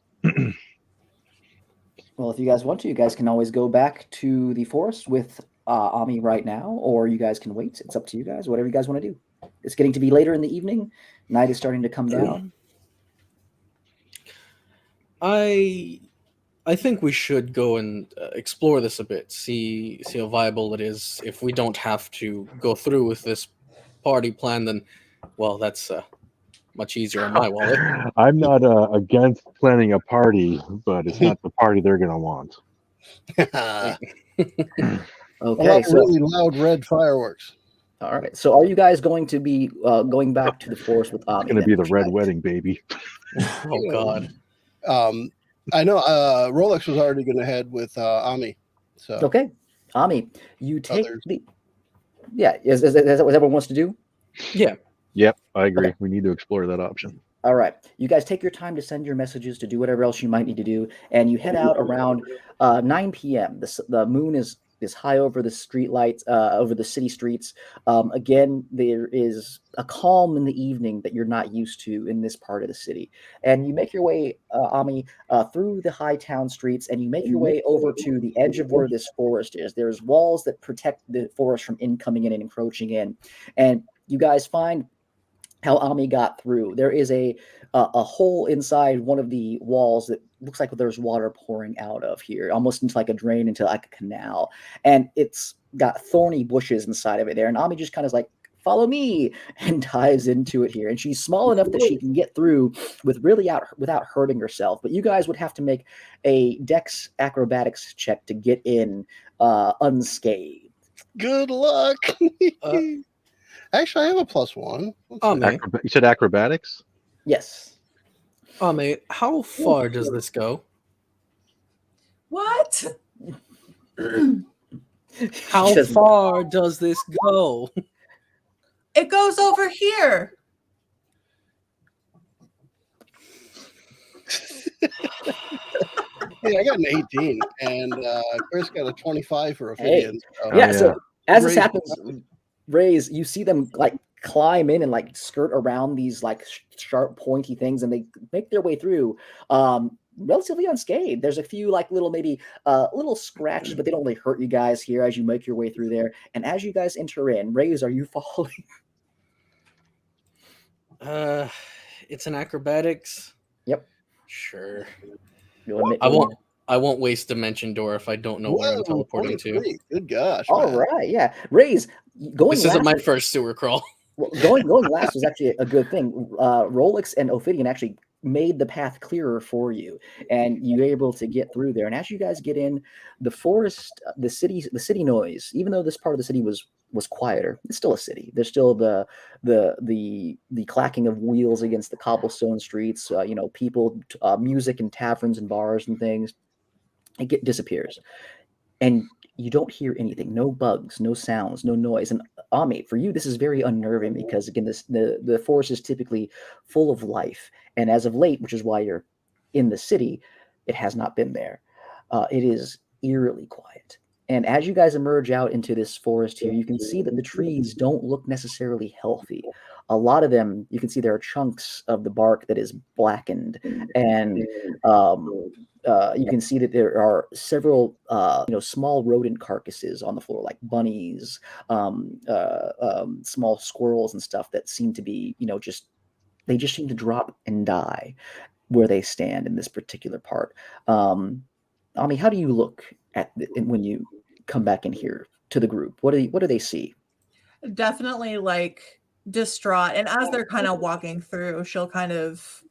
Well, if you guys want to, you guys can always go back to the forest with Ami right now, or you guys can wait. It's up to you guys, whatever you guys want to do. It's getting to be later in the evening. Night is starting to come down. I think we should go and explore this a bit, see how viable it is. If we don't have to go through with this party plan, then, well, that's much easier on my wallet. I'm not against planning a party, but it's not the party they're going to want. Okay, so really loud red fireworks. all right. So, are you guys going to be going back to the forest with Ami? It's going to be the red wedding, baby. Oh God. I know Rolex was already going to head with Ami. So Okay, Ami, you take Others. the. Yeah, is that what everyone wants to do? Yeah. Yep, I agree. Okay. We need to explore that option. All right. You guys take your time to send your messages, to do whatever else you might need to do, and you head out around 9 p.m. The moon is high over the street lights, over the city streets. Again, there is a calm in the evening that you're not used to in this part of the city. And you make your way, Ami, through the high town streets, and you make your way over to the edge of where this forest is. There's walls that protect the forest from incoming in and encroaching in. And you guys find how Ami got through. There is a hole inside one of the walls that looks like there's water pouring out of here, almost into like a drain, into like a canal, and it's got thorny bushes inside of it there. And Ami just kind of like, follow me, and dives into it here. And she's small enough that she can get through without hurting herself. But you guys would have to make a Dex acrobatics check to get in unscathed. good luck. Actually, I have a +1. Ame, You said acrobatics? Yes. Ame, how far does this go? What? How Just- far does this go? It goes over here. Yeah, I got an 18, and Chris got a 25 for Ophidian. So. Yeah, yeah. so as this Raise- happens, Rays, you see them like climb in and like skirt around these like sharp, pointy things, and they make their way through relatively unscathed. There's a few like little maybe little scratches, but they don't really hurt you guys here as you make your way through there. And as you guys enter in, Rays, are you following? It's an acrobatics. Yep. Sure. You wanna make- I won't waste dimension door if I don't know where I'm teleporting to. 23. Good gosh. All man. right, yeah. Rays, going This isn't last, my first sewer crawl. well, going last was actually a good thing. Rolex and Ophidian actually made the path clearer for you, and you were able to get through there. And as you guys get in, the forest, the city noise, even though this part of the city was quieter, it's still a city. There's still the clacking of wheels against the cobblestone streets. People, music and taverns and bars and things. It disappears, and you don't hear anything. No bugs, no sounds, no noise. And Ami, for you, this is very unnerving because again, the forest is typically full of life, and as of late, which is why you're in the city, it has not been there. It is eerily quiet. And as you guys emerge out into this forest here, you can see that the trees don't look necessarily healthy. A lot of them, you can see there are chunks of the bark that is blackened, and you can see that there are several, small rodent carcasses on the floor, like bunnies, small squirrels and stuff that seem to be, they just seem to drop and die where they stand in this particular part. Ami, how do you look when you come back in here to the group? What do they see? Definitely like distraught. And as they're kind of walking through, she'll kind of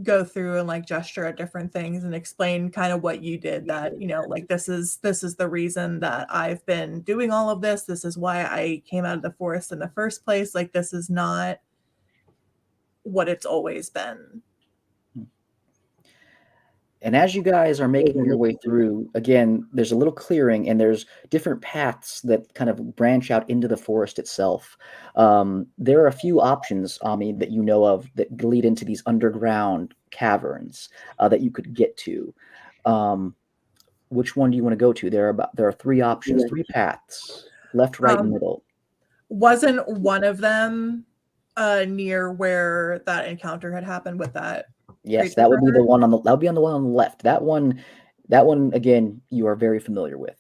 go through and like gesture at different things and explain kind of what you did, that, you know, like this is the reason that I've been doing all of this. This is why I came out of the forest in the first place. Like, this is not what it's always been. And as you guys are making your way through, again, there's a little clearing and there's different paths that kind of branch out into the forest itself. There are a few options, Ami, that you know of that lead into these underground caverns that you could get to. Which one do you want to go to? There are three options, three paths, left, right, and middle. Wasn't one of them near where that encounter had happened with that? Yes, that would be the one on the that would be on the one on the left. That one again, you are very familiar with.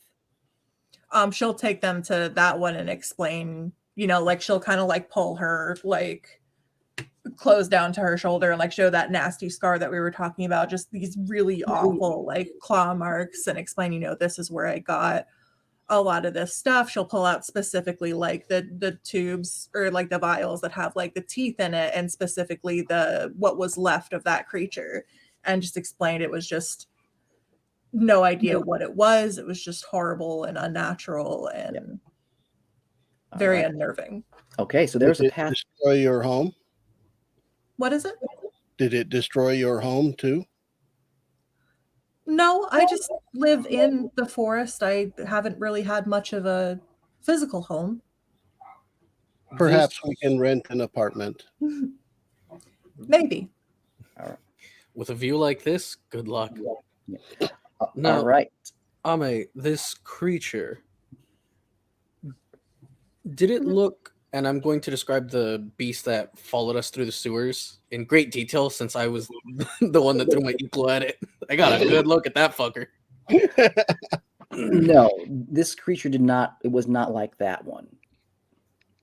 She'll take them to that one and explain, you know, like she'll kind of like pull her like clothes down to her shoulder and like show that nasty scar that we were talking about, just these really awful like claw marks, and explain, you know, this is where I got a lot of this stuff. She'll pull out specifically like the tubes or like the vials that have like the teeth in it, and specifically what was left of that creature, and just explain it was just no idea what it was. It was just horrible and unnatural and very unnerving. Okay, so there's a path. Did it destroy your home? What is it? Did it destroy your home too? No, I just live in the forest. I haven't really had much of a physical home. Perhaps we can rent an apartment. Maybe. All right. With a view like this, good luck. Yeah. Now, all right. Ame, this creature, did it look, and I'm going to describe the beast that followed us through the sewers in great detail since I was the one that threw my equal at it. I got a good look at that fucker. No, this creature it was not like that one.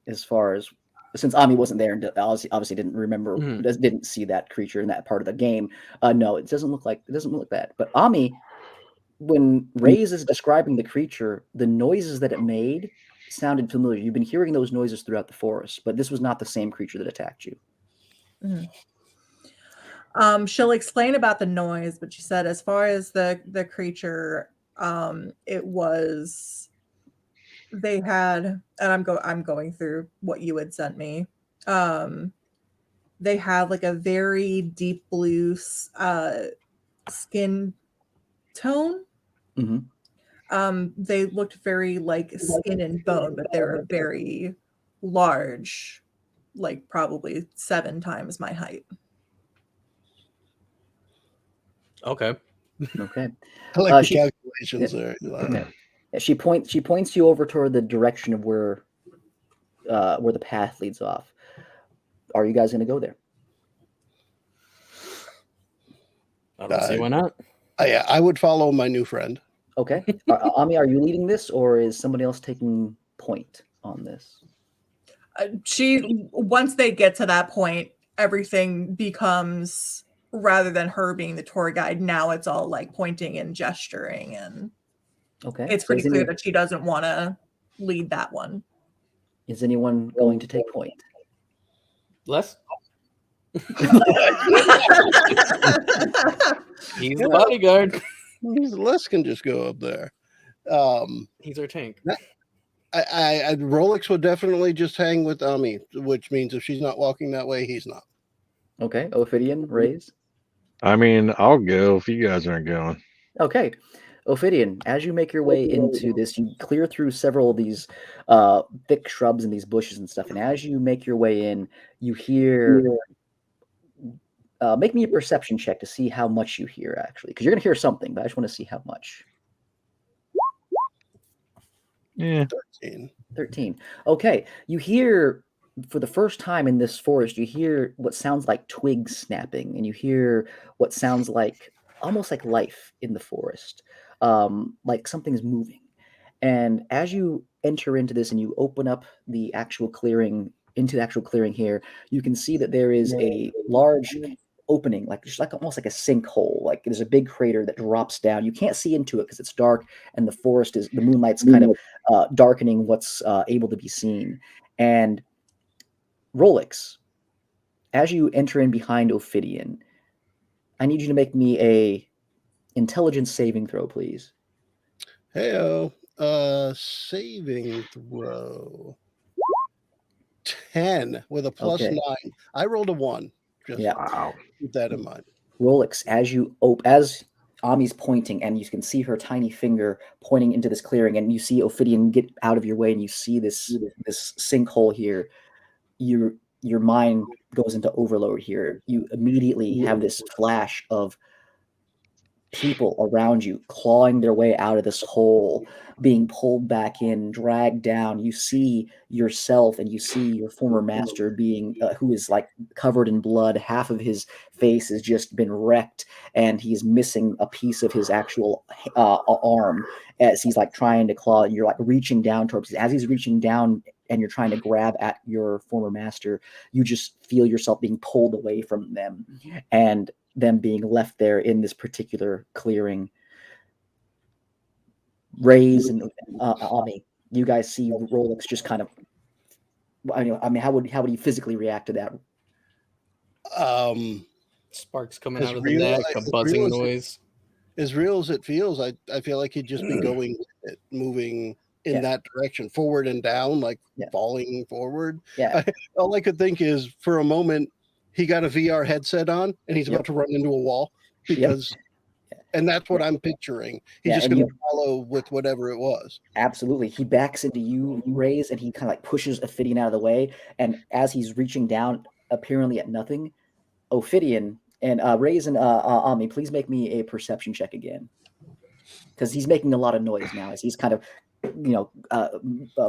As far as, since Ami wasn't there and obviously didn't remember, didn't see that creature in that part of the game. No, it doesn't look like that. But Ami, when Reyes is describing the creature, the noises that it made sounded familiar. You've been hearing those noises throughout the forest, but this was not the same creature that attacked you. She'll explain about the noise, but she said as far as the creature, it was, they had, and I'm going through what you had sent me. They had like a very deep blue skin tone. They looked very like skin and bone, but they were very large, like probably 7 times my height. Okay. I like the calculations there. She points you over toward the direction of where the path leads off. Are you guys going to go there? I don't see why not. I would follow my new friend. Okay. Ami, are you leading this, or is somebody else taking point on this? Once they get to that point, everything becomes, rather than her being the tour guide, now it's all like pointing and gesturing, and it's pretty clear that she doesn't want to lead that one. Is anyone going to take point? Les? He's the bodyguard. Les can just go up there. He's our tank. Rolex would definitely just hang with Ami, which means if she's not walking that way, he's not. Okay. Ophidian, Reyes? I mean, I'll go if you guys aren't going. Okay. Ophidian, as you make your way into this, you clear through several of these thick shrubs and these bushes and stuff. And as you make your way in, you hear... make me a perception check to see how much you hear, actually. Because you're going to hear something, but I just want to see how much. Yeah. 13. Okay. You hear, for the first time in this forest, you hear what sounds like twigs snapping, and you hear what sounds like almost like life in the forest, like something's moving. And as you enter into this and you open up the actual clearing, here, you can see that there is a large opening, like almost like a sinkhole. Like there's a big crater that drops down. You can't see into it because it's dark, and the moonlight's kind of darkening what's able to be seen. And Rolex, as you enter in behind Ophidian, I need you to make me a intelligence saving throw, please. Heyo. Saving throw. 10 with a plus Okay. 9. I rolled a 1. Just Yeah. Wow. keep that in mind. Rolex, as Ami's pointing, and you can see her tiny finger pointing into this clearing, and you see Ophidian get out of your way, and you see this sinkhole here. Your mind goes into overload here. You immediately have this flash of people around you clawing their way out of this hole, being pulled back in, dragged down. You see yourself and you see your former master being who is like covered in blood. Half of his face has just been wrecked, and he's missing a piece of his actual arm as he's like trying to claw. You're like reaching down towards, as he's reaching down and you're trying to grab at your former master, you just feel yourself being pulled away from them, and them being left there in this particular clearing. Raise and Ami, you guys see Rolex just kind of. I mean, how would he physically react to that? Sparks coming As out of the real- neck, a as buzzing real as it- noise. As real as it feels, I feel like he'd just be going, moving in Yeah. that direction, forward and down, like Yeah. falling forward. Yeah. All I could think is, for a moment, he got a VR headset on and he's about to run into a wall because, and that's what I'm picturing. He's Yeah, just and going to follow with whatever it was. Absolutely. He backs into you, Raise, and he kind of like pushes Ophidian out of the way. And as he's reaching down, apparently at nothing, Ophidian and Raise and Ami, please make me a perception check again. Because he's making a lot of noise now as he's kind of,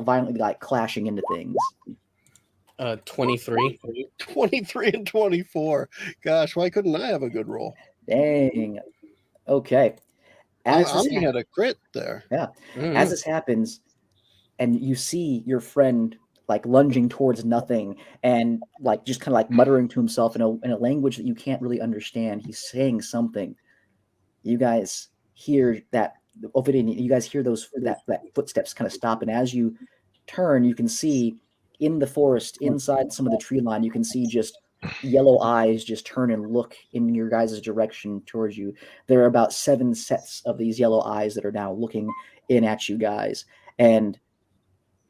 violently like clashing into things. 23. 23 and 24. Gosh, why couldn't I have a good roll? Dang. Okay. Ami had a crit there. Yeah. As this happens, and you see your friend like lunging towards nothing and like just kind of like muttering to himself in a language that you can't really understand. He's saying something. You guys hear that Ophidian, you guys hear those that footsteps kind of stop, and as you turn, you can see in the forest, inside some of the tree line, you can see just yellow eyes just turn and look in your guys' direction towards you. There are about 7 sets of these yellow eyes that are now looking in at you guys, and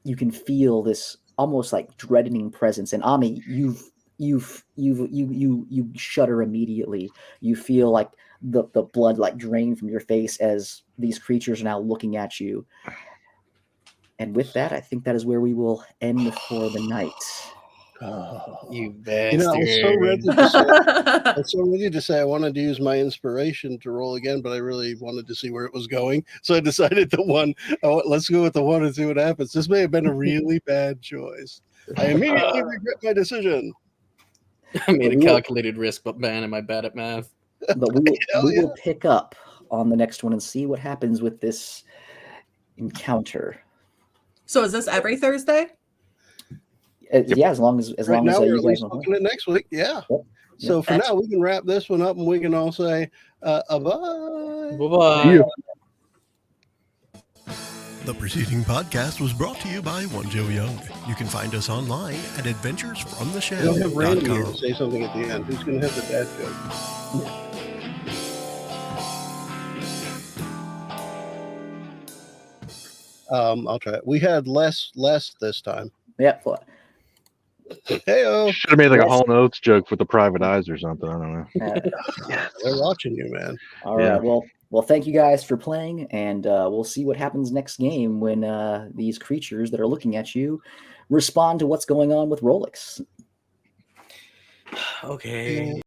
you can feel this almost like dreading presence. And Ami, you shudder immediately. You feel like the blood like drain from your face as these creatures are now looking at you. And with that, I think that is where we will end for the night. You bastard. You know, I was so ready to say I wanted to use my inspiration to roll again, but I really wanted to see where it was going. So I decided let's go with the 1 and see what happens. This may have been a really bad choice. I immediately regret my decision. I made a calculated risk, but man, am I bad at math. But we will pick up on the next one and see what happens with this encounter. So is this every Thursday? Yeah, as long as Right long now, as we're you at guys least want looking at next week. Yeah. Yep. So for now, we can wrap this one up and we can all say bye. Bye-bye. The preceding podcast was brought to you by One Joe Young. You can find us online at We don't have Randy here to adventuresfromtheshed.com. say something at the end. Who's going to have the dad joke? I'll try it. We had less this time. Yeah. Heyo. Should have made like a Hall Notes joke with the private eyes or something. I don't know. They're watching you, man. All right. Well, thank you guys for playing, and we'll see what happens next game when these creatures that are looking at you respond to what's going on with Rolex. Okay.